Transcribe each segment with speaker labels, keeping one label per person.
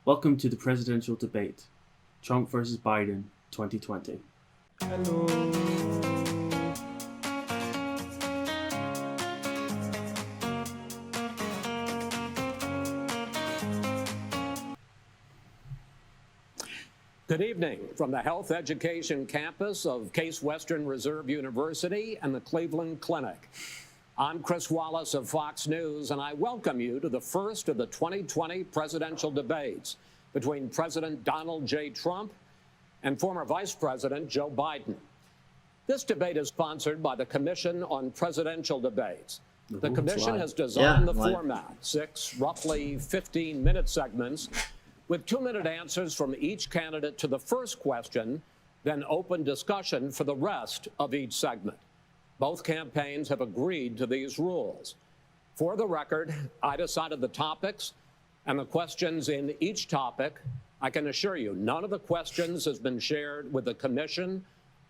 Speaker 1: Welcome to the presidential debate, Trump versus Biden 2020.
Speaker 2: Hello.
Speaker 3: Good evening from the Health Education Campus of Case Western Reserve University and the Cleveland Clinic. I'm Chris Wallace of Fox News, and I welcome you to the first of the 2020 presidential debates between President Donald J. Trump and former Vice President Joe Biden. This debate is sponsored by the Commission on Presidential Debates. The commission has designed the format, 6 roughly 15-minute segments with 2-minute answers from each candidate to the first question, then open discussion for the rest of each segment. Both campaigns have agreed to these rules. For the record, I decided the topics and the questions in each topic. I can assure you, none of the questions has been shared with the commission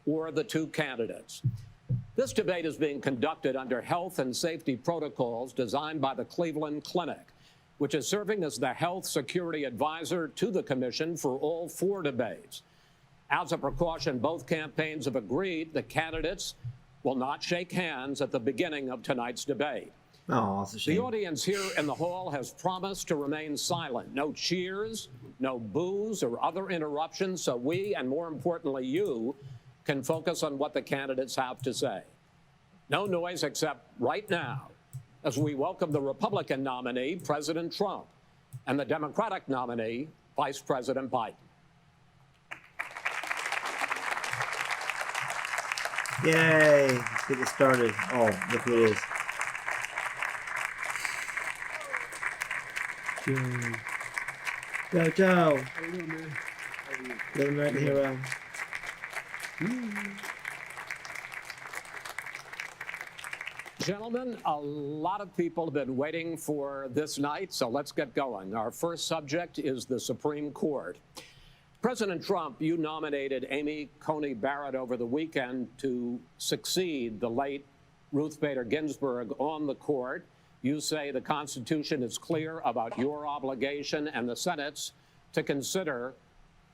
Speaker 3: or the 2 candidates. This debate is being conducted under health and safety protocols designed by the Cleveland Clinic, which is serving as the health security advisor to the commission for all 4 debates. As a precaution, both campaigns have agreed the candidates will not shake hands at the beginning of tonight's debate.
Speaker 2: Oh, that's a shame.
Speaker 3: The audience here in the hall has promised to remain silent. No cheers, no boos or other interruptions, so we, and more importantly you, can focus on what the candidates have to say. No noise except right now, as we welcome the Republican nominee, President Trump, and the Democratic nominee, Vice President Biden.
Speaker 2: Yay! Let's get it started. Oh, look who it is. Joe. Joe.
Speaker 4: How you doing, man? How are you?
Speaker 2: Little American hero.
Speaker 3: Gentlemen, a lot of people have been waiting for this night, so let's get going. Our first subject is the Supreme Court. President Trump, you nominated Amy Coney Barrett over the weekend to succeed the late Ruth Bader Ginsburg on the court. You say the Constitution is clear about your obligation and the Senate's to consider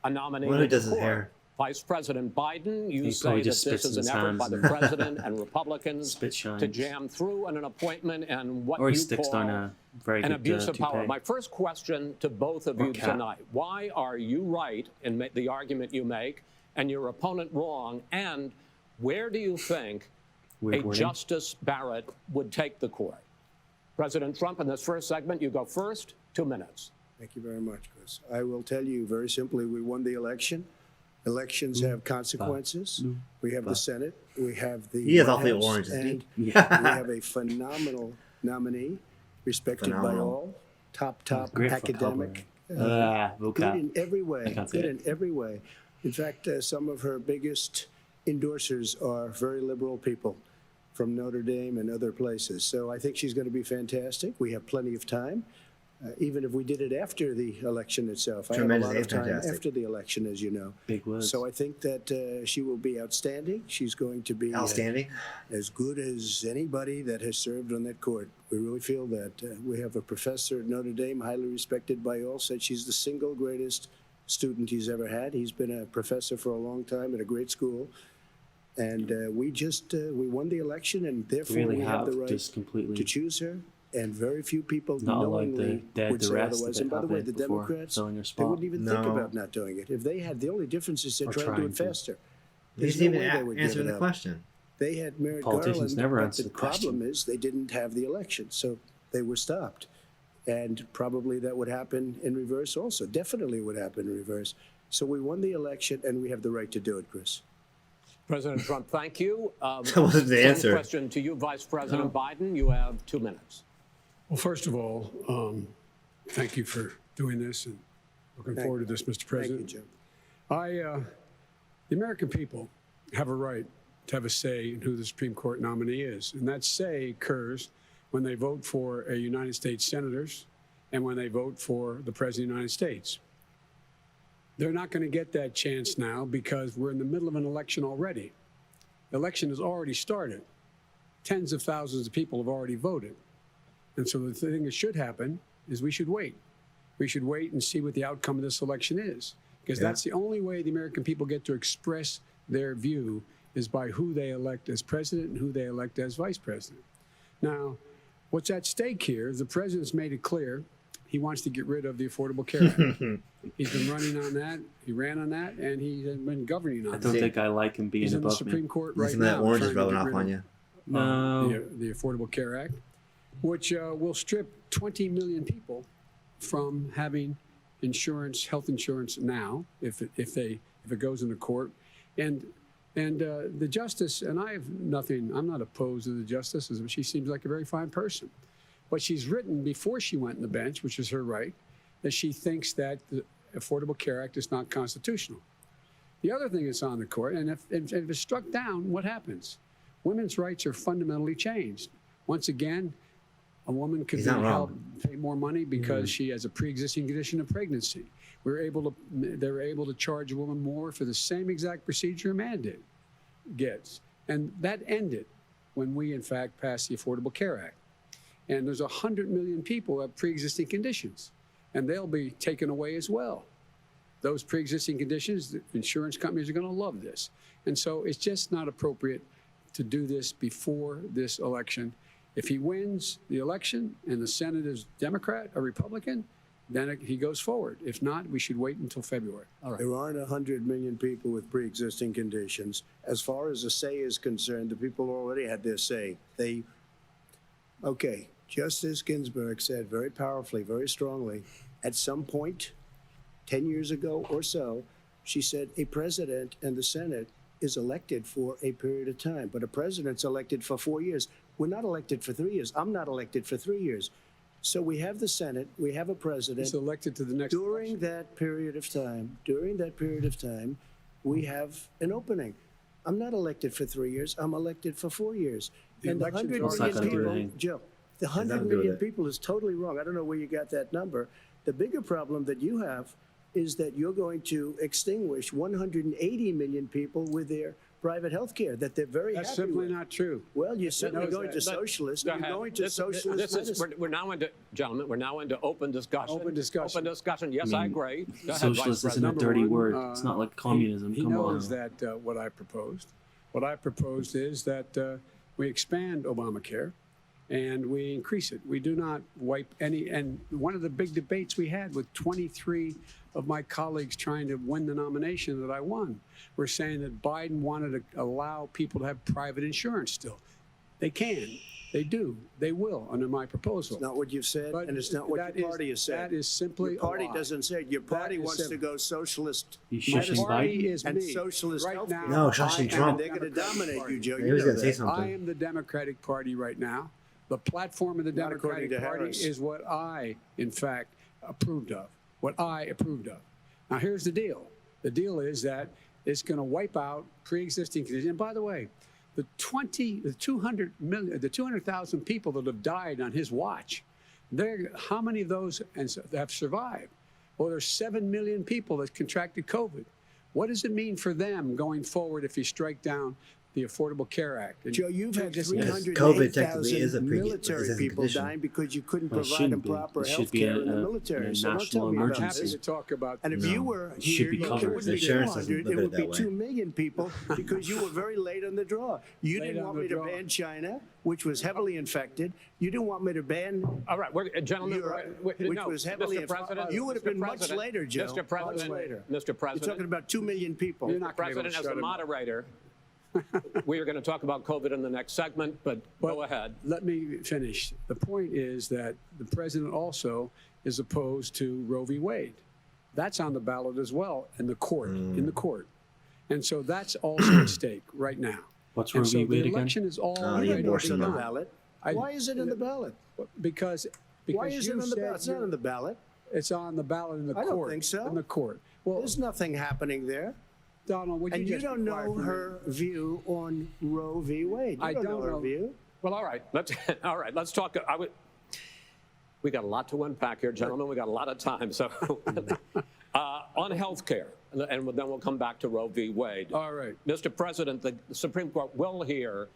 Speaker 3: a nominee.
Speaker 2: Who does his hair?
Speaker 3: Vice President Biden, you say that this is an effort by the president and Republicans to jam through an appointment and what you call an abuse of power. My first question to both of you tonight, why are you right in the argument you make and your opponent wrong? And where do you think Justice Barrett would take the court? President Trump, in this first segment, you go first, 2 minutes.
Speaker 4: Thank you very much, Chris. I will tell you very simply, we won the election. Elections have consequences. We have the Senate. We have the
Speaker 2: He is awfully orange,
Speaker 4: and we have a phenomenal nominee, respected by all. Top academic. Good in every way. Good in every way. In fact, some of her biggest endorsers are very liberal people from Notre Dame and other places. So I think she's going to be fantastic. We have plenty of time. Even if we did it after the election itself. I have a lot of time after the election, as you know.
Speaker 1: Big words.
Speaker 4: So I think that she will be outstanding. She's going to be
Speaker 2: outstanding,
Speaker 4: as good as anybody that has served on that court. We really feel that. We have a professor at Notre Dame, highly respected by all, said she's the single greatest student he's ever had. He's been a professor for a long time at a great school. And we won the election, and therefore we have the right to choose her. And very few people knowingly would say otherwise. And by the way, the Democrats, they wouldn't even think about not doing it. If they had, the only difference is they're trying to do it faster.
Speaker 2: They didn't even answer the question.
Speaker 4: They had Merrick Garland, but the problem is they didn't have the election, so they were stopped. And probably that would happen in reverse also. Definitely would happen in reverse. So we won the election, and we have the right to do it, Chris.
Speaker 3: President Trump, thank you.
Speaker 2: That wasn't the answer.
Speaker 3: Question to you, Vice President Biden. You have 2 minutes.
Speaker 5: Well, first of all, thank you for doing this and looking forward to this, Mr. President.
Speaker 4: Thank you, Jim.
Speaker 5: The American people have a right to have a say in who the Supreme Court nominee is. And that say occurs when they vote for a United States senators and when they vote for the President of the United States. They're not going to get that chance now because we're in the middle of an election already. The election has already started. Tens of thousands of people have already voted. And so the thing that should happen is we should wait. We should wait and see what the outcome of this election is, because that's the only way the American people get to express their view is by who they elect as president and who they elect as vice president. Now, what's at stake here is the president's made it clear he wants to get rid of the Affordable Care Act. He's been running on that. He ran on that, and he's been governing on that.
Speaker 1: I don't think I like him being
Speaker 5: He's in the
Speaker 1: above
Speaker 5: Supreme
Speaker 1: me.
Speaker 5: Court right
Speaker 2: Listen,
Speaker 5: now.
Speaker 2: that orange is
Speaker 5: trying to
Speaker 2: rubbing
Speaker 5: get
Speaker 2: off
Speaker 5: rid
Speaker 2: on
Speaker 5: of,
Speaker 2: you.
Speaker 1: No.
Speaker 5: the Affordable Care Act, which will strip 20 million people from having insurance, health insurance now, if it goes into court, and the justice, and I'm not opposed to the justice. She seems like a very fine person, but she's written before she went on the bench, which is her right, that she thinks that the Affordable Care Act is not constitutional. The other thing that's on the court, and if it's struck down, what happens? Women's rights are fundamentally changed. Once again, a woman could be held pay more money because she has a pre-existing condition of pregnancy. They were able to charge a woman more for the same exact procedure a man gets. And that ended when we, in fact, passed the Affordable Care Act. And there's 100 million people who have pre-existing conditions, and they'll be taken away as well. Those pre-existing conditions, the insurance companies are going to love this. And so it's just not appropriate to do this before this election. If he wins the election and the Senate is Democrat or Republican, then he goes forward. If not, we should wait until February.
Speaker 3: All right.
Speaker 4: There aren't 100 million people with pre-existing conditions. As far as the say is concerned, the people already had their say. Okay, Justice Ginsburg said very powerfully, very strongly, at some point, 10 years ago or so, she said a president and the Senate is elected for a period of time, but a president's elected for 4 years. We're not elected for 3 years. I'm not elected for 3 years. So we have the Senate, we have a president.
Speaker 5: He's elected to the next
Speaker 4: during
Speaker 5: election.
Speaker 4: that period of time, we have an opening. I'm not elected for 3 years. I'm elected for 4 years. And the 100 million people, Joe, the 100 million people is totally wrong. I don't know where you got that number. The bigger problem that you have is that you're going to extinguish 180 million people with their private health care that they're very happy with.
Speaker 5: That's simply not true.
Speaker 4: Well, you're certainly going to socialist. You're going to socialist medicine.
Speaker 3: We're now into, gentlemen, we're now into open discussion.
Speaker 5: Open discussion.
Speaker 3: Open discussion. Yes, I agree. Go ahead,
Speaker 1: Socialist
Speaker 3: Vice
Speaker 1: isn't a
Speaker 3: President.
Speaker 1: dirty word. It's not like communism.
Speaker 5: He
Speaker 1: Come
Speaker 5: knows
Speaker 1: on.
Speaker 5: that what I proposed. What I proposed is that we expand Obamacare and we increase it. We do not wipe any. And one of the big debates we had with 23 of my colleagues trying to win the nomination that I won were saying that Biden wanted to allow people to have private insurance still. They can. They do. They will under my proposal.
Speaker 4: It's not what you've said,
Speaker 5: But
Speaker 4: and it's not what your party has said.
Speaker 5: That is simply
Speaker 4: Your party
Speaker 5: a lie.
Speaker 4: doesn't say it. Your party
Speaker 5: is
Speaker 4: wants to
Speaker 5: simple.
Speaker 4: go socialist
Speaker 1: He's
Speaker 5: My
Speaker 1: shushing
Speaker 5: party
Speaker 1: Biden.
Speaker 5: is
Speaker 4: and
Speaker 5: me.
Speaker 4: socialist
Speaker 5: right
Speaker 4: health
Speaker 5: now.
Speaker 4: care.
Speaker 2: No, shushing
Speaker 5: I am
Speaker 2: Trump.
Speaker 5: the
Speaker 4: They're going to
Speaker 5: Democratic
Speaker 4: dominate
Speaker 5: Party.
Speaker 4: you, Joe.
Speaker 2: He
Speaker 4: You
Speaker 2: was
Speaker 4: know
Speaker 2: going to say
Speaker 4: that.
Speaker 2: something.
Speaker 5: I am the Democratic Party right now. The platform of the
Speaker 4: Not according
Speaker 5: Democratic
Speaker 4: to
Speaker 5: Party
Speaker 4: Harris.
Speaker 5: is what I, in fact, approved of. What I approved of. Now, here's the deal. The deal is that it's going to wipe out pre-existing conditions. And by the way, the 200,000 people that have died on his watch, how many of those have survived? Well, there's 7 million people that contracted COVID. What does it mean for them going forward if you strike down the Affordable Care Act? And
Speaker 4: Joe, you've had
Speaker 2: COVID technically is a
Speaker 4: 308,000
Speaker 2: pre-
Speaker 4: military
Speaker 2: is a
Speaker 4: people
Speaker 2: condition.
Speaker 4: dying because you couldn't
Speaker 1: Well, it
Speaker 4: provide
Speaker 1: shouldn't
Speaker 4: them
Speaker 1: be.
Speaker 4: proper
Speaker 1: It should
Speaker 4: health
Speaker 1: be
Speaker 4: care
Speaker 1: a-
Speaker 4: in the
Speaker 1: a
Speaker 4: military. So don't
Speaker 1: national
Speaker 4: tell me about
Speaker 5: I'm happy
Speaker 1: emergency.
Speaker 5: to talk about
Speaker 4: And if
Speaker 2: No.
Speaker 4: you were
Speaker 1: It
Speaker 4: here,
Speaker 1: should be
Speaker 4: look,
Speaker 1: covered.
Speaker 4: it wouldn't be
Speaker 2: Insurance doesn't
Speaker 4: 200,
Speaker 2: look
Speaker 4: it
Speaker 2: at it
Speaker 4: would be
Speaker 2: that way.
Speaker 4: 2 million people because you were very late on the draw. You
Speaker 5: Late
Speaker 4: didn't
Speaker 5: on
Speaker 4: want
Speaker 5: the
Speaker 4: me to
Speaker 5: draw.
Speaker 4: ban China, which was heavily infected. You didn't want me to ban
Speaker 3: All right, gentlemen,
Speaker 4: Europe,
Speaker 3: which
Speaker 4: which was heavily
Speaker 3: Mr. President,
Speaker 4: You would have
Speaker 3: Mr.
Speaker 4: been much
Speaker 3: President,
Speaker 4: later, Joe.
Speaker 3: Mr. President,
Speaker 4: Much later.
Speaker 3: Mr.
Speaker 4: You're
Speaker 3: President,
Speaker 4: talking about 2 million people.
Speaker 5: You're not gonna be able to
Speaker 3: President, as
Speaker 5: shut
Speaker 3: the
Speaker 5: him up.
Speaker 3: moderator, we are going to talk about COVID in the next segment, but go ahead.
Speaker 5: Let me finish. The point is that the president also is opposed to Roe v. Wade. That's on the ballot as well in the court. And so that's also at stake right now.
Speaker 1: What's
Speaker 5: And
Speaker 1: Roe
Speaker 5: so
Speaker 1: v.
Speaker 5: the
Speaker 1: Wade again?
Speaker 5: election is all
Speaker 2: the
Speaker 5: already
Speaker 2: abortion
Speaker 4: on the
Speaker 5: done.
Speaker 4: ballot.
Speaker 5: I-
Speaker 4: Why is it in the ballot?
Speaker 5: Because
Speaker 4: Why is it
Speaker 5: you
Speaker 4: on the
Speaker 5: said
Speaker 4: ballot? It's not on the ballot.
Speaker 5: it's on the ballot in the
Speaker 4: I don't
Speaker 5: court.
Speaker 4: think so.
Speaker 5: In the court. Well,
Speaker 4: There's nothing happening there.
Speaker 5: Donald, would
Speaker 4: And you
Speaker 5: just be
Speaker 4: don't know
Speaker 5: quiet for a minute?
Speaker 4: her view on Roe v. Wade. You
Speaker 5: I
Speaker 4: don't
Speaker 5: don't
Speaker 4: know her
Speaker 5: know.
Speaker 4: view.
Speaker 3: Well, all right, let's talk. We got a lot to unpack here, gentlemen. We got a lot of time. So on health care, and then we'll come back to Roe v. Wade.
Speaker 5: All right.
Speaker 3: Mr. President, the Supreme Court will hear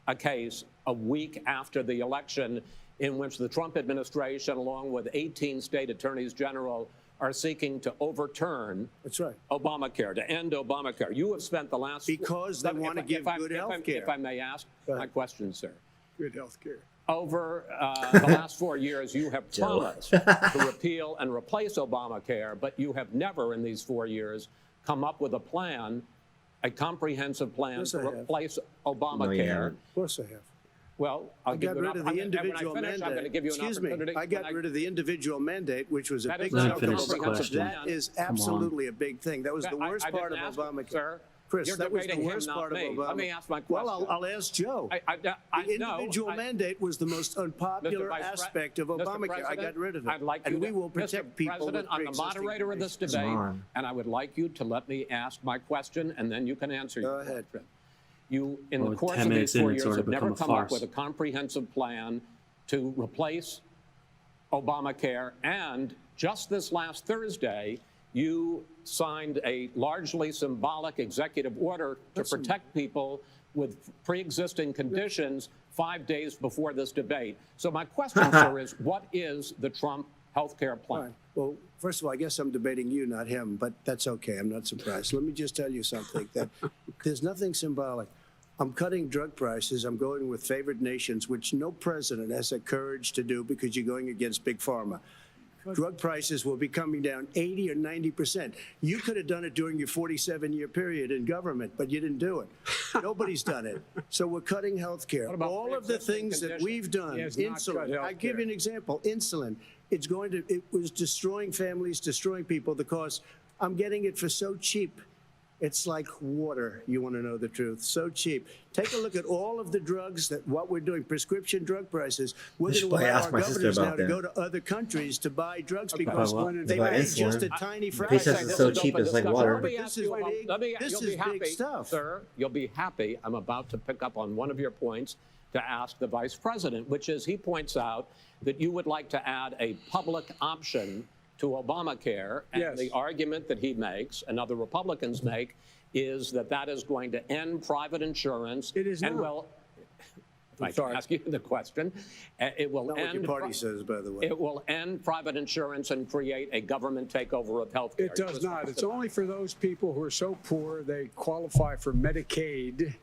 Speaker 3: a case a week after the election. in which the Trump administration, along with 18 state attorneys general, are seeking to overturn
Speaker 4: That's right.
Speaker 3: Obamacare, to end Obamacare. You have spent the last...
Speaker 4: Because they want to give good health care.
Speaker 3: If I may ask my question, sir.
Speaker 5: Good health care.
Speaker 3: Over the last 4 years, you have promised to repeal and replace Obamacare, but you have never in these 4 years come up with a plan, a comprehensive plan to replace Obamacare.
Speaker 4: Of course I have.
Speaker 3: Well,
Speaker 4: I got rid of the individual mandate.
Speaker 3: I'm going to give you an opportunity.
Speaker 4: I got rid of the individual mandate, which was a big
Speaker 1: Let him
Speaker 4: chunk
Speaker 1: finish
Speaker 4: of
Speaker 1: the
Speaker 4: Obamacare.
Speaker 1: question.
Speaker 4: That is absolutely a big thing. That was the worst part of Obamacare.
Speaker 3: Sir,
Speaker 4: Chris, that was the
Speaker 3: debating
Speaker 4: worst
Speaker 3: him,
Speaker 4: part
Speaker 3: not
Speaker 4: of
Speaker 3: me.
Speaker 4: Obamacare.
Speaker 3: Let me ask my question.
Speaker 4: Well, I'll ask Joe. The individual mandate was the most unpopular aspect of Obamacare. I got rid of it.
Speaker 3: I'd like
Speaker 4: and
Speaker 3: you
Speaker 4: we will protect people with
Speaker 3: I'm the moderator of this debate, and I would like you to let me ask my question, and then you can answer your question.
Speaker 4: Go ahead.
Speaker 3: You, in the course
Speaker 1: 10
Speaker 3: of
Speaker 1: minutes
Speaker 3: these 4
Speaker 1: in, it's
Speaker 3: years, have
Speaker 1: already
Speaker 3: never
Speaker 1: become a
Speaker 3: come up
Speaker 1: farce.
Speaker 3: with a comprehensive plan to replace Obamacare. And just this last Thursday, you signed a largely symbolic executive order to protect people with pre-existing conditions 5 days before this debate. So my question, sir, is what is the Trump health care plan?
Speaker 4: Right. Well, first of all, I guess I'm debating you, not him, but that's okay. I'm not surprised. Let me just tell you something, that there's nothing symbolic. I'm cutting drug prices. I'm going with favored nations, which no president has the courage to do because you're going against Big Pharma. Drug prices will be coming down 80 or 90%. You could have done it during your 47-year period in government, but you didn't do it. Nobody's done it. So we're cutting health care. All of the things that we've done, insulin, I give you an example, insulin, it was destroying families, destroying people because I'm getting it for so cheap. It's like water, you want to know the truth. So cheap. Take a look at all of the drugs what we're doing, prescription drug prices. We're going to allow our governors now to go to other countries to buy drugs because they pay just a tiny fraction.
Speaker 6: Because it's so cheap, it's like water.
Speaker 4: This is big stuff.
Speaker 3: Sir, you'll be happy. I'm about to pick up on one of your points to ask the vice president, which is he points out that you would like to add a public option to Obamacare, and the argument that he makes and other Republicans make is that that is going to end private insurance.
Speaker 5: It is
Speaker 3: and
Speaker 5: not.
Speaker 3: Well, if I can ask you the question, it will
Speaker 4: Not
Speaker 3: end.
Speaker 4: what your party says, by the way.
Speaker 3: It will end private insurance and create a government takeover of health care.
Speaker 5: It does not. It's only for those people who are so poor they qualify for Medicaid.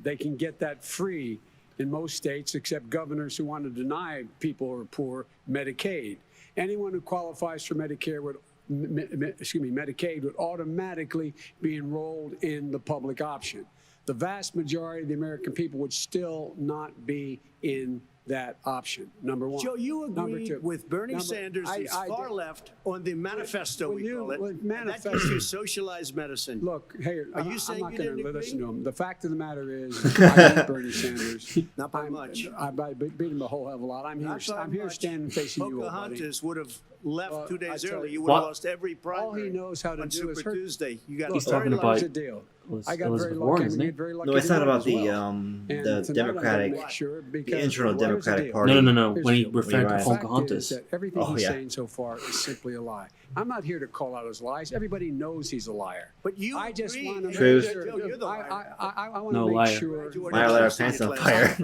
Speaker 5: They can get that free in most states, except governors who want to deny people who are poor Medicaid. Anyone who qualifies for Medicare Medicaid would automatically be enrolled in the public option. The vast majority of the American people would still not be in that option, number one.
Speaker 4: Joe, you agreed with Bernie Sanders, who's
Speaker 5: I
Speaker 4: far left, on the manifesto, we call it. And that
Speaker 5: manifesto,
Speaker 4: gives you socialized medicine.
Speaker 5: Look, hey,
Speaker 4: Are you saying
Speaker 5: I'm not
Speaker 4: you
Speaker 5: going
Speaker 4: didn't
Speaker 5: to listen
Speaker 4: agree?
Speaker 5: to him. The fact of the matter is, I hate Bernie Sanders.
Speaker 4: Not by much.
Speaker 5: I beat him a whole hell of a lot. I'm here
Speaker 4: much.
Speaker 5: standing facing you, old buddy.
Speaker 4: Pocahontas would have left 2 days early. You would
Speaker 1: What?
Speaker 4: have lost every primary.
Speaker 5: All he knows how to
Speaker 4: on
Speaker 5: do
Speaker 4: Super
Speaker 5: is hurt.
Speaker 4: Tuesday. You got
Speaker 1: He's
Speaker 4: very
Speaker 1: talking
Speaker 4: large-
Speaker 1: about-
Speaker 5: Here's the deal. I got very
Speaker 1: Elizabeth
Speaker 5: lucky.
Speaker 1: Warren,
Speaker 5: I'm
Speaker 1: isn't
Speaker 5: gonna
Speaker 1: he?
Speaker 5: get very lucky.
Speaker 6: No, it's not
Speaker 5: tonight
Speaker 6: about
Speaker 5: as
Speaker 6: the
Speaker 5: well. And
Speaker 6: the
Speaker 5: tonight I'm gonna
Speaker 6: Democratic,
Speaker 5: make sure
Speaker 6: the
Speaker 5: because
Speaker 6: internal
Speaker 5: what is the
Speaker 6: Democratic
Speaker 5: deal?
Speaker 6: Party.
Speaker 1: No.
Speaker 5: Here's
Speaker 1: When
Speaker 5: the
Speaker 1: he
Speaker 5: deal.
Speaker 1: referred to
Speaker 6: Right.
Speaker 5: The fact is
Speaker 1: Pocahontas.
Speaker 5: that everything
Speaker 6: Oh,
Speaker 5: he's
Speaker 6: yeah.
Speaker 5: saying so far is simply a lie. I'm not here to call out his lies. Everybody knows he's a liar.
Speaker 4: But you
Speaker 5: I just
Speaker 4: agreed.
Speaker 5: want to make
Speaker 6: Truth.
Speaker 5: sure.
Speaker 4: Joe, you're the liar.
Speaker 5: I want to
Speaker 1: No
Speaker 5: make
Speaker 1: liar.
Speaker 5: sure.
Speaker 6: Liar, liar, pants on fire.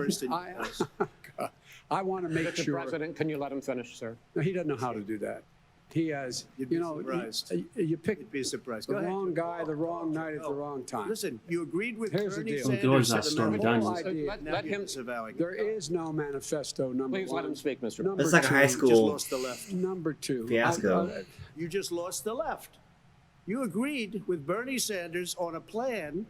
Speaker 5: I want to make
Speaker 3: Mr.
Speaker 5: sure.
Speaker 3: President, can you let him finish, sir?
Speaker 5: No, he doesn't know how to do that. He has,
Speaker 4: You'd be
Speaker 5: you know,
Speaker 4: surprised.
Speaker 5: you pick
Speaker 4: You'd be surprised.
Speaker 5: the
Speaker 4: Go ahead.
Speaker 5: wrong guy, the wrong night at the wrong time.
Speaker 4: Listen, you agreed with
Speaker 5: Here's the
Speaker 4: Bernie
Speaker 5: deal.
Speaker 1: Well, George's not
Speaker 4: Sanders.
Speaker 1: Stormy
Speaker 5: The whole
Speaker 1: Daniels.
Speaker 5: idea-
Speaker 3: Let him.
Speaker 5: There is no manifesto, number
Speaker 3: Please
Speaker 5: one.
Speaker 3: let him speak, Mr. President.
Speaker 5: Number
Speaker 6: It's like a
Speaker 5: two,
Speaker 6: high
Speaker 4: You just
Speaker 6: school
Speaker 4: lost the left.
Speaker 5: Number two.
Speaker 6: fiasco.
Speaker 4: You just lost the left. You agreed with Bernie Sanders on a plan.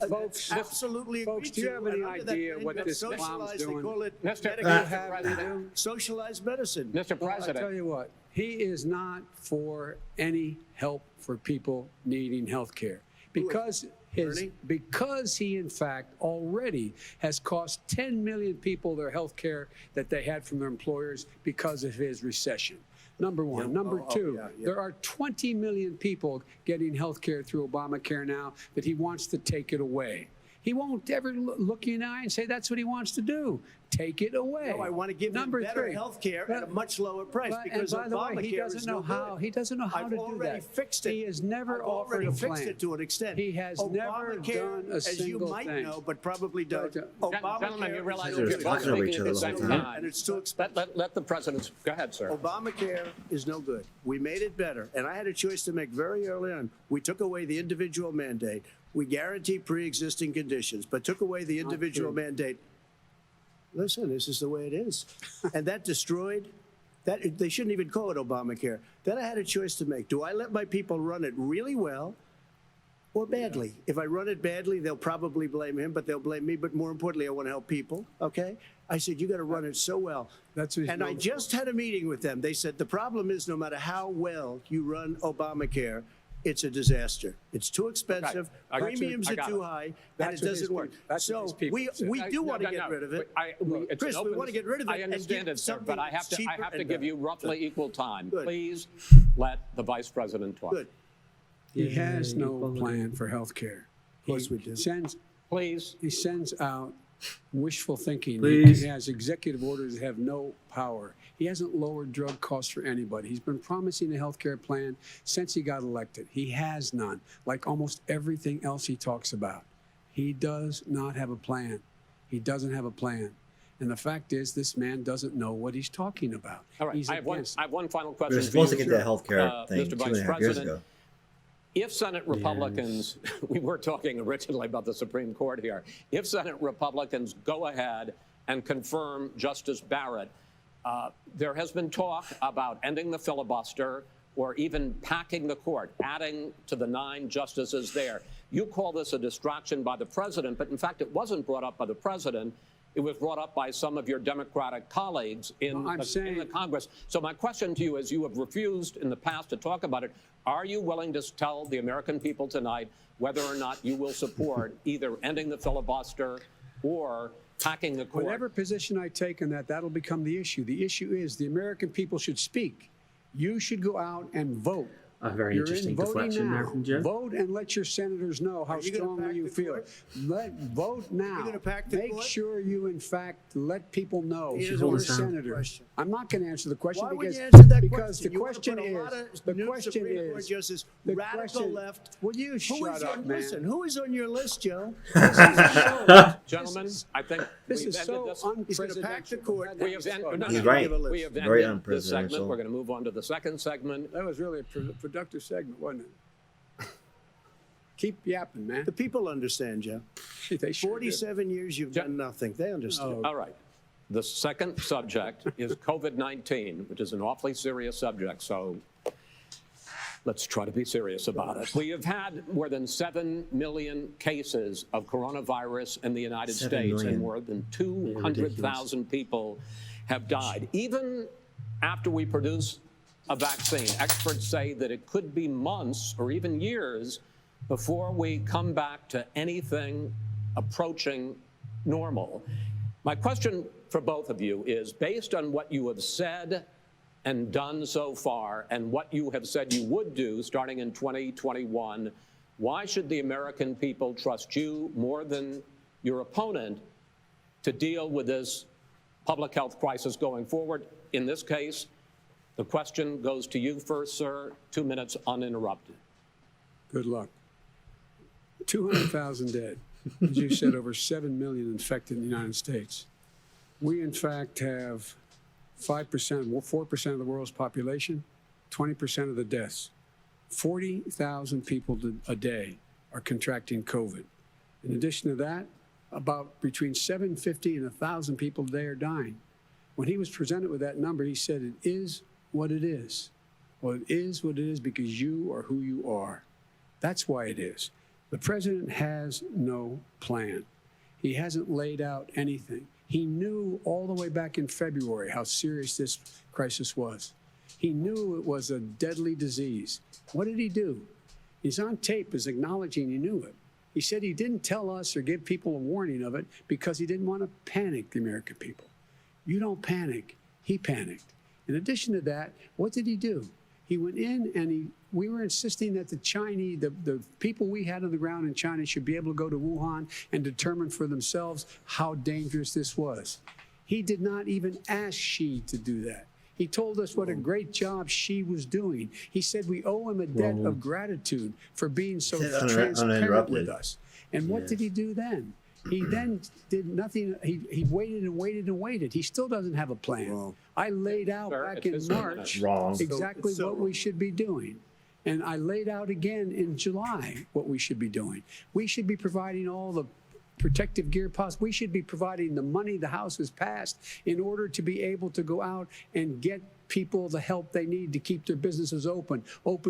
Speaker 5: Folks,
Speaker 4: Absolutely
Speaker 5: folks,
Speaker 4: agreed
Speaker 5: do you
Speaker 4: to,
Speaker 5: have any
Speaker 4: and under that
Speaker 5: idea
Speaker 4: plan,
Speaker 5: what
Speaker 4: you have
Speaker 5: this clown's
Speaker 4: socialized,
Speaker 5: doing?
Speaker 4: They call it
Speaker 3: Mr.
Speaker 4: Medicare, socialized medicine.
Speaker 3: Mr.
Speaker 5: Well, I tell
Speaker 3: President,
Speaker 5: you what, he is not for any help for people needing health care because
Speaker 4: Bernie?
Speaker 5: because he in fact already has cost 10 million people their health care that they had from their employers because of his recession. Number one.
Speaker 4: Yeah.
Speaker 5: Number two,
Speaker 4: yeah.
Speaker 5: there are 20 million people getting health care through Obamacare now that he wants to take it away. He won't ever look you in the eye and say that's what he wants to do. take it away.
Speaker 4: No, I want to give them better health care at a much lower price because
Speaker 5: and by the way,
Speaker 4: Obamacare
Speaker 5: he doesn't know how. He doesn't know how to do that.
Speaker 4: I've already fixed it.
Speaker 5: He has never offered a plan.
Speaker 4: Fixed it to an extent.
Speaker 5: He has never done a
Speaker 4: as you
Speaker 5: single
Speaker 4: might
Speaker 5: thing.
Speaker 4: know, but probably don't.
Speaker 3: Gentlemen, you realize
Speaker 6: They're
Speaker 3: you're both
Speaker 6: talking over
Speaker 3: speaking
Speaker 6: each
Speaker 3: at
Speaker 6: other
Speaker 3: the
Speaker 6: the whole
Speaker 3: same
Speaker 6: time.
Speaker 3: time.
Speaker 4: And it's too expensive.
Speaker 3: Let the president. Go ahead, sir.
Speaker 4: Obamacare is no good. We made it better. And I had a choice to make very early on. We took away the individual mandate. We guaranteed pre-existing conditions, but took away the individual mandate. Listen, this is the way it is. And that destroyed, that they shouldn't even call it Obamacare. Then I had a choice to make. Do I let my people run it really well or badly? If I run it badly, they'll probably blame him, but they'll blame me. But more importantly, I want to help people, okay? I said, you got to run it so well. And I just had a meeting with them. They said, the problem is no matter how well you run Obamacare, it's a disaster. It's too expensive. Premiums are too high, and it doesn't work. So we do want to get rid of it. Chris, we want to get rid of it.
Speaker 3: I understand it, sir, but I have to give you roughly equal time.
Speaker 4: Good.
Speaker 3: Please let the vice president talk.
Speaker 4: Good.
Speaker 5: He has no plan for health care.
Speaker 4: Of course we do.
Speaker 5: He sends out wishful thinking.
Speaker 1: Please.
Speaker 5: He has executive orders that have no power. He hasn't lowered drug costs for anybody. He's been promising a health care plan since he got elected. He has none, like almost everything else he talks about. He does not have a plan. He doesn't have a plan. And the fact is, this man doesn't know what he's talking about.
Speaker 3: All right, I have one final question.
Speaker 6: We were supposed to get that health care thing
Speaker 3: Mr.
Speaker 6: 2.5 years ago.
Speaker 3: If Senate Republicans, we were talking originally about the Supreme Court here, if Senate Republicans go ahead and confirm Justice Barrett, there has been talk about ending the filibuster or even packing the court, adding to the 9 justices there. You call this a distraction by the president, but in fact, it wasn't brought up by the president. It was brought up by some of your Democratic colleagues in the Congress. So my question to you is, you have refused in the past to talk about it. Are you willing to tell the American people tonight whether or not you will support either ending the filibuster or packing the court?
Speaker 5: Whatever position I take on that, that'll become the issue. The issue is the American people should speak. You should go out and vote.
Speaker 1: A very interesting deflection there from Jim.
Speaker 5: Vote and let your senators know how strongly you feel. Vote now.
Speaker 4: You're gonna pack the
Speaker 5: Make
Speaker 4: court?
Speaker 5: sure you, in fact, let people know
Speaker 4: Here's
Speaker 5: you're
Speaker 4: a
Speaker 5: a
Speaker 1: sound
Speaker 5: senator.
Speaker 4: question.
Speaker 5: I'm not going to answer the question
Speaker 4: Why would
Speaker 5: because
Speaker 4: you answer that
Speaker 5: because
Speaker 4: question?
Speaker 5: the
Speaker 4: You wanna
Speaker 5: question
Speaker 4: put a lot
Speaker 5: is
Speaker 4: of
Speaker 5: the
Speaker 4: new
Speaker 5: question
Speaker 4: Supreme Court
Speaker 5: is
Speaker 4: justices,
Speaker 5: the
Speaker 4: radical
Speaker 5: question.
Speaker 4: left.
Speaker 5: Will you shut up, man?
Speaker 4: Listen, who is on your list, Joe?
Speaker 3: Gentlemen, I think
Speaker 5: This
Speaker 3: we've
Speaker 5: is
Speaker 3: ended
Speaker 5: so
Speaker 3: this.
Speaker 4: He's going to pack the court.
Speaker 3: We have ended,
Speaker 6: He's right.
Speaker 3: We have
Speaker 6: Very
Speaker 3: ended this segment.
Speaker 6: unpresidential.
Speaker 3: We're going to move on to the second segment.
Speaker 5: That was really a productive segment, wasn't it? Keep yapping, man.
Speaker 4: The people understand, Joe.
Speaker 5: They sure did.
Speaker 4: 47 years you've done nothing. They understand.
Speaker 3: All right. The second subject is COVID-19, which is an awfully serious subject. So let's try to be serious about it. We have had more than 7 million cases of coronavirus in the United
Speaker 6: 7
Speaker 3: States,
Speaker 6: million.
Speaker 3: and more than 200,000 people have died. Even after we produce a vaccine, experts say that it could be months or even years before we come back to anything approaching normal. My question for both of you is, based on what you have said and done so far and what you have said you would do starting in 2021, why should the American people trust you more than your opponent to deal with this public health crisis going forward? In this case, the question goes to you first, sir. 2 minutes uninterrupted.
Speaker 5: Good luck. 200,000 dead. As you said, over 7 million infected in the United States. We, in fact, have 4% of the world's population, 20% of the deaths. 40,000 people a day are contracting COVID. In addition to that, about between 750 and 1,000 people a day are dying. When he was presented with that number, he said, it is what it is. Well, it is what it is because you are who you are. That's why it is. The president has no plan. He hasn't laid out anything. He knew all the way back in February how serious this crisis was. He knew it was a deadly disease. What did he do? He's on tape as acknowledging he knew it. He said he didn't tell us or give people a warning of it because he didn't want to panic the American people. You don't panic. He panicked. In addition to that, what did he do? He went in and we were insisting that the Chinese, the people we had on the ground in China should be able to go to Wuhan and determine for themselves how dangerous this was. He did not even ask Xi to do that. He told us what a great job Xi was doing. He said we owe him a debt of gratitude for being so transparent with us. And what did he do then? He then did nothing. He waited and waited and waited. He still doesn't have a plan.
Speaker 4: Wrong.
Speaker 5: I laid out back in March exactly what we should be doing. And I laid out again in July what we should be doing. We should be providing all the protective gear possible. We should be providing the money the House has passed in order to be able to go out and get people the help they need to keep their businesses open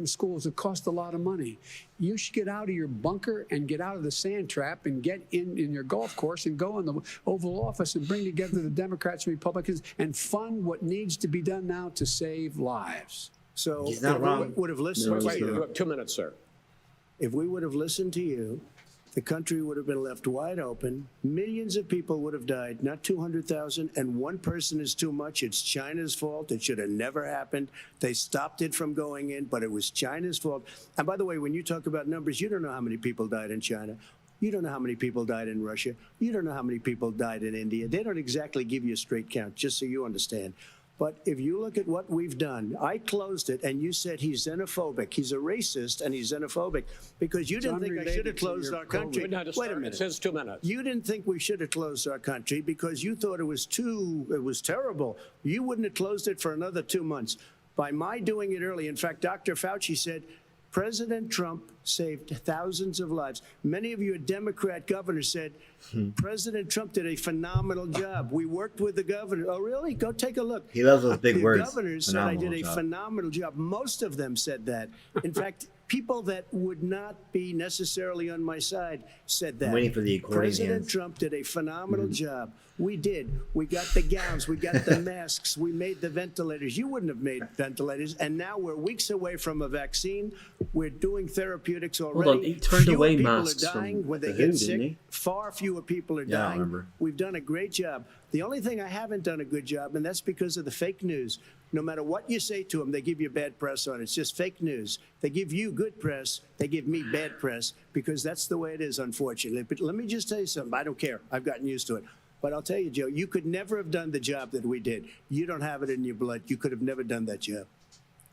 Speaker 5: schools. It costs a lot of money. You should get out of your bunker and get out of the sand trap and get in your golf course and go in the Oval Office and bring together the Democrats and Republicans and fund what needs to be done now to save lives.
Speaker 4: So
Speaker 6: He's not wrong.
Speaker 4: we would have listened
Speaker 3: Wait,
Speaker 4: to
Speaker 3: you
Speaker 4: you.
Speaker 3: have 2 minutes, sir.
Speaker 4: If we would have listened to you, the country would have been left wide open. Millions of people would have died, not 200,000. And one person is too much. It's China's fault. It should have never happened. They stopped it from going in, but it was China's fault. And by the way, when you talk about numbers, you don't know how many people died in China. You don't know how many people died in Russia. You don't know how many people died in India. They don't exactly give you a straight count, just so you understand. But if you look at what we've done, I closed it, and you said he's xenophobic. He's a racist, and he's xenophobic because you didn't think I should have closed our country. Wait a minute.
Speaker 3: It's his 2 minutes.
Speaker 4: You didn't think we should have closed our country because you thought it was terrible. You wouldn't have closed it for another 2 months. By my doing it early, in fact, Dr. Fauci said, President Trump saved thousands of lives. Many of your Democrat governors said, President Trump did a phenomenal job. We worked with the governor. Oh, really? Go take a look.
Speaker 6: He loves those big
Speaker 4: The
Speaker 6: words.
Speaker 4: governors said I did a phenomenal job. Most of them said that. In fact, people that would not be necessarily on my side said that.
Speaker 6: I'm waiting for the according
Speaker 4: President
Speaker 6: hands.
Speaker 4: Trump did a phenomenal job. We did. We got the gowns. We got the masks. We made the ventilators. You wouldn't have made ventilators. And now we're weeks away from a vaccine. We're doing therapeutics already.
Speaker 1: on, he turned
Speaker 4: Fewer
Speaker 1: away
Speaker 4: people
Speaker 1: masks
Speaker 4: are dying
Speaker 1: from
Speaker 4: when they
Speaker 1: the
Speaker 4: get
Speaker 1: WHO,
Speaker 4: sick.
Speaker 1: didn't he?
Speaker 4: Far fewer people are
Speaker 6: Yeah, I
Speaker 4: dying.
Speaker 6: remember.
Speaker 4: We've done a great job. The only thing I haven't done a good job, and that's because of the fake news. No matter what you say to them, they give you bad press on it. It's just fake news. They give you good press. They give me bad press because that's the way it is, unfortunately. But let me just tell you something. I don't care. I've gotten used to it. But I'll tell you, Joe, you could never have done the job that we did. You don't have it in your blood. You could have never done that job.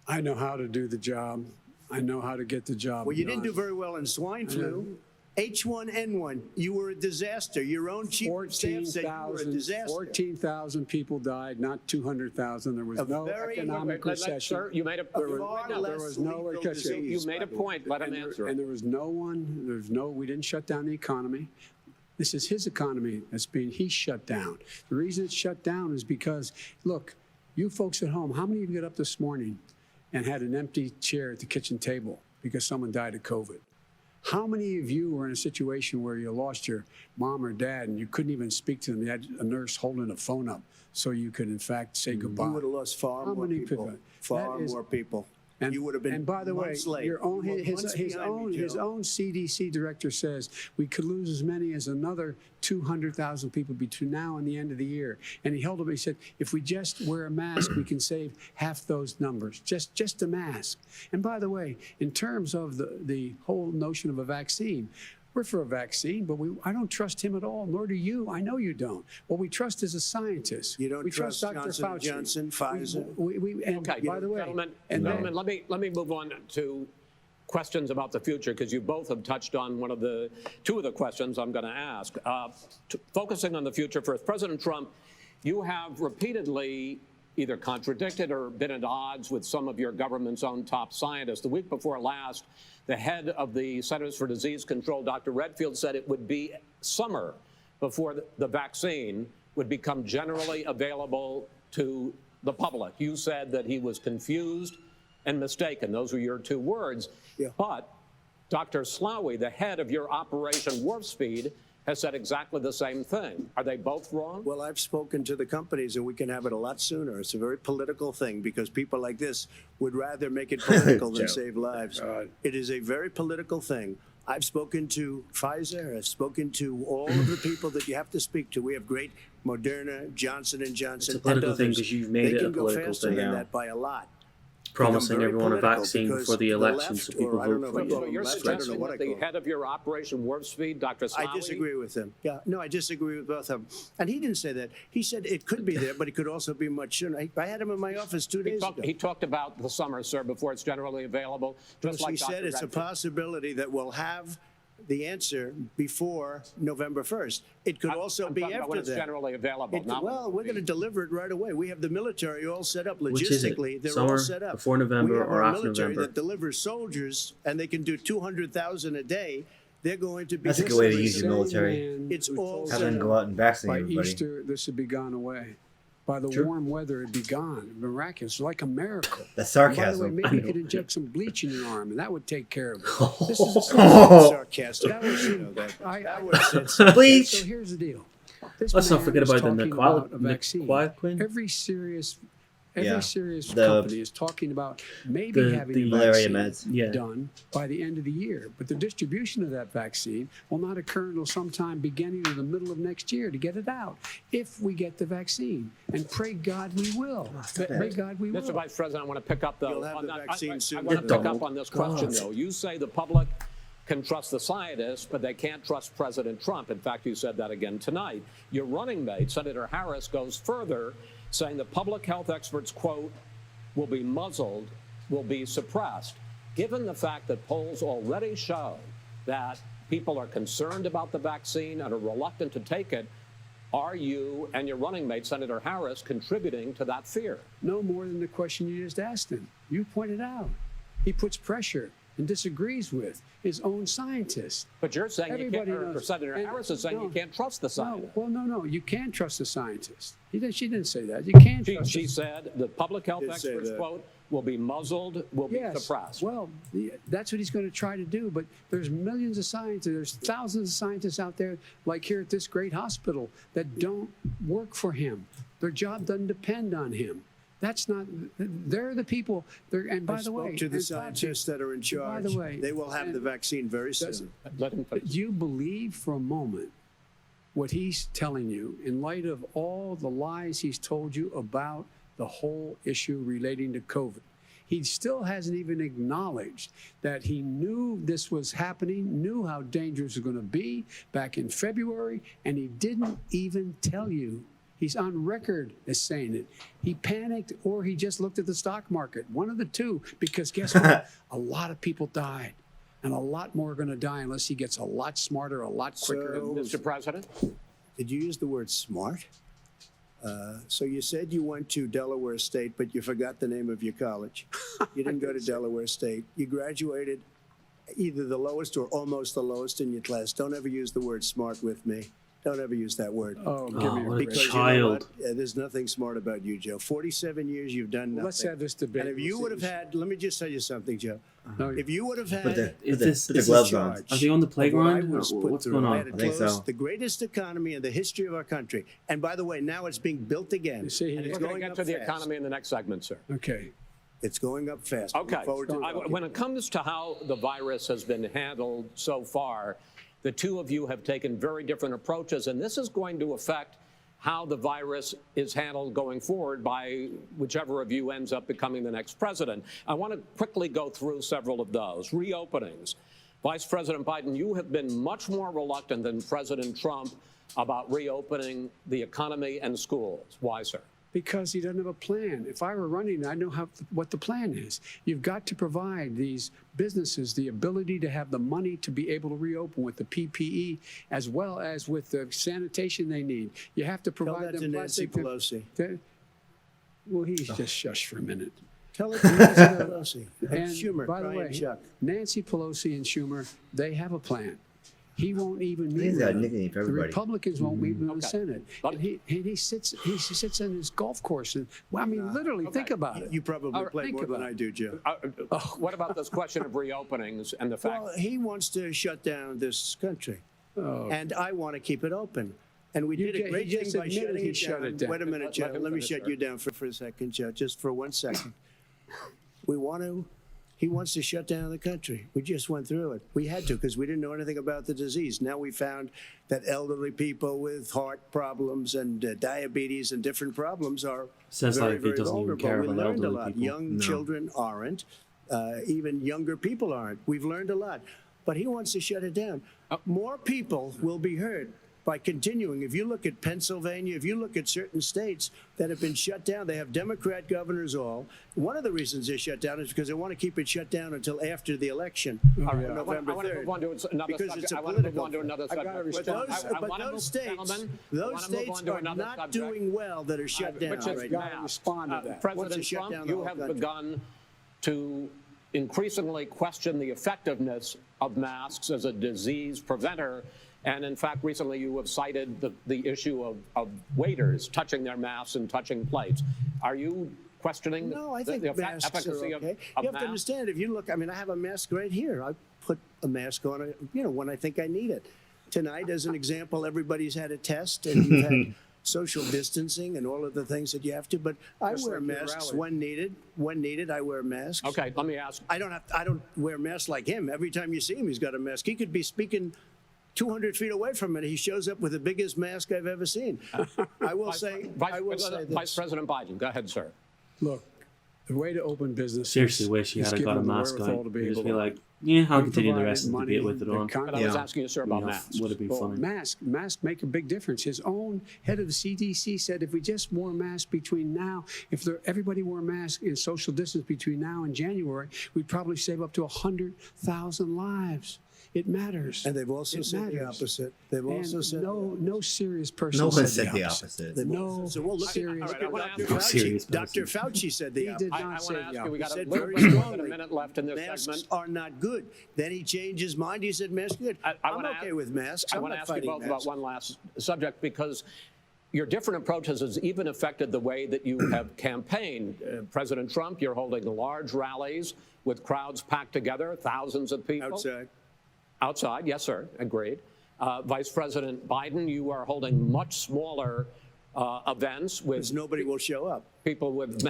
Speaker 5: I know how to do the job. I know how to get the job
Speaker 4: Well, you
Speaker 5: done.
Speaker 4: didn't do very well in swine flu. H1N1, you were a disaster. Your own chief of staff said you were a disaster.
Speaker 5: 14,000 people died, not 200,000. There was no economic recession.
Speaker 3: Sir, you made a
Speaker 4: Far
Speaker 5: There
Speaker 4: less
Speaker 5: was no
Speaker 4: lethal
Speaker 5: recession.
Speaker 4: disease.
Speaker 3: You made a point. Let him answer.
Speaker 5: And there was no one, we didn't shut down the economy. This is his economy he's shut down. The reason it's shut down is because, look, you folks at home, how many of you got up this morning and had an empty chair at the kitchen table because someone died of COVID? How many of you were in a situation where you lost your mom or dad and you couldn't even speak to them? You had a nurse holding a phone up so you could, in fact, say goodbye.
Speaker 4: You would have lost far
Speaker 5: How
Speaker 4: more
Speaker 5: many
Speaker 4: people.
Speaker 5: people?
Speaker 4: Far
Speaker 5: That is-
Speaker 4: more people.
Speaker 5: And,
Speaker 4: you would have been
Speaker 5: and by the way,
Speaker 4: months late.
Speaker 5: your own,
Speaker 4: You were
Speaker 5: his
Speaker 4: months behind me,
Speaker 5: own
Speaker 4: Joe.
Speaker 5: CDC director says we could lose as many as another 200,000 people between now and the end of the year. And he held up, he said, if we just wear a mask, we can save half those numbers, just a mask. And by the way, in terms of the whole notion of a vaccine, we're for a vaccine, but I don't trust him at all, nor do you. I know you don't. What we trust is a scientist.
Speaker 4: You don't
Speaker 5: we
Speaker 4: trust
Speaker 5: Dr.
Speaker 4: Johnson &
Speaker 5: Fauci.
Speaker 4: Johnson, Pfizer?
Speaker 5: And
Speaker 3: Okay,
Speaker 5: by the way,
Speaker 3: gentlemen,
Speaker 5: and
Speaker 3: let me move on to questions about the future because you both have touched on two of the questions I'm going to ask. Focusing on the future first, President Trump, you have repeatedly either contradicted or been at odds with some of your government's own top scientists. The week before last, the head of the Centers for Disease Control, Dr. Redfield, said it would be summer before the vaccine would become generally available to the public. You said that he was confused and mistaken. Those were your two words.
Speaker 4: Yeah.
Speaker 3: But Dr. Slaoui, the head of your Operation Warp Speed, has said exactly the same thing. Are they both wrong?
Speaker 4: Well, I've spoken to the companies, and we can have it a lot sooner. It's a very political thing because people like this would rather make it political than save lives. It is a very political thing. I've spoken to Pfizer. I've spoken to all of the people that you have to speak to. We have great Moderna, Johnson & Johnson,
Speaker 1: It's a political
Speaker 4: and
Speaker 1: thing
Speaker 4: others.
Speaker 1: because you've made
Speaker 4: they
Speaker 1: it a
Speaker 4: can go
Speaker 1: political
Speaker 4: faster
Speaker 1: thing
Speaker 4: than
Speaker 1: now.
Speaker 4: that by a lot.
Speaker 1: promising
Speaker 4: very
Speaker 1: everyone a
Speaker 4: political
Speaker 1: vaccine
Speaker 4: because
Speaker 1: before the election
Speaker 4: left,
Speaker 1: so people
Speaker 4: or I don't
Speaker 1: vote
Speaker 4: know
Speaker 1: for
Speaker 4: if
Speaker 1: you.
Speaker 3: So you're
Speaker 4: left, I don't know
Speaker 3: suggesting
Speaker 4: what
Speaker 3: that
Speaker 4: I
Speaker 3: the
Speaker 4: call it.
Speaker 3: head of your Operation Warp Speed, Dr. Slawi?
Speaker 4: I disagree with him. Yeah, no, I disagree with both of them. And he didn't say that. He said it could be there, but it could also be much sooner. I had him in my office 2 days ago.
Speaker 3: He talked about the summer, sir, before it's generally available. Just like
Speaker 4: He said
Speaker 3: Dr.
Speaker 4: it's a
Speaker 3: Redfield.
Speaker 4: possibility that we'll have the answer before November 1st. It could also
Speaker 3: I'm
Speaker 4: be
Speaker 3: talking about
Speaker 4: after
Speaker 3: when it's
Speaker 4: that.
Speaker 3: generally available. not when
Speaker 4: Well,
Speaker 3: it'll
Speaker 4: we're
Speaker 3: be.
Speaker 4: going to deliver it right away. We have the military all set up
Speaker 1: Which is it?
Speaker 4: logistically. They're
Speaker 1: Summer,
Speaker 4: all set up.
Speaker 1: before November,
Speaker 4: we have
Speaker 1: or
Speaker 4: our
Speaker 1: after
Speaker 4: military
Speaker 1: November?
Speaker 4: that delivers soldiers, and they can do 200,000 a day. They're going to be.
Speaker 6: That's a good way to
Speaker 4: delivering
Speaker 6: use your military.
Speaker 4: It's all
Speaker 6: Have
Speaker 4: set
Speaker 6: them
Speaker 4: up.
Speaker 6: go out and vaccinate
Speaker 5: By
Speaker 6: everybody.
Speaker 5: Easter, this would be gone away. By the
Speaker 1: Sure.
Speaker 5: warm weather, it'd be gone. Miraculous, like a miracle.
Speaker 6: That's
Speaker 5: And by the way,
Speaker 6: sarcasm.
Speaker 5: maybe you could inject some bleach in your arm, and that would take care of it. This is
Speaker 4: Sarcastic.
Speaker 5: That was,
Speaker 4: You know that.
Speaker 5: I,
Speaker 4: That
Speaker 5: I,
Speaker 4: was
Speaker 5: so
Speaker 6: Bleach.
Speaker 5: here's the deal. This
Speaker 1: Let's not
Speaker 5: man
Speaker 1: forget
Speaker 5: is
Speaker 1: about the
Speaker 5: talking about a vaccine.
Speaker 1: Niqualquin.
Speaker 5: Every serious
Speaker 6: Yeah.
Speaker 5: serious
Speaker 6: The-
Speaker 5: company is talking about maybe
Speaker 1: the-
Speaker 5: having
Speaker 1: the
Speaker 5: a
Speaker 6: malaria
Speaker 5: vaccine
Speaker 6: meds.
Speaker 1: Yeah.
Speaker 5: done by the end of the year. But the distribution of that vaccine will not occur until sometime beginning or the middle of next year to get it out, if we get the vaccine. And pray God we will. Pray God we will.
Speaker 3: Mr. Vice President, I want to pick up
Speaker 4: You'll have the vaccine soon.
Speaker 3: I want to
Speaker 1: Good
Speaker 3: pick
Speaker 1: dog.
Speaker 3: up on this question, though. You say the public can trust the scientists, but they can't trust President Trump. In fact, you said that again tonight. Your running mate, Senator Harris, goes further, saying the public health experts, quote, will be muzzled, will be suppressed. Given the fact that polls already show that people are concerned about the vaccine and are reluctant to take it, are you and your running mate, Senator Harris, contributing to that fear?
Speaker 5: No more than the question you just asked him. You pointed out. He puts pressure and disagrees with his own scientists.
Speaker 3: But you're saying you
Speaker 5: Everybody
Speaker 3: can't, or
Speaker 5: knows.
Speaker 3: Senator
Speaker 5: And-
Speaker 3: Harris is saying you
Speaker 5: no.
Speaker 3: can't trust the scientists.
Speaker 5: No. You can trust the scientists. She didn't say that. You can't trust
Speaker 3: She
Speaker 5: the
Speaker 3: said the public health
Speaker 4: Did say
Speaker 3: experts,
Speaker 4: that.
Speaker 3: quote, will be muzzled, will be suppressed.
Speaker 5: Well, that's what he's going to try to do. But there's millions of scientists, there's thousands of scientists out there, like here at this great hospital, that don't work for him. Their job doesn't depend on him. That's not. They're the people. And by
Speaker 4: I
Speaker 5: the way,
Speaker 4: spoke to the
Speaker 5: and
Speaker 4: scientists that are in charge.
Speaker 5: By the way,
Speaker 4: they will have the vaccine very soon.
Speaker 3: Let him finish.
Speaker 5: Do you believe for a moment what he's telling you in light of all the lies he's told you about the whole issue relating to COVID? He still hasn't even acknowledged that he knew this was happening, knew how dangerous it was going to be back in February, and he didn't even tell you. He's on record as saying it. He panicked or he just looked at the stock market. One of the two, because guess what? A lot of people died. And a lot more are going to die unless he gets a lot smarter, a lot quicker.
Speaker 4: So-
Speaker 3: Mr. President?
Speaker 4: Did you use the word smart? So you said you went to Delaware State, but you forgot the name of your college. You didn't go to Delaware State. You graduated either the lowest or almost the lowest in your class. Don't ever use the word smart with me. Don't ever use that word.
Speaker 5: Oh, give me a
Speaker 1: what a
Speaker 5: break.
Speaker 4: Because you know
Speaker 1: child.
Speaker 4: what? There's nothing smart about you, Joe. 47 years, you've done nothing.
Speaker 5: Let's have this debate.
Speaker 4: And if you would have had, let me just tell you something, Joe.
Speaker 5: No,
Speaker 4: If you would have
Speaker 6: Put
Speaker 4: had
Speaker 6: the,
Speaker 1: Is
Speaker 6: put the,
Speaker 1: this-
Speaker 6: put the
Speaker 1: is
Speaker 6: gloves
Speaker 1: this
Speaker 6: on.
Speaker 4: charge
Speaker 1: Are they on the
Speaker 4: of what I
Speaker 1: playground?
Speaker 4: was put
Speaker 1: What's
Speaker 4: through,
Speaker 1: going
Speaker 4: I
Speaker 1: on?
Speaker 4: had to
Speaker 6: I think
Speaker 4: close
Speaker 6: so.
Speaker 4: the greatest economy in the history of our country. And by the way, now it's being built again.
Speaker 5: You see,
Speaker 4: and it's
Speaker 3: We're going
Speaker 4: going
Speaker 3: to get
Speaker 4: up
Speaker 3: to the
Speaker 4: fast.
Speaker 3: economy in the next segment, sir.
Speaker 5: Okay.
Speaker 4: It's going up fast. Look
Speaker 3: Okay.
Speaker 4: forward to talking.
Speaker 3: When it comes to how the virus has been handled so far, the two of you have taken very different approaches, and this is going to affect how the virus is handled going forward by whichever of you ends up becoming the next president. I want to quickly go through several of those. Reopenings. Vice President Biden, you have been much more reluctant than President Trump about reopening the economy and schools. Why, sir?
Speaker 5: Because he doesn't have a plan. If I were running, I know what the plan is. You've got to provide these businesses the ability to have the money to be able to reopen with the PPE as well as with the sanitation they need. You have to
Speaker 4: Tell
Speaker 5: provide
Speaker 4: that to
Speaker 5: them
Speaker 4: Nancy
Speaker 5: plastic.
Speaker 4: Pelosi.
Speaker 5: Well, he's just shush for a minute.
Speaker 4: Tell it to Nancy Pelosi.
Speaker 5: And
Speaker 4: Schumer,
Speaker 5: by the
Speaker 4: Brian
Speaker 5: way,
Speaker 4: Chuck.
Speaker 5: Nancy Pelosi and Schumer, they have a plan. He won't even meet
Speaker 6: He's
Speaker 5: with
Speaker 6: got a
Speaker 5: them.
Speaker 6: nickname for
Speaker 5: The
Speaker 6: everybody.
Speaker 5: Republicans won't meet with the
Speaker 3: Okay.
Speaker 5: Senate. And he sits in his golf course. And, well, I mean, literally, think about it.
Speaker 4: You probably
Speaker 5: All right,
Speaker 4: play
Speaker 5: think
Speaker 4: more than
Speaker 5: about
Speaker 4: I
Speaker 5: it.
Speaker 4: do, Joe.
Speaker 3: What about this question of reopenings and the fact
Speaker 4: Well, he wants to shut down this country,
Speaker 5: Oh.
Speaker 4: and I want to keep it open. And we did a great
Speaker 5: he
Speaker 4: thing
Speaker 5: just
Speaker 4: by
Speaker 5: admitted
Speaker 4: shutting
Speaker 5: he'd
Speaker 4: it
Speaker 5: shut
Speaker 4: down.
Speaker 5: it down.
Speaker 4: Wait a minute,
Speaker 3: Let
Speaker 4: Joe.
Speaker 3: him
Speaker 4: Let me
Speaker 3: finish,
Speaker 4: shut
Speaker 3: sir.
Speaker 4: you down for a second, Joe. Just for 1 second. We want to He wants to shut down the country. We just went through it. We had to because we didn't know anything about the disease. Now we found that elderly people with heart problems and diabetes and different problems are
Speaker 1: Says
Speaker 4: very,
Speaker 1: like he
Speaker 4: very
Speaker 1: doesn't even
Speaker 4: vulnerable.
Speaker 1: care
Speaker 4: We
Speaker 1: about
Speaker 4: learned a
Speaker 1: elderly
Speaker 4: lot.
Speaker 1: people.
Speaker 4: Young children aren't. Even younger people aren't. We've learned a lot. But he wants to shut it down. More people will be hurt by continuing. If you look at Pennsylvania, if you look at certain states that have been shut down, they have Democrat governors all. One of the reasons they're shut down is because they want to keep it shut down until after the election on November
Speaker 3: I want to
Speaker 4: 3rd.
Speaker 3: move on to another
Speaker 4: Because
Speaker 3: subject.
Speaker 4: it's a
Speaker 3: I want to move
Speaker 4: political
Speaker 3: on to another
Speaker 5: I've gotta
Speaker 3: subject.
Speaker 5: respond.
Speaker 4: But those states are not doing well that are shut down
Speaker 3: Which is
Speaker 4: right
Speaker 5: gotta
Speaker 4: now.
Speaker 5: respond to that.
Speaker 3: President
Speaker 4: Once they shut
Speaker 3: Trump,
Speaker 4: down the
Speaker 3: you
Speaker 4: whole
Speaker 3: have
Speaker 4: country.
Speaker 3: begun to increasingly question the effectiveness of masks as a disease preventer. And in fact, recently you have cited the issue of waiters touching their masks and touching plates. Are you questioning
Speaker 4: No, I
Speaker 3: the
Speaker 4: think masks
Speaker 3: efficacy
Speaker 4: are okay.
Speaker 3: of
Speaker 4: You have to
Speaker 3: masks?
Speaker 4: understand, if you look, I mean, I have a mask right here. I put a mask on, when I think I need it. Tonight, as an example, everybody's had a test and you've had social distancing and all of the things that you have to, but I
Speaker 5: Just
Speaker 4: wear
Speaker 5: like your
Speaker 4: masks
Speaker 5: rally.
Speaker 4: when needed. When needed, I wear masks.
Speaker 3: Okay, let me ask.
Speaker 4: I don't wear masks like him. Every time you see him, he's got a mask. He could be speaking 200 feet away from it. He shows up with the biggest mask I've ever seen. I will say
Speaker 3: Vice
Speaker 4: this.
Speaker 3: President Biden, go ahead, sir.
Speaker 5: Look, the way to open business
Speaker 1: Seriously wish he
Speaker 5: is
Speaker 1: had
Speaker 5: give
Speaker 1: got a
Speaker 5: them the
Speaker 1: mask
Speaker 5: wherewithal
Speaker 1: on.
Speaker 5: to be
Speaker 1: He'd just
Speaker 5: able
Speaker 1: be
Speaker 5: to-
Speaker 1: like, yeah, I'll
Speaker 5: We've
Speaker 1: continue the
Speaker 5: provided
Speaker 1: rest of the debate with it on.
Speaker 3: But I was asking you, sir, about masks.
Speaker 1: Would it be
Speaker 5: Well,
Speaker 1: funny?
Speaker 5: masks make a big difference. His own head of the CDC said if we just wore masks between now, everybody wore masks in social distance between now and January, we'd probably save up to 100,000 lives. It matters.
Speaker 4: And they've also said the opposite. They've also said
Speaker 5: no serious person
Speaker 6: No one
Speaker 5: said the opposite.
Speaker 4: They've
Speaker 5: No
Speaker 4: also said, well, look
Speaker 5: serious.
Speaker 4: at
Speaker 3: All right, I
Speaker 4: Dr.
Speaker 3: wanna
Speaker 1: ask you-
Speaker 4: Fauci. Dr. Fauci said the
Speaker 5: He
Speaker 4: opposite.
Speaker 5: did
Speaker 3: I
Speaker 5: not
Speaker 3: want
Speaker 5: say
Speaker 3: to ask
Speaker 5: the
Speaker 3: you, we got
Speaker 4: He
Speaker 3: a
Speaker 4: said
Speaker 3: little
Speaker 4: very
Speaker 3: bit more than a
Speaker 4: strongly,
Speaker 3: minute left in this
Speaker 4: masks
Speaker 3: segment.
Speaker 4: are not good. Then he changed his mind. He said masks are good.
Speaker 3: I
Speaker 4: I'm
Speaker 3: wanna
Speaker 4: okay
Speaker 3: ask-
Speaker 4: with masks.
Speaker 3: I
Speaker 4: I'm
Speaker 3: want to
Speaker 4: not
Speaker 3: ask you
Speaker 4: fighting
Speaker 3: both about
Speaker 4: masks.
Speaker 3: one last subject because your different approaches has even affected the way that you have campaigned. President Trump, you're holding large rallies with crowds packed together, thousands of people.
Speaker 4: Outside.
Speaker 3: Outside, yes, sir, agreed. Vice President Biden, you are holding much smaller events with
Speaker 4: Because nobody will show up.
Speaker 3: people with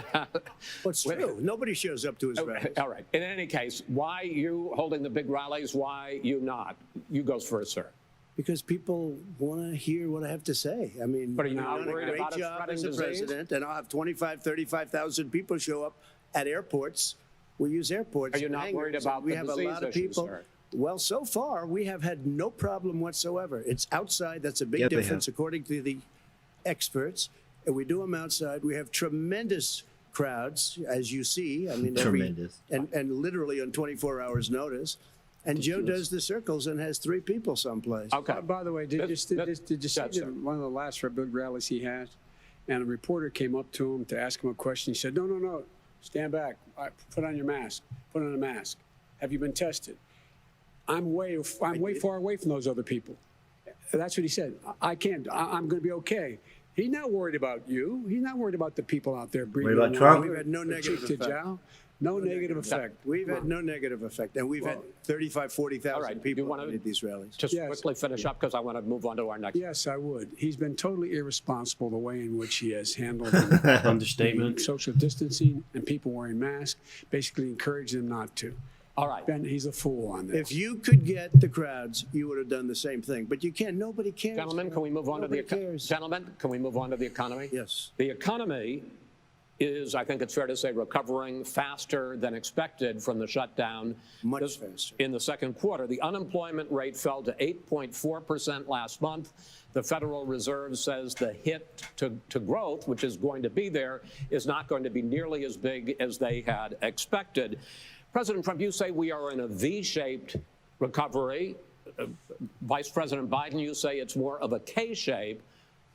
Speaker 4: What's true? Nobody shows up to his rallies.
Speaker 3: All right. In any case, why you holding the big rallies? Why you not? You goes first, sir.
Speaker 4: Because people want to hear what I have to say. I mean,
Speaker 3: But are you
Speaker 4: we've
Speaker 3: not
Speaker 4: done a
Speaker 3: worried
Speaker 4: great
Speaker 3: about it
Speaker 4: job
Speaker 3: spreading
Speaker 4: as a
Speaker 3: disease?
Speaker 4: president, and I'll have 35,000 people show up at airports. We use airports.
Speaker 3: Are you
Speaker 4: and
Speaker 3: not worried
Speaker 4: hangars,
Speaker 3: about
Speaker 4: and we
Speaker 3: the
Speaker 4: have a
Speaker 3: disease
Speaker 4: lot of
Speaker 3: issue,
Speaker 4: people.
Speaker 3: sir?
Speaker 4: Well, so far we have had no problem whatsoever. It's outside. That's a big
Speaker 6: Yeah, they
Speaker 4: difference
Speaker 6: have.
Speaker 4: according to the experts. And we do them outside. We have tremendous crowds, as you see. I mean,
Speaker 6: Tremendous.
Speaker 4: and literally on 24 hours notice. And Joe does the circles and has 3 people someplace.
Speaker 3: Okay.
Speaker 5: By the way, did you see
Speaker 3: Yes, sir.
Speaker 5: one of the last big rallies he had? And a reporter came up to him to ask him a question. He said, no, stand back. All right, put on your mask. Put on a mask. Have you been tested? I'm way far away from those other people. That's what he said. I can't. I'm going to be okay. He's not worried about you. He's not worried about the people out there breathing.
Speaker 6: about Trump?
Speaker 4: We've had no negative
Speaker 5: cheek to
Speaker 4: effect.
Speaker 5: jowl. No negative effect.
Speaker 4: We've had no negative effect, and we've had 35, 40,000
Speaker 3: All right. Do you
Speaker 4: people
Speaker 3: wanna-
Speaker 4: at these rallies.
Speaker 3: Just
Speaker 5: Yes.
Speaker 3: quickly finish up because I want to move on to our next.
Speaker 5: Yes, I would. He's been totally irresponsible the way in which he has handled
Speaker 1: Understatement.
Speaker 5: social distancing and people wearing masks, basically encourage them not to.
Speaker 3: All right.
Speaker 5: Ben, he's a fool on this.
Speaker 4: If you could get the crowds, you would have done the same thing. But you can't. Nobody cares.
Speaker 3: Gentlemen, can we move on to the
Speaker 4: Nobody cares.
Speaker 3: gentlemen? Can we move on to the economy?
Speaker 4: Yes.
Speaker 3: The economy is, I think it's fair to say, recovering faster than expected from the shutdown.
Speaker 4: Much faster.
Speaker 3: In the second quarter, the unemployment rate fell to 8.4% last month. The Federal Reserve says the hit to growth, which is going to be there, is not going to be nearly as big as they had expected. President Trump, you say we are in a V-shaped recovery. Vice President Biden, you say it's more of a K-shape.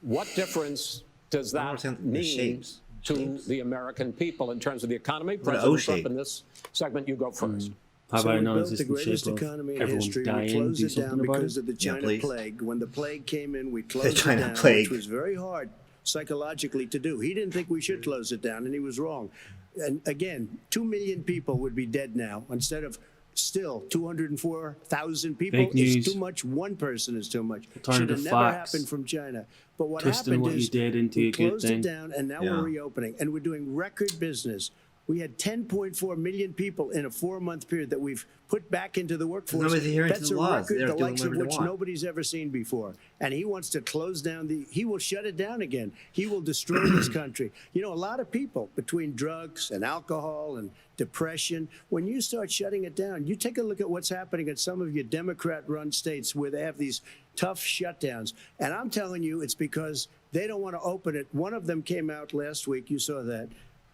Speaker 3: What difference does that
Speaker 6: understand the
Speaker 3: mean
Speaker 6: shapes.
Speaker 3: to the American people in terms of the economy?
Speaker 6: an
Speaker 3: President
Speaker 6: O-shape.
Speaker 3: Trump, in this segment, you go first.
Speaker 1: How
Speaker 4: So
Speaker 1: about
Speaker 4: we
Speaker 1: a
Speaker 4: built the
Speaker 1: non-existent
Speaker 4: greatest
Speaker 1: shape of
Speaker 4: economy in
Speaker 1: everyone's
Speaker 4: history.
Speaker 1: dying?
Speaker 4: We closed
Speaker 1: Do
Speaker 4: it down
Speaker 1: something about
Speaker 4: because
Speaker 1: it?
Speaker 4: of the China
Speaker 6: please.
Speaker 4: plague. When the plague came in, we closed it
Speaker 6: China
Speaker 4: down,
Speaker 6: plague.
Speaker 4: which was very hard psychologically to do. He didn't think we should close it down, and he was wrong. And again, 2 million people would be dead now instead of still 204,000 people.
Speaker 1: Fake news.
Speaker 4: It's too much. One person is too much. Should
Speaker 1: Alternative
Speaker 4: have never
Speaker 1: facts.
Speaker 4: happened from China. But what
Speaker 1: Twisting
Speaker 4: happened
Speaker 1: what
Speaker 4: is
Speaker 1: you did into
Speaker 4: we
Speaker 1: a good
Speaker 4: closed
Speaker 1: thing.
Speaker 4: it down, and now
Speaker 6: Yeah.
Speaker 4: we're reopening, and we're doing record business. We had 10.4 million people in a 4-month period that we've put back into the workforce.
Speaker 6: Nobody's adhering to
Speaker 4: That's
Speaker 6: the
Speaker 4: a
Speaker 6: laws.
Speaker 4: record
Speaker 6: They're
Speaker 4: the
Speaker 6: doing
Speaker 4: likes of
Speaker 6: whatever they
Speaker 4: which
Speaker 6: want.
Speaker 4: nobody's ever seen before. And he wants to close down he will shut it down again. He will destroy this country. You know, a lot of people, between drugs and alcohol and depression, when you start shutting it down, you take a look at what's happening in some of your Democrat-run states where they have these tough shutdowns. And I'm telling you, it's because they don't want to open it. One of them came out last week. You saw that.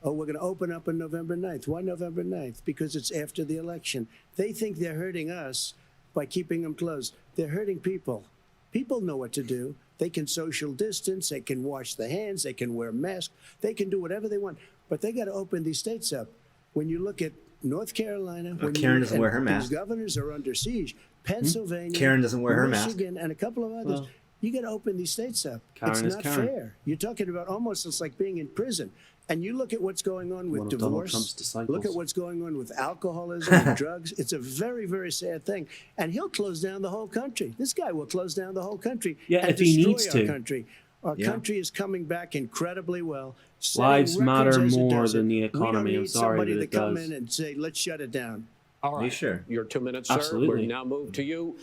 Speaker 4: Oh, we're going to open up on November 9th. Why November 9th? Because it's after the election. They think they're hurting us by keeping them closed. They're hurting people. People know what to do. They can social distance. They can wash their hands. They can wear masks. They can do whatever they want. But they got to open these states up. When you look at North Carolina,
Speaker 6: Karen doesn't wear her
Speaker 4: these
Speaker 6: mask.
Speaker 4: governors are under siege. Pennsylvania,
Speaker 6: Karen doesn't wear her mask.
Speaker 4: Michigan, and a couple of others.
Speaker 1: Well,
Speaker 4: You got to open these states up.
Speaker 1: Karen
Speaker 4: It's
Speaker 1: is
Speaker 4: not
Speaker 1: Karen.
Speaker 4: fair. You're talking about almost it's like being in prison. And you look at what's going on with
Speaker 1: One of Donald
Speaker 4: divorce.
Speaker 1: Trump's disciples.
Speaker 4: Look at what's going on with alcoholism and drugs. It's a very, very sad thing. And he'll close down the whole country. This guy will close down the whole country
Speaker 1: Yeah,
Speaker 4: and
Speaker 1: if he
Speaker 4: destroy
Speaker 1: needs
Speaker 4: our
Speaker 1: to.
Speaker 4: country. Our
Speaker 6: Yeah.
Speaker 4: country is coming back incredibly well. setting
Speaker 1: Lives
Speaker 4: records
Speaker 1: matter
Speaker 4: as it
Speaker 1: more
Speaker 4: does it.
Speaker 1: than the
Speaker 4: We don't
Speaker 1: economy. I'm
Speaker 4: need
Speaker 1: sorry,
Speaker 4: somebody
Speaker 1: but
Speaker 4: to
Speaker 1: it
Speaker 4: come
Speaker 1: does.
Speaker 4: in and say, let's shut it down.
Speaker 3: All right.
Speaker 6: sure?
Speaker 3: Your 2 minutes, sir.
Speaker 1: Absolutely.
Speaker 3: We now move to you.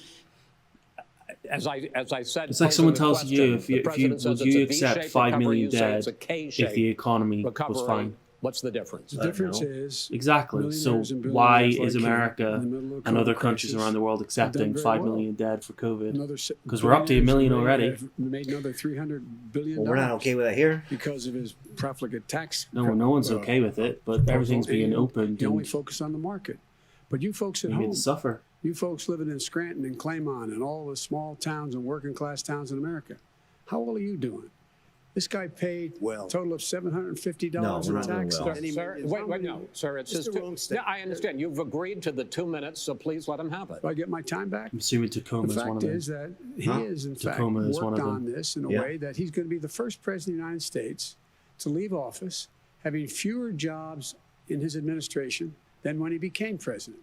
Speaker 3: As I said,
Speaker 1: It's like
Speaker 3: posing
Speaker 1: someone
Speaker 3: the
Speaker 1: tells you,
Speaker 3: question,
Speaker 1: if
Speaker 3: the
Speaker 1: you
Speaker 3: president says
Speaker 1: would
Speaker 3: it's
Speaker 1: you
Speaker 3: a
Speaker 1: accept
Speaker 3: V-shaped
Speaker 1: 5
Speaker 3: recovery,
Speaker 1: million
Speaker 3: you say
Speaker 1: dead
Speaker 3: it's a
Speaker 1: if
Speaker 3: K-shaped
Speaker 1: the economy was
Speaker 3: recovery.
Speaker 1: fine?
Speaker 3: What's the difference?
Speaker 5: The difference
Speaker 6: no.
Speaker 5: is
Speaker 1: Exactly. So
Speaker 5: millionaires and
Speaker 1: why
Speaker 5: billionaires
Speaker 1: is
Speaker 5: like him
Speaker 1: America
Speaker 5: in the middle of
Speaker 1: and
Speaker 5: COVID
Speaker 1: other countries
Speaker 5: crisis
Speaker 1: around the world
Speaker 5: have
Speaker 1: accepting
Speaker 5: done very
Speaker 1: 5
Speaker 5: well.
Speaker 1: million dead for COVID?
Speaker 5: Another
Speaker 1: Because we're up to 1 million already.
Speaker 5: have made another $300 billion.
Speaker 6: Well, we're not okay with that here.
Speaker 5: because of his profligate tax.
Speaker 1: No one's okay with it, but everything's being opened.
Speaker 5: You only
Speaker 1: And
Speaker 5: focus on the market. But you folks at
Speaker 1: you get
Speaker 5: home,
Speaker 1: to suffer.
Speaker 5: you folks living in Scranton and Claymont and all the small towns and working class towns in America, how well are you doing? This guy paid
Speaker 4: Well.
Speaker 5: a total of $750
Speaker 6: No,
Speaker 5: in
Speaker 6: we're not doing
Speaker 5: taxes.
Speaker 6: well.
Speaker 3: Sir, wait, no, sir, it's
Speaker 4: It's
Speaker 3: just
Speaker 4: the wrong state.
Speaker 3: Yeah, I understand. You've agreed to the 2 minutes, so please let him have it.
Speaker 5: Do I get my time back?
Speaker 1: I'm assuming Tacoma
Speaker 5: The
Speaker 1: is one
Speaker 5: fact
Speaker 1: of them.
Speaker 5: is that he
Speaker 6: Huh?
Speaker 5: is, in fact,
Speaker 1: Tacoma is one
Speaker 5: worked
Speaker 1: of them.
Speaker 5: on this in a
Speaker 6: Yeah.
Speaker 5: way that he's going to be the first president of the United States to leave office having fewer jobs in his administration than when he became president.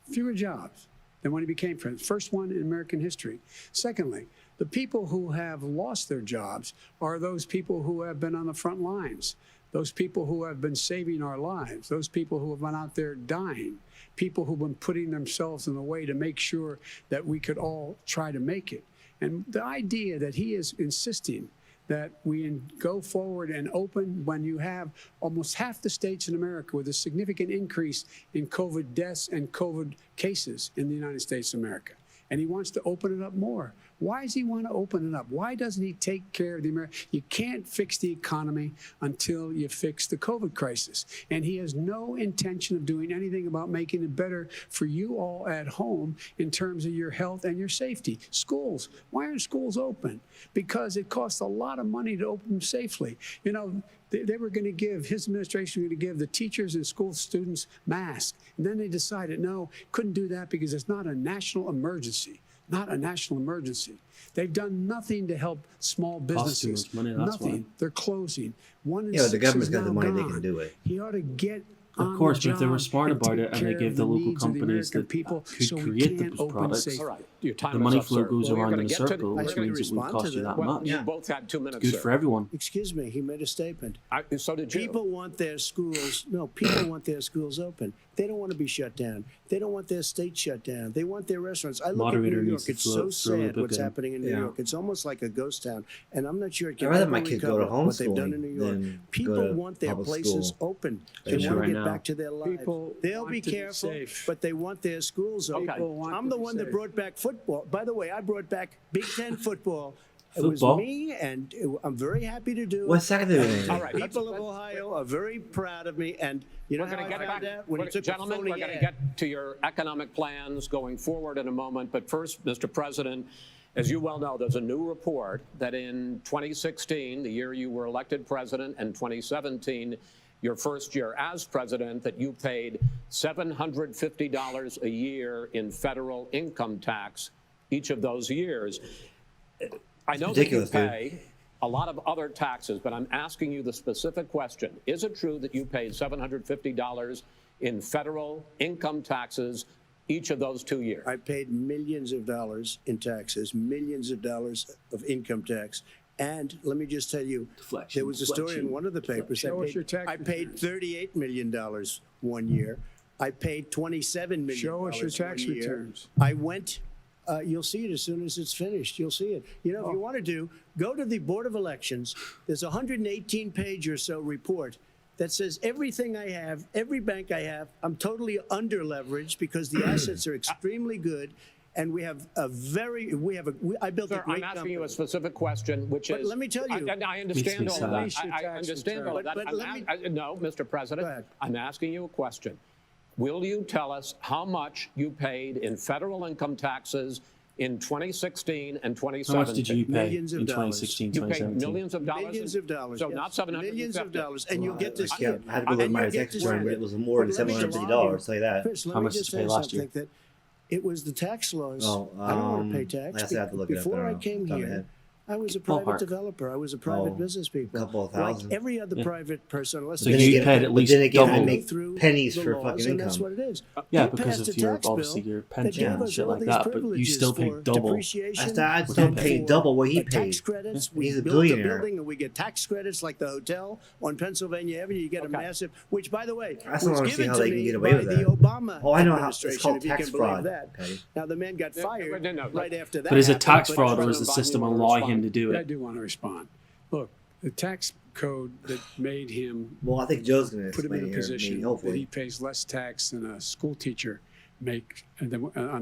Speaker 5: Fewer jobs than when he became president. First one in American history. Secondly, the people who have lost their jobs are those people who have been on the front lines, those people who have been saving our lives, those people who have been out there dying, people who've been putting themselves in the way to make sure that we could all try to make it. And the idea that he is insisting that we go forward and open when you have almost half the states in America with a significant increase in COVID deaths and COVID cases in the United States of America. And he wants to open it up more. Why does he want to open it up? Why doesn't he take care of the American? You can't fix the economy until you fix the COVID crisis. And he has no intention of doing anything about making it better for you all at home in terms of your health and your safety. Schools. Why aren't schools open? Because it costs a lot of money to open them safely. You know, they were going to give, his administration was going to give the teachers and school students masks. And then they decided, no, couldn't do that because it's not a national emergency. Not a national emergency. They've done nothing to help small
Speaker 1: Costs too
Speaker 5: businesses.
Speaker 1: much money, that's
Speaker 5: Nothing.
Speaker 1: why.
Speaker 5: They're closing. One in
Speaker 6: Yeah, but the
Speaker 5: six
Speaker 6: government's
Speaker 5: is
Speaker 6: got the
Speaker 5: now
Speaker 6: money, they
Speaker 5: gone.
Speaker 6: can do it.
Speaker 5: He ought to get
Speaker 1: Of course,
Speaker 5: on the
Speaker 1: but if they were
Speaker 5: job
Speaker 1: smart about
Speaker 5: take
Speaker 1: it and they
Speaker 5: care
Speaker 1: gave
Speaker 5: of
Speaker 1: the local
Speaker 5: needs of the
Speaker 1: companies
Speaker 5: American
Speaker 1: that
Speaker 5: people
Speaker 1: could
Speaker 5: so we
Speaker 1: create
Speaker 5: can
Speaker 1: those
Speaker 5: open
Speaker 1: products,
Speaker 5: safely.
Speaker 3: All right, your time
Speaker 1: the
Speaker 3: is
Speaker 1: money
Speaker 3: up,
Speaker 1: flow
Speaker 3: sir.
Speaker 1: goes
Speaker 3: Well, you're
Speaker 1: around in
Speaker 3: gonna
Speaker 1: a
Speaker 3: get to-
Speaker 1: circle,
Speaker 4: I
Speaker 1: which
Speaker 4: have to
Speaker 1: means it would
Speaker 4: respond
Speaker 1: cost
Speaker 4: to
Speaker 1: you
Speaker 4: that.
Speaker 1: that
Speaker 3: Well,
Speaker 1: much.
Speaker 3: you both had 2 minutes,
Speaker 1: Good
Speaker 3: sir.
Speaker 1: for everyone.
Speaker 4: Excuse me, he made a statement.
Speaker 3: So did you.
Speaker 4: People want their schools, no, people want their schools open. They don't want to be shut down. They don't want their state shut down. They want their restaurants. I look
Speaker 1: Moderator
Speaker 4: at New
Speaker 1: needs
Speaker 4: York.
Speaker 1: to
Speaker 4: It's
Speaker 1: throw
Speaker 4: so
Speaker 1: the
Speaker 4: sad
Speaker 1: book
Speaker 4: what's
Speaker 1: in.
Speaker 4: happening in New
Speaker 6: Yeah.
Speaker 4: York. It's almost like a ghost town. And I'm not sure it
Speaker 6: I'd
Speaker 4: can
Speaker 6: rather
Speaker 4: ever
Speaker 6: my kid go to
Speaker 4: recover what they've done in New
Speaker 6: homeschooling
Speaker 4: York.
Speaker 6: than go
Speaker 4: People
Speaker 6: to
Speaker 4: want their
Speaker 6: public
Speaker 4: places
Speaker 6: school.
Speaker 4: open. They
Speaker 1: Especially
Speaker 4: want
Speaker 1: right
Speaker 4: to get
Speaker 1: now.
Speaker 4: back to their lives.
Speaker 5: People
Speaker 4: They'll
Speaker 5: want
Speaker 4: be
Speaker 5: to be
Speaker 4: careful,
Speaker 5: safe.
Speaker 4: but they want their schools open.
Speaker 5: People want
Speaker 4: I'm
Speaker 5: to
Speaker 4: the
Speaker 5: be
Speaker 4: one that
Speaker 5: safe.
Speaker 4: brought back football. By the way, I brought back Big Ten football. It was
Speaker 1: Football?
Speaker 4: me, and I'm very happy to do it.
Speaker 6: What second did it?
Speaker 3: All right.
Speaker 4: People of Ohio are very proud of me, and you know
Speaker 3: We're
Speaker 4: how
Speaker 3: going
Speaker 4: I
Speaker 3: to get
Speaker 4: found
Speaker 3: back.
Speaker 4: out? When he took a
Speaker 3: Gentlemen,
Speaker 4: phony
Speaker 3: we're going to
Speaker 4: ad.
Speaker 3: get to your economic plans going forward in a moment. But first, Mr. President, as you well know, there's a new report that in 2016, the year you were elected president, and 2017, your first year as president, that you paid $750 a year in federal income tax each of those years. I know
Speaker 6: ridiculous,
Speaker 3: that you
Speaker 6: dude.
Speaker 3: pay a lot of other taxes, but I'm asking you the specific question. Is it true that you paid $750 in federal income taxes each of those 2 years?
Speaker 4: I paid millions of dollars in taxes, millions of dollars of income tax, And let me just tell you,
Speaker 1: Deflection,
Speaker 4: there was a story in
Speaker 1: deflection,
Speaker 4: one of the papers.
Speaker 5: Show us your tax
Speaker 4: I paid
Speaker 5: returns.
Speaker 4: $38 million one year. I paid $27 million
Speaker 5: Show us your tax
Speaker 4: one year.
Speaker 5: returns.
Speaker 4: I went. You'll see it as soon as it's finished. You'll see it. You know, if you want to do, go to the Board of Elections. There's a 118-page or so report that says everything I have, every bank I have, I'm totally under leveraged because the assets are extremely good. And we have a very, I built
Speaker 3: Sir,
Speaker 4: a great
Speaker 3: I'm asking
Speaker 4: company.
Speaker 3: you a specific question, which
Speaker 4: But
Speaker 3: is.
Speaker 4: let me tell you.
Speaker 3: I understand
Speaker 1: Makes me
Speaker 3: all of
Speaker 1: sad.
Speaker 3: that. I understand all of that.
Speaker 4: But let me-
Speaker 3: No, Mr. President,
Speaker 4: Go ahead.
Speaker 3: I'm asking you a question. Will you tell us how much you paid in federal income taxes in 2016 and 2017?
Speaker 1: How much did you pay
Speaker 4: Millions of
Speaker 1: in
Speaker 4: dollars.
Speaker 1: 2016,
Speaker 3: You paid
Speaker 1: 2017?
Speaker 3: millions of dollars?
Speaker 4: Millions of dollars.
Speaker 3: So
Speaker 4: yes.
Speaker 3: not 750.
Speaker 4: Millions of dollars. And you'll get this
Speaker 6: I
Speaker 4: year.
Speaker 6: had to go look at my tax return. It was more than $750. Tell you that.
Speaker 4: Chris, let
Speaker 1: How
Speaker 4: me
Speaker 1: much
Speaker 4: just
Speaker 1: did you
Speaker 4: say
Speaker 1: pay last year?
Speaker 4: something that it was the tax laws.
Speaker 6: Oh,
Speaker 4: I don't want to pay tax.
Speaker 6: I have to look it up.
Speaker 4: Before I
Speaker 6: don't know.
Speaker 4: came
Speaker 6: Off the top of my
Speaker 4: here,
Speaker 6: head.
Speaker 4: I was a private
Speaker 1: Ballpark.
Speaker 4: developer. I was a private
Speaker 6: Oh,
Speaker 4: business people.
Speaker 6: couple of
Speaker 4: Like
Speaker 6: thousand.
Speaker 4: every other private person, unless
Speaker 1: So
Speaker 4: they
Speaker 1: you
Speaker 4: get-
Speaker 1: paid at
Speaker 6: but
Speaker 1: least
Speaker 6: then again, I
Speaker 1: double.
Speaker 6: make
Speaker 4: through
Speaker 6: pennies
Speaker 4: the
Speaker 6: for
Speaker 4: laws,
Speaker 6: fucking
Speaker 4: and that's
Speaker 6: income.
Speaker 4: what it is.
Speaker 1: Yeah,
Speaker 4: They
Speaker 1: because
Speaker 4: passed
Speaker 1: of
Speaker 4: a
Speaker 1: your
Speaker 4: tax bill
Speaker 1: obviously your
Speaker 4: that
Speaker 1: pension
Speaker 4: gave
Speaker 1: and
Speaker 4: us
Speaker 1: shit
Speaker 4: all
Speaker 1: like
Speaker 4: these
Speaker 1: that, but you
Speaker 4: privileges
Speaker 1: still pay
Speaker 4: for
Speaker 1: double.
Speaker 4: depreciation
Speaker 6: I still
Speaker 4: and
Speaker 6: pay
Speaker 4: for,
Speaker 6: double what he
Speaker 4: tax
Speaker 6: pays.
Speaker 4: credits. We
Speaker 6: He's a
Speaker 4: built a
Speaker 6: billionaire.
Speaker 4: building and we get tax credits like the hotel on Pennsylvania Avenue. You get a
Speaker 3: Okay.
Speaker 4: massive, which by the way,
Speaker 6: I still
Speaker 4: was
Speaker 6: wanna see
Speaker 4: given
Speaker 6: how
Speaker 4: to
Speaker 6: they can
Speaker 4: me
Speaker 6: get away
Speaker 4: by
Speaker 6: with
Speaker 4: the
Speaker 6: that.
Speaker 4: Obama
Speaker 6: Oh, I know how
Speaker 4: administration,
Speaker 6: it's called
Speaker 4: if you
Speaker 6: tax
Speaker 4: can believe
Speaker 6: fraud,
Speaker 4: that.
Speaker 6: Patty.
Speaker 4: Now the man got fired
Speaker 3: No.
Speaker 4: right after that.
Speaker 1: But is it
Speaker 4: happened,
Speaker 1: tax
Speaker 4: but-
Speaker 1: fraud or is the
Speaker 3: President Biden,
Speaker 1: system
Speaker 3: you wanna
Speaker 1: allowing him
Speaker 3: respond?
Speaker 1: to do
Speaker 5: I
Speaker 1: it?
Speaker 5: do want to respond. Look, the tax code that made him
Speaker 6: Well, I think Joe's going to
Speaker 5: put him
Speaker 6: explain
Speaker 5: in a
Speaker 6: it here.
Speaker 5: position
Speaker 6: Maybe,
Speaker 5: that he
Speaker 6: hopefully.
Speaker 5: pays less tax than a school teacher make on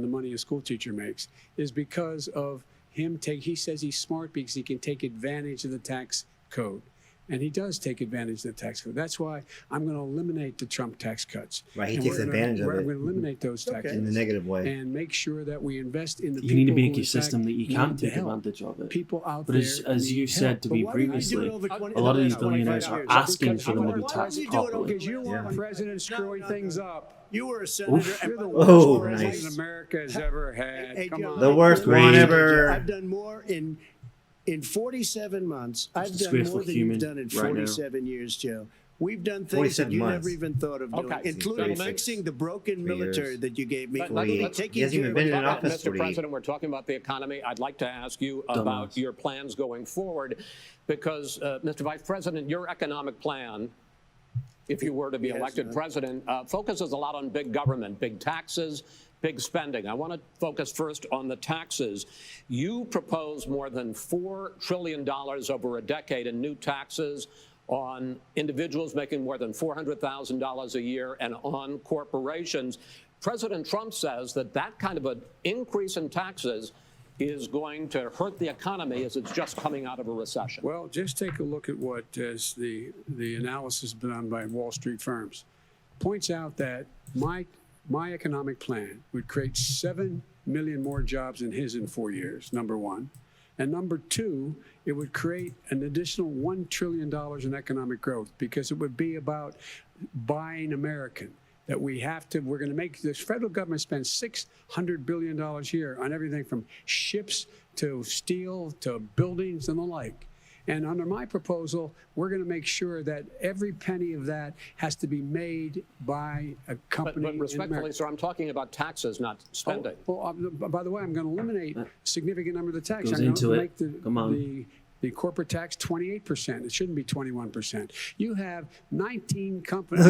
Speaker 5: the money a school teacher makes is because of him he says he's smart because he can take advantage of the tax code. And he does take advantage of the tax code. That's why I'm going to eliminate the Trump tax cuts.
Speaker 6: Right, he
Speaker 5: And
Speaker 6: takes
Speaker 5: we're gonna-
Speaker 6: advantage of
Speaker 5: I'm
Speaker 6: it.
Speaker 5: going to eliminate those tax
Speaker 4: Okay.
Speaker 6: In the
Speaker 5: cuts
Speaker 6: negative way.
Speaker 5: and make sure that we invest in the
Speaker 1: You need to
Speaker 5: people
Speaker 1: make
Speaker 5: who,
Speaker 1: a
Speaker 5: in
Speaker 1: system
Speaker 5: fact,
Speaker 1: that you
Speaker 5: need
Speaker 1: can't
Speaker 5: the
Speaker 1: take
Speaker 5: help.
Speaker 1: advantage of it.
Speaker 5: People out
Speaker 1: But
Speaker 5: there
Speaker 1: as you
Speaker 5: need
Speaker 1: said
Speaker 5: help.
Speaker 1: to
Speaker 4: But
Speaker 1: me
Speaker 4: why didn't you do
Speaker 1: previously,
Speaker 4: it over 20
Speaker 1: a lot of
Speaker 4: no,
Speaker 1: these
Speaker 4: no,
Speaker 1: billionaires
Speaker 4: 25
Speaker 1: are
Speaker 4: years?
Speaker 1: asking
Speaker 5: Because
Speaker 1: for them to be
Speaker 5: why
Speaker 1: taxed
Speaker 4: did you do it over-
Speaker 1: properly.
Speaker 5: Because you want presidents screwing things up.
Speaker 4: You were a senator. and
Speaker 5: You're the
Speaker 4: by
Speaker 5: worst
Speaker 6: Oh,
Speaker 5: president
Speaker 6: nice.
Speaker 5: America has ever had.
Speaker 4: Hey,
Speaker 5: Come
Speaker 4: Joe,
Speaker 5: on.
Speaker 6: The worst
Speaker 4: let me
Speaker 6: one
Speaker 4: tell you,
Speaker 6: ever.
Speaker 4: I've done more in 47 months. I've done
Speaker 1: disgraceful
Speaker 4: more than
Speaker 1: human
Speaker 4: you've done in
Speaker 1: right now.
Speaker 4: 47 years, Joe. We've done things
Speaker 6: 47
Speaker 4: that you
Speaker 6: months.
Speaker 4: never even thought of doing,
Speaker 3: Okay.
Speaker 4: including
Speaker 6: 36.
Speaker 4: fixing the broken
Speaker 6: 3
Speaker 4: military
Speaker 6: years.
Speaker 4: that you gave me.
Speaker 3: But
Speaker 6: 48.
Speaker 4: Taking
Speaker 6: He hasn't even
Speaker 4: care
Speaker 6: been
Speaker 4: of-
Speaker 6: in office
Speaker 3: Mr.
Speaker 6: 48.
Speaker 3: President, we're talking about the economy. I'd like to ask you about your plans going forward because, Mr. Vice President, your economic plan, if you were to be
Speaker 4: Yes,
Speaker 3: elected
Speaker 4: ma'am.
Speaker 3: president, focuses a lot on big government, big taxes, big spending. I want to focus first on the taxes. You propose more than $4 trillion over a decade in new taxes on individuals making more than $400,000 a year and on corporations. President Trump says that that kind of an increase in taxes is going to hurt the economy as it's just coming out of a recession.
Speaker 5: Well, just take a look at what is the analysis done by Wall Street firms. Points out that my economic plan would create 7 million more jobs than his in 4 years, number one. And number two, it would create an additional $1 trillion in economic growth because it would be about buying American. That we're going to make this federal government spend $600 billion a year on everything from ships to steel to buildings and the like. And under my proposal, we're going to make sure that every penny of that has to be made by a company.
Speaker 3: But
Speaker 5: in
Speaker 3: respectfully,
Speaker 5: America.
Speaker 3: sir, I'm talking about taxes, not spending.
Speaker 5: By the way, I'm going to eliminate a significant number of the tax.
Speaker 1: Goes
Speaker 5: I'm
Speaker 1: into
Speaker 5: going
Speaker 1: it.
Speaker 5: to make
Speaker 1: Come on.
Speaker 5: the corporate tax 28%. It shouldn't be 21%. You have 91 companies,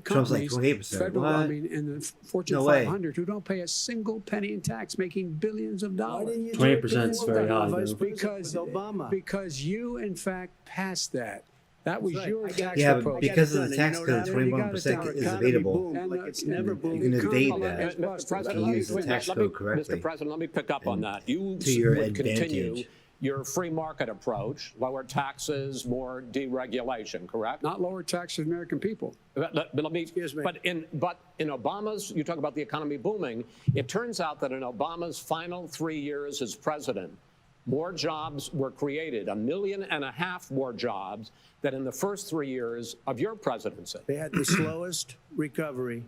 Speaker 6: Trump's like 28%.
Speaker 5: federal,
Speaker 6: What?
Speaker 5: I mean, in the Fortune
Speaker 6: No way.
Speaker 5: 500 who don't pay a single penny in tax, making billions of
Speaker 4: Why
Speaker 5: dollars.
Speaker 4: didn't you do
Speaker 1: 20%
Speaker 4: it
Speaker 1: is
Speaker 4: before
Speaker 1: very
Speaker 4: that,
Speaker 1: high,
Speaker 4: Vice
Speaker 1: though.
Speaker 4: President, with Obama?
Speaker 5: Because you, in fact, passed that. That was
Speaker 4: That's right.
Speaker 5: your
Speaker 4: I got
Speaker 5: tax
Speaker 4: it.
Speaker 6: Yeah,
Speaker 5: proposal.
Speaker 6: but because of the
Speaker 4: And
Speaker 6: tax
Speaker 4: you know
Speaker 6: code,
Speaker 4: what
Speaker 6: 21%
Speaker 4: happened?
Speaker 6: is
Speaker 4: Economy
Speaker 6: evadable.
Speaker 4: boomed like it's never boomed.
Speaker 6: You can evade
Speaker 5: Economy-
Speaker 6: that.
Speaker 5: Mr. President,
Speaker 6: You
Speaker 5: let me
Speaker 6: use the
Speaker 5: finish.
Speaker 6: tax code correctly.
Speaker 3: Mr. President, let me pick up on that. You
Speaker 6: To your
Speaker 3: would continue
Speaker 6: advantage.
Speaker 3: your free market approach, lower taxes, more deregulation, correct?
Speaker 5: Not lower taxes for American people.
Speaker 3: But let me.
Speaker 4: Excuse me.
Speaker 3: But in Obama's, you talk about the economy booming. It turns out that in Obama's final 3 years as president, more jobs were created, 1.5 million more jobs than in the first 3 years of your presidency.
Speaker 4: They had the slowest recovery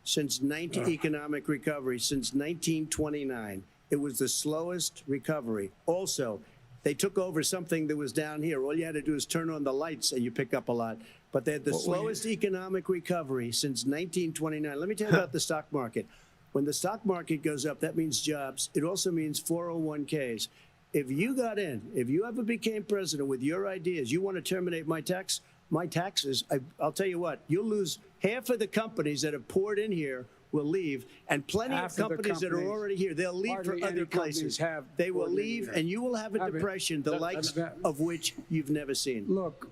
Speaker 4: since economic recovery since 1929. It was the slowest recovery. Also, they took over something that was down here. All you had to do is turn on the lights and you pick up a lot. But they had the slowest economic recovery since 1929. Let me tell you about the stock market. When the stock market goes up, that means jobs. It also means 401ks. if you got in, if you ever became president with your ideas, you want to terminate my taxes, I'll tell you what, you'll lose half of the companies that have poured in here will leave, and plenty of companies that are already here, they'll leave for other places. They will leave, and you will have a depression, the likes of which you've never seen.
Speaker 5: Look,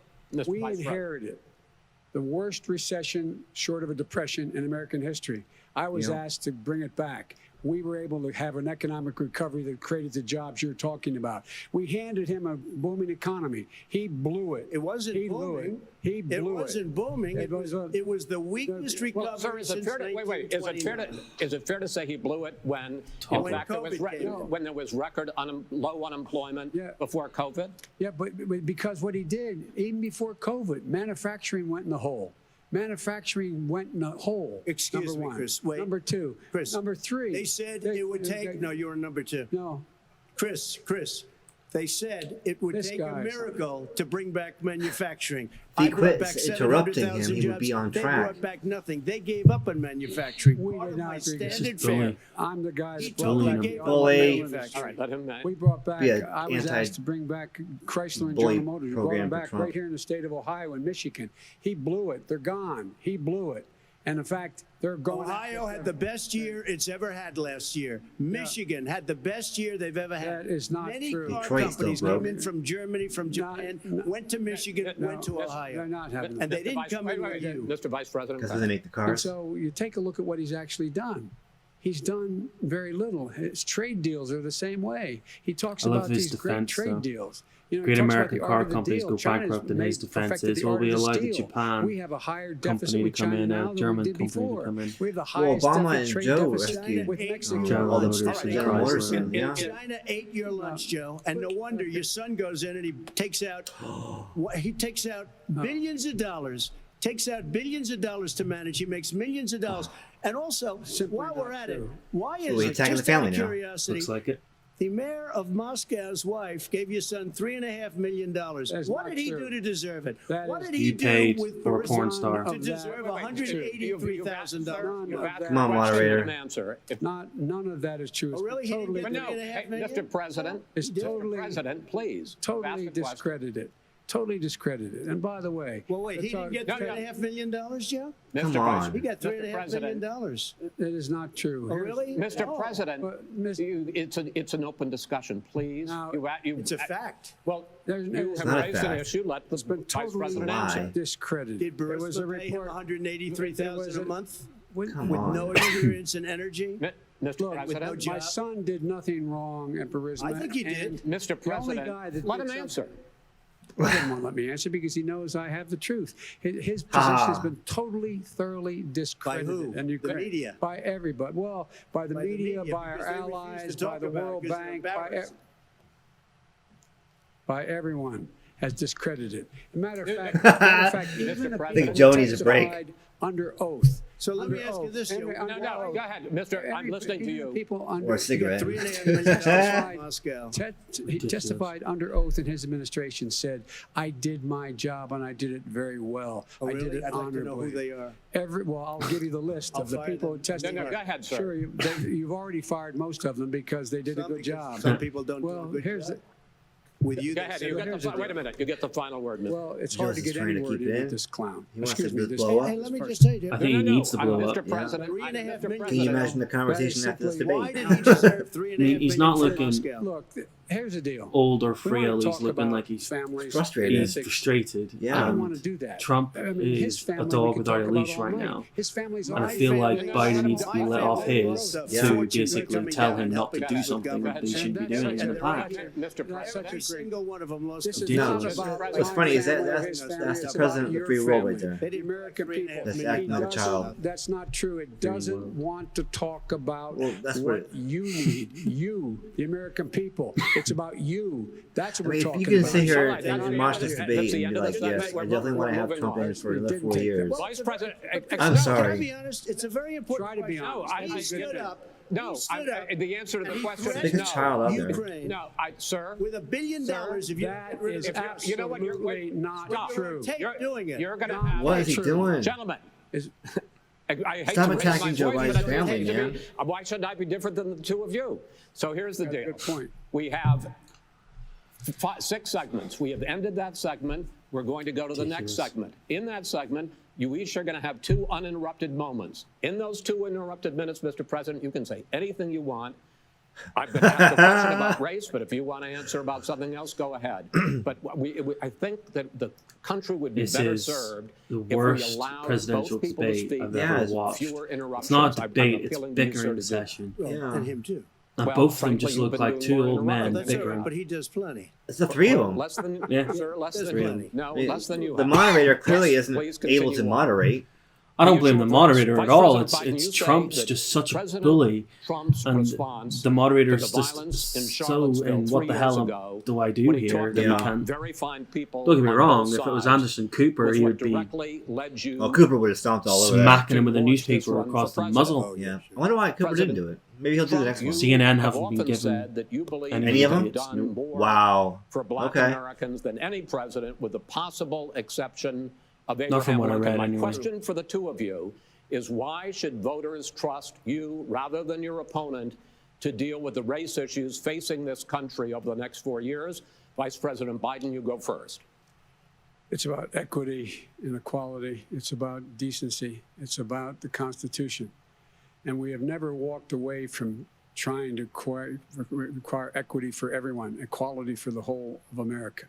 Speaker 5: we inherited the worst recession short of a depression in American history. I was asked to bring it back. We were able to have an economic recovery that created the jobs you're talking about. We handed him a booming economy. He blew it.
Speaker 4: It wasn't booming.
Speaker 5: He blew it.
Speaker 4: It wasn't booming. It was the weakest recovery since 1929.
Speaker 3: Is it fair to say he blew it when, in fact, there was record low unemployment before COVID?
Speaker 5: Yeah, but because what he did, even before COVID, manufacturing went in the hole. Manufacturing went in a hole.
Speaker 4: Excuse me,
Speaker 5: one.
Speaker 4: Chris. Wait.
Speaker 5: Number two.
Speaker 4: Chris.
Speaker 5: Number three.
Speaker 4: They said it would take. No, you're number two.
Speaker 5: No.
Speaker 4: Chris. They said it would take a miracle to bring back manufacturing.
Speaker 6: If he quits interrupting him, he would be on track.
Speaker 4: They brought back nothing. They gave up on manufacturing.
Speaker 5: We did not
Speaker 4: standard fare.
Speaker 5: I'm the guy that
Speaker 4: totally gave up on
Speaker 3: All right, let him.
Speaker 5: We brought back. I was asked to bring back Chrysler and General Motors. We brought them back right here in the state of Ohio and Michigan. He blew it. They're gone. He blew it. And in fact, they're going.
Speaker 4: Ohio had the best year it's ever had last year. Michigan had the best year they've ever had.
Speaker 5: That is not
Speaker 4: Many
Speaker 5: true.
Speaker 4: car companies came in from Germany, from Japan, went to Michigan, went to Ohio.
Speaker 5: They're not having
Speaker 4: and they didn't come in with you.
Speaker 3: Mr. Vice President.
Speaker 6: Because they make the cars.
Speaker 5: And so you take a look at what he's actually done. He's done very little. His trade deals are the same way. He talks about these great trade deals.
Speaker 1: Great American car companies go bankrupt, and his defense is, well, we allowed the Japan
Speaker 5: we have a higher deficit
Speaker 1: company
Speaker 5: with
Speaker 1: to come
Speaker 5: China
Speaker 1: in,
Speaker 5: now
Speaker 1: a
Speaker 5: than
Speaker 1: German
Speaker 5: we did
Speaker 1: company
Speaker 5: before.
Speaker 1: to come in.
Speaker 5: We have the highest
Speaker 6: Obama and
Speaker 5: trade
Speaker 6: Joe
Speaker 5: deficit
Speaker 6: rescued
Speaker 5: with Mexico.
Speaker 6: General Motors and General Motors.
Speaker 4: China ate your lunch, Joe, and no wonder your son goes in and he takes out billions of dollars. Takes out billions of dollars to manage. He makes millions of dollars. And also, while we're at it, why is it, just out of curiosity,
Speaker 1: looks like it.
Speaker 4: The mayor of Moscow's wife gave your son $3.5 million. What did he do to deserve it? What did he do with
Speaker 1: for a porn star
Speaker 4: to deserve $183,000?
Speaker 6: Come on, moderator.
Speaker 5: None of that is true.
Speaker 4: Oh, really? He didn't get $3.5 million?
Speaker 3: Mr. President, please.
Speaker 5: Totally discredited. Totally discredited. And by the way,
Speaker 4: well, wait, he didn't get $3.5 million, Joe?
Speaker 6: Come on.
Speaker 4: He got $3.5 million.
Speaker 5: That is not true.
Speaker 4: Oh, really?
Speaker 3: Mr. President, it's an open discussion, please.
Speaker 4: It's a fact.
Speaker 3: Well, you have raised an issue. Let the Vice President answer.
Speaker 5: Discredited.
Speaker 4: Did Burisma pay him $183,000 a month with no experience in energy?
Speaker 3: Mr. President,
Speaker 5: my son did nothing wrong at Burisma.
Speaker 4: I think he did.
Speaker 3: Mr. President, let him answer.
Speaker 5: He didn't want to let me answer because he knows I have the truth. His position has been totally, thoroughly discredited.
Speaker 4: By who?
Speaker 5: And
Speaker 4: the media?
Speaker 5: By everybody. Well, by the media, by our allies, by the World Bank, by everyone has discredited. As a matter of fact, even
Speaker 6: I think Joe needs a break.
Speaker 5: Under oath.
Speaker 4: So let me ask you this.
Speaker 3: No, go ahead, Mr. I'm listening to you.
Speaker 6: Or a cigarette.
Speaker 5: He testified under oath in his administration, said, I did my job and I did it very well.
Speaker 4: Oh, really?
Speaker 5: I did it
Speaker 4: I'd
Speaker 5: honorably.
Speaker 4: Like to know who they are.
Speaker 5: Well, I'll give you the list of the people who testified.
Speaker 3: No, go ahead, sir.
Speaker 5: Sure, you've already fired most of them because they did a good job.
Speaker 4: Some people don't do a good job. With you,
Speaker 3: go ahead. Wait a minute. You get the final word, Mr.
Speaker 5: Well, it's hard to get any word in with this clown.
Speaker 6: Excuse me. Blow up.
Speaker 4: Hey, let me just tell you.
Speaker 1: I think he needs to blow up.
Speaker 3: Mr. President,
Speaker 6: Can you imagine the conversation after this debate?
Speaker 4: Why did he deserve $3.5 million?
Speaker 1: He's not looking
Speaker 5: Look, here's the deal.
Speaker 1: old or frail. He's looking like he's
Speaker 6: frustrated.
Speaker 1: He's frustrated.
Speaker 6: Yeah.
Speaker 5: I don't want to do that.
Speaker 1: Trump is a dog without a leash right now.
Speaker 5: His family's
Speaker 1: And I feel like Biden needs to be let off his to basically tell him not to do something that they should be doing in the past.
Speaker 3: Mr. President,
Speaker 4: Every single one of them lost.
Speaker 6: What's funny is that's the president of the free world right there.
Speaker 5: The American people.
Speaker 6: That's acting like a child.
Speaker 5: That's not true. It doesn't want to talk about what you need. You, the American people. It's about you. That's what we're talking about.
Speaker 6: You can sit here and watch this debate and be like, yes, I definitely want to have Trump in for another 4 years.
Speaker 3: Vice President,
Speaker 6: I'm sorry.
Speaker 4: Can I be honest? It's a very important
Speaker 5: Try to be honest.
Speaker 4: He stood up.
Speaker 3: No, the answer to the question
Speaker 6: Stick
Speaker 3: is
Speaker 6: a child out there.
Speaker 4: Ukraine.
Speaker 3: No, sir.
Speaker 4: With $1 billion, if you
Speaker 5: that is absolutely not true.
Speaker 4: Doing it.
Speaker 3: You're going to have.
Speaker 6: What is he doing?
Speaker 3: Gentlemen. I hate
Speaker 6: Stop
Speaker 3: to raise
Speaker 6: attacking
Speaker 3: my
Speaker 6: Joe
Speaker 3: voice,
Speaker 6: Biden's
Speaker 3: but it
Speaker 6: family,
Speaker 3: seems to
Speaker 6: man.
Speaker 3: me, why shouldn't I be different than the two of you? So here's the deal.
Speaker 5: Good point.
Speaker 3: We have 6 segments. We have ended that segment. We're going to go to the next segment. In that segment, you each are going to have 2 uninterrupted moments. In those 2 uninterrupted minutes, Mr. President, you can say anything you want. I've been asked a question about race, but if you want to answer about something else, go ahead. But I think that the country would be better served
Speaker 1: the
Speaker 3: if we
Speaker 1: worst
Speaker 3: allowed
Speaker 1: presidential
Speaker 3: both people to
Speaker 1: debate
Speaker 3: speak.
Speaker 1: I've ever watched.
Speaker 3: Fewer interruptions.
Speaker 1: It's not a debate,
Speaker 3: I'm
Speaker 1: it's
Speaker 3: appealing to you, sir,
Speaker 1: bickering
Speaker 3: to do
Speaker 1: session.
Speaker 4: Well, and him too.
Speaker 1: Now,
Speaker 3: Well,
Speaker 1: both of them
Speaker 3: frankly,
Speaker 1: just
Speaker 3: you've
Speaker 1: look
Speaker 3: been
Speaker 1: like
Speaker 3: doing
Speaker 1: 2
Speaker 3: more
Speaker 1: old
Speaker 3: than
Speaker 1: men
Speaker 3: one.
Speaker 4: That's all
Speaker 1: bickering.
Speaker 4: right, but he does plenty.
Speaker 6: It's the 3 of them.
Speaker 3: Less than
Speaker 1: Yeah.
Speaker 3: sir, less
Speaker 4: There's
Speaker 3: than
Speaker 4: plenty.
Speaker 3: you. No,
Speaker 6: The-
Speaker 3: less than you.
Speaker 6: The
Speaker 3: have.
Speaker 6: moderator clearly
Speaker 3: Yes,
Speaker 6: isn't
Speaker 3: please
Speaker 6: able
Speaker 3: continue
Speaker 6: to
Speaker 3: on.
Speaker 6: moderate.
Speaker 1: I don't blame the moderator
Speaker 3: Vice
Speaker 1: at all.
Speaker 3: President Biden,
Speaker 1: It's
Speaker 3: you say
Speaker 1: Trump's
Speaker 3: that
Speaker 1: just such a
Speaker 3: President
Speaker 1: bully,
Speaker 3: Trump's
Speaker 1: and
Speaker 3: response
Speaker 1: the moderator
Speaker 3: to
Speaker 1: is
Speaker 3: the violence
Speaker 1: just
Speaker 3: in
Speaker 1: so.
Speaker 3: Charlottesville
Speaker 1: And what
Speaker 3: 3
Speaker 1: the
Speaker 3: years
Speaker 1: hell
Speaker 3: ago,
Speaker 1: do I do
Speaker 3: when he
Speaker 1: here?
Speaker 3: talked
Speaker 1: That
Speaker 6: Yeah.
Speaker 1: we can't.
Speaker 3: very fine people.
Speaker 1: Don't get me
Speaker 3: on
Speaker 1: wrong.
Speaker 3: both
Speaker 1: If it was
Speaker 3: sides,
Speaker 1: Anderson Cooper,
Speaker 3: was
Speaker 1: he
Speaker 3: what
Speaker 1: would be
Speaker 3: directly led you.
Speaker 6: Well, Cooper would have stomped all over that.
Speaker 1: smacking him with a
Speaker 3: to launch this
Speaker 1: newspaper
Speaker 3: run
Speaker 1: across
Speaker 3: for
Speaker 1: the
Speaker 3: president.
Speaker 1: muzzle.
Speaker 4: Oh,
Speaker 6: Yeah. I wonder why Cooper didn't do it. Maybe he'll do the next one.
Speaker 1: CNN
Speaker 3: have
Speaker 1: haven't been
Speaker 3: often
Speaker 1: given
Speaker 3: said that you believe
Speaker 1: any
Speaker 6: of them?
Speaker 3: you've done more
Speaker 6: Wow.
Speaker 3: for Black
Speaker 6: Okay.
Speaker 3: Americans than any president, with the possible exception of Abraham
Speaker 1: Not from what I
Speaker 3: Lincoln.
Speaker 1: read,
Speaker 3: My
Speaker 1: anyway.
Speaker 3: question for the 2 of you is, why should voters trust you rather than your opponent to deal with the race issues facing this country over the next 4 years? Vice President Biden, you go first.
Speaker 5: It's about equity and equality. It's about decency. It's about the Constitution. And we have never walked away from trying to require equity for everyone, equality for the whole of America.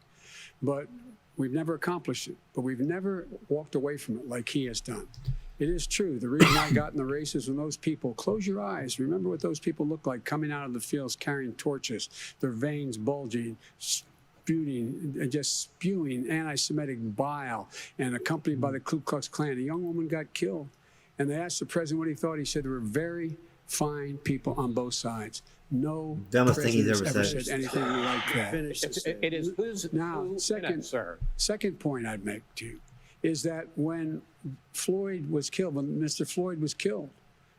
Speaker 5: But we've never accomplished it. But we've never walked away from it like he has done. It is true. The reason I got in the race is when those people, close your eyes, remember what those people look like coming out of the fields carrying torches, their veins bulging, just spewing anti-Semitic bile, and accompanied by the Ku Klux Klan. A young woman got killed. And they asked the president what he thought. He said there were very fine people on both sides. No
Speaker 6: Dumbest thing he's
Speaker 5: president's
Speaker 6: ever
Speaker 5: said
Speaker 6: said.
Speaker 5: anything like that.
Speaker 4: Finish this.
Speaker 3: It is who's
Speaker 5: Now,
Speaker 3: who
Speaker 5: second-
Speaker 3: minutes, sir.
Speaker 5: Second point I'd make to you is that when Floyd was killed, when Mr. Floyd was killed,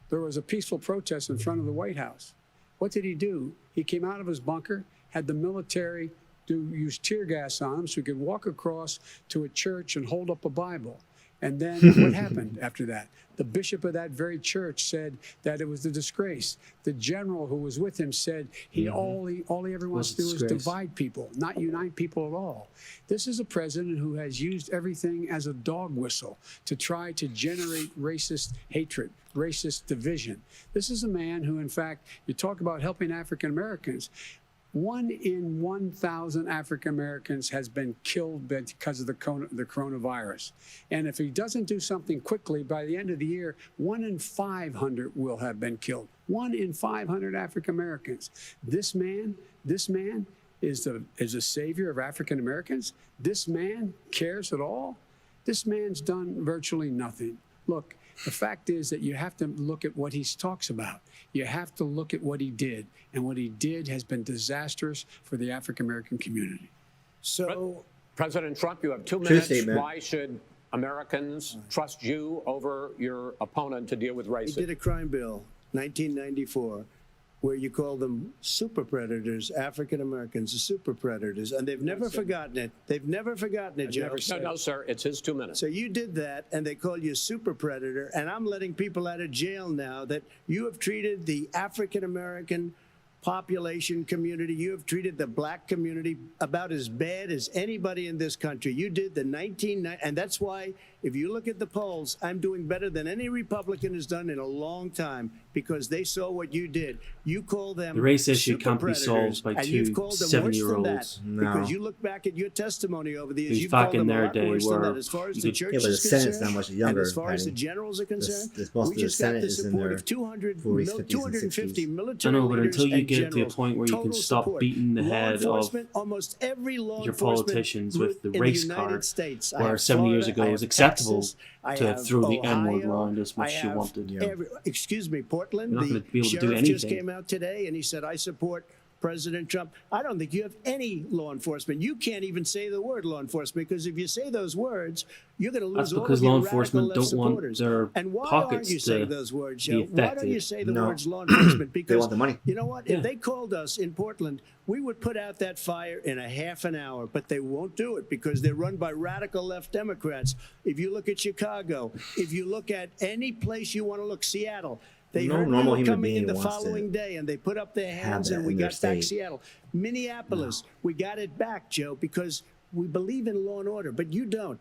Speaker 5: there was a peaceful protest in front of the White House. What did he do? He came out of his bunker, had the military use tear gas on him so he could walk across to a church and hold up a Bible. And then what happened after that? The bishop of that very church said that it was a disgrace. The general who was with him said all he ever wants to do is
Speaker 1: disgrace.
Speaker 5: divide people, not unite people at all. This is a president who has used everything as a dog whistle to try to generate racist hatred, racist division. This is a man who, in fact, you talk about helping African Americans. 1 in 1,000 African Americans has been killed because of the coronavirus. And if he doesn't do something quickly, by the end of the year, 1 in 500 will have been killed. 1 in 500 African Americans. This man is a savior of African Americans. This man cares at all. This man's done virtually nothing. Look, the fact is that you have to look at what he talks about. You have to look at what he did. And what he did has been disastrous for the African American community.
Speaker 4: So,
Speaker 3: President Trump, you have 2
Speaker 6: True
Speaker 3: minutes.
Speaker 6: statement.
Speaker 3: Why should Americans trust you over your opponent to deal with
Speaker 4: he
Speaker 3: racism?
Speaker 4: did a crime bill, 1994, where you call them super predators, African Americans, super predators, and they've never forgotten it. They've never forgotten it, Joe.
Speaker 3: No, sir, it's his 2 minutes.
Speaker 4: So you did that, and they call you a super predator, and I'm letting people out of jail now that you have treated the African American population community, you have treated the black community about as bad as anybody in this country. You did the 1990, and that's why, if you look at the polls, I'm doing better than any Republican has done in a long time, because they saw what you did. You call them
Speaker 1: The race issue
Speaker 4: super
Speaker 1: can't be
Speaker 4: predators,
Speaker 1: solved by
Speaker 4: and
Speaker 1: 2
Speaker 4: you've called them worse than that,
Speaker 1: 7-year-olds.
Speaker 4: because you look back at your testimony over the years,
Speaker 1: Who's
Speaker 4: you've
Speaker 1: back
Speaker 4: called
Speaker 1: in
Speaker 4: them a
Speaker 1: their
Speaker 4: lot
Speaker 1: day
Speaker 4: worse than
Speaker 1: where
Speaker 4: that. As far as
Speaker 1: you
Speaker 4: the
Speaker 1: could-
Speaker 4: church
Speaker 6: Yeah, but the
Speaker 4: is
Speaker 6: Senate's
Speaker 4: concerned,
Speaker 6: not much younger,
Speaker 4: and as far as the
Speaker 6: Patty.
Speaker 4: generals are concerned,
Speaker 6: Most
Speaker 4: we
Speaker 6: of the
Speaker 4: just got
Speaker 6: Senate
Speaker 4: the
Speaker 6: is in
Speaker 4: support
Speaker 6: their
Speaker 4: of 200,
Speaker 6: 40s, 50s, and
Speaker 4: 250
Speaker 6: 60s.
Speaker 4: military
Speaker 1: I know, but
Speaker 4: leaders
Speaker 1: until you
Speaker 4: and
Speaker 1: get to a
Speaker 4: generals.
Speaker 1: point where you can
Speaker 4: Total
Speaker 1: stop
Speaker 4: support.
Speaker 1: beating the
Speaker 4: Law
Speaker 1: head of
Speaker 4: enforcement, almost every law
Speaker 1: your
Speaker 4: enforcement
Speaker 1: politicians
Speaker 4: group
Speaker 1: with the
Speaker 4: in
Speaker 1: race
Speaker 4: United
Speaker 1: card,
Speaker 4: States. I
Speaker 1: where
Speaker 4: have
Speaker 1: 7 years
Speaker 4: Florida,
Speaker 1: ago
Speaker 4: I
Speaker 1: it was
Speaker 4: have
Speaker 1: acceptable
Speaker 4: Texas, I
Speaker 1: to
Speaker 4: have
Speaker 1: throw the N-word
Speaker 4: Ohio,
Speaker 1: around as much
Speaker 4: I
Speaker 1: as you
Speaker 4: have
Speaker 1: wanted.
Speaker 4: excuse me, Portland.
Speaker 1: You're not
Speaker 4: The
Speaker 1: gonna be able to do
Speaker 4: sheriff just
Speaker 1: anything.
Speaker 4: came out today and he said, I support President Trump. I don't think you have any law enforcement. You can't even say the word law enforcement, because if you say those words, you're going to lose
Speaker 1: That's
Speaker 4: all
Speaker 1: because
Speaker 4: of your
Speaker 1: law
Speaker 4: radical
Speaker 1: enforcement
Speaker 4: left
Speaker 1: don't want
Speaker 4: supporters.
Speaker 1: their
Speaker 4: And why aren't
Speaker 1: pockets
Speaker 4: you saying
Speaker 1: to
Speaker 4: those words,
Speaker 1: be
Speaker 4: Joe? Why don't you
Speaker 1: affected.
Speaker 4: say the
Speaker 6: No.
Speaker 4: words law enforcement? Because
Speaker 6: want the money.
Speaker 4: you know what?
Speaker 1: Yeah.
Speaker 4: If they called us in Portland, we would put out that fire in a half an hour, but they won't do it because they're run by radical left Democrats. If you look at Chicago, if you look at any place you want to look, Seattle, They
Speaker 6: No
Speaker 4: heard we
Speaker 6: normal
Speaker 4: were
Speaker 6: human
Speaker 4: coming in
Speaker 6: being
Speaker 4: the
Speaker 6: wants to
Speaker 4: following day, and they put up their hands,
Speaker 6: that
Speaker 4: and we
Speaker 6: in their
Speaker 4: got back
Speaker 6: state.
Speaker 4: Seattle. Minneapolis, we got it back, Joe, because we believe in law and order, but you don't.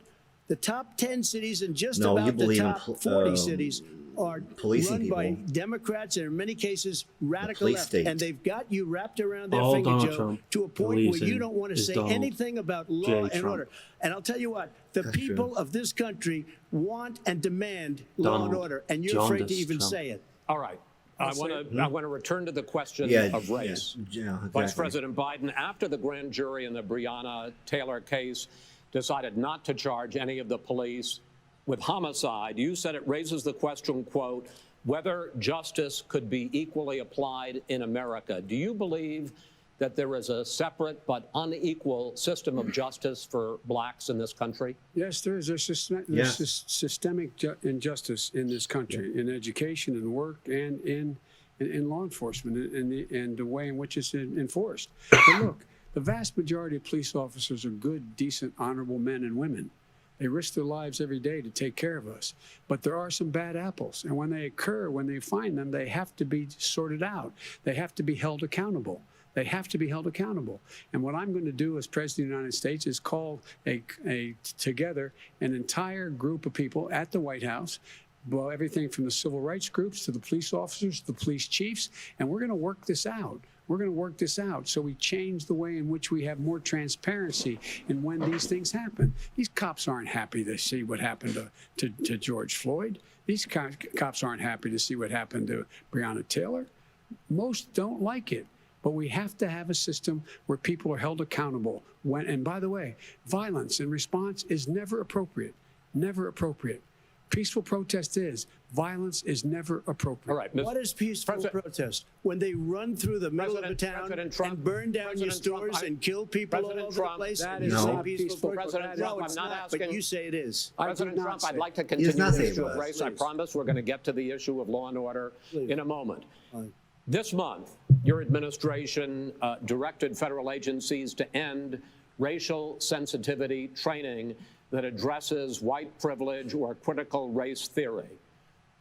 Speaker 4: The top 10 cities and just
Speaker 6: No, you
Speaker 4: about the
Speaker 6: believe in
Speaker 4: top 40 cities are
Speaker 6: policing
Speaker 4: run by
Speaker 6: people.
Speaker 4: Democrats and in many cases radical
Speaker 6: police
Speaker 4: left.
Speaker 6: state.
Speaker 4: And they've got you wrapped around their
Speaker 1: All
Speaker 4: finger,
Speaker 1: Donald
Speaker 4: Joe,
Speaker 1: Trump
Speaker 4: to a point where
Speaker 1: believes
Speaker 4: you
Speaker 1: in
Speaker 4: don't want to
Speaker 1: is
Speaker 4: say
Speaker 1: Donald
Speaker 4: anything about
Speaker 1: J.
Speaker 4: law and
Speaker 1: Trump.
Speaker 4: order. And I'll tell you what, the
Speaker 6: That's
Speaker 4: people
Speaker 6: true.
Speaker 4: of this country want and demand law and
Speaker 1: Donald
Speaker 4: order, and you're afraid to
Speaker 1: Jaundice
Speaker 4: even
Speaker 1: Trump.
Speaker 4: say it.
Speaker 3: All right. I want to return to the question
Speaker 6: Yeah,
Speaker 3: of race.
Speaker 6: yeah,
Speaker 3: Vice
Speaker 6: exactly.
Speaker 3: President Biden, after the grand jury in the Breonna Taylor case decided not to charge any of the police with homicide, you said it raises the question, quote, whether justice could be equally applied in America. Do you believe that there is a separate but unequal system of justice for blacks in this country?
Speaker 5: Yes, there is. There's systemic injustice in this country, in education and work and in law enforcement and the way in which it's enforced. But look, the vast majority of police officers are good, decent, honorable men and women. They risk their lives every day to take care of us. But there are some bad apples. And when they occur, when they find them, they have to be sorted out. They have to be held accountable. They have to be held accountable. And what I'm going to do as President of the United States is call together an entire group of people at the White House, well, everything from the civil rights groups to the police officers, the police chiefs, and we're going to work this out. We're going to work this out so we change the way in which we have more transparency in when these things happen. These cops aren't happy to see what happened to George Floyd. These cops aren't happy to see what happened to Breonna Taylor. Most don't like it. But we have to have a system where people are held accountable. And by the way, violence in response is never appropriate. Never appropriate. Peaceful protest is. Violence is never appropriate.
Speaker 3: All right.
Speaker 4: What is peaceful protest? When they run through the middle of a town and burn down your stores and kill people all over the place?
Speaker 5: That
Speaker 4: You
Speaker 5: is
Speaker 4: say
Speaker 5: not
Speaker 4: peaceful
Speaker 3: President
Speaker 4: protest?
Speaker 3: Trump,
Speaker 4: No, it's
Speaker 3: I'm not
Speaker 4: not,
Speaker 3: asking.
Speaker 4: but you say it is.
Speaker 3: President Trump, I'd like to
Speaker 6: not
Speaker 3: continue the
Speaker 6: saying
Speaker 3: issue
Speaker 6: it
Speaker 3: of
Speaker 6: was.
Speaker 3: race. I
Speaker 4: Please.
Speaker 3: promise we're going to get to the issue of law and order
Speaker 4: Please.
Speaker 3: in a moment.
Speaker 4: Fine.
Speaker 3: This month, your administration directed federal agencies to end racial sensitivity training that addresses white privilege or critical race theory.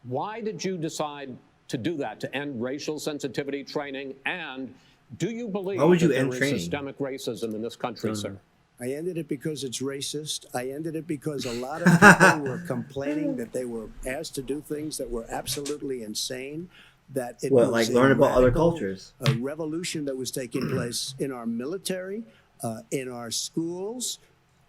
Speaker 3: Why did you decide to do that, to end racial sensitivity training? And do you believe
Speaker 6: Why would you
Speaker 3: that
Speaker 6: end
Speaker 3: there is
Speaker 6: training?
Speaker 3: systemic racism in this country, sir?
Speaker 4: I ended it because it's racist. I ended it because a lot of people were complaining that they were asked to do things that were absolutely insane. That it was
Speaker 6: like
Speaker 4: a
Speaker 6: learn about other
Speaker 4: radical,
Speaker 6: cultures?
Speaker 4: A revolution that was taking place in our military, in our schools,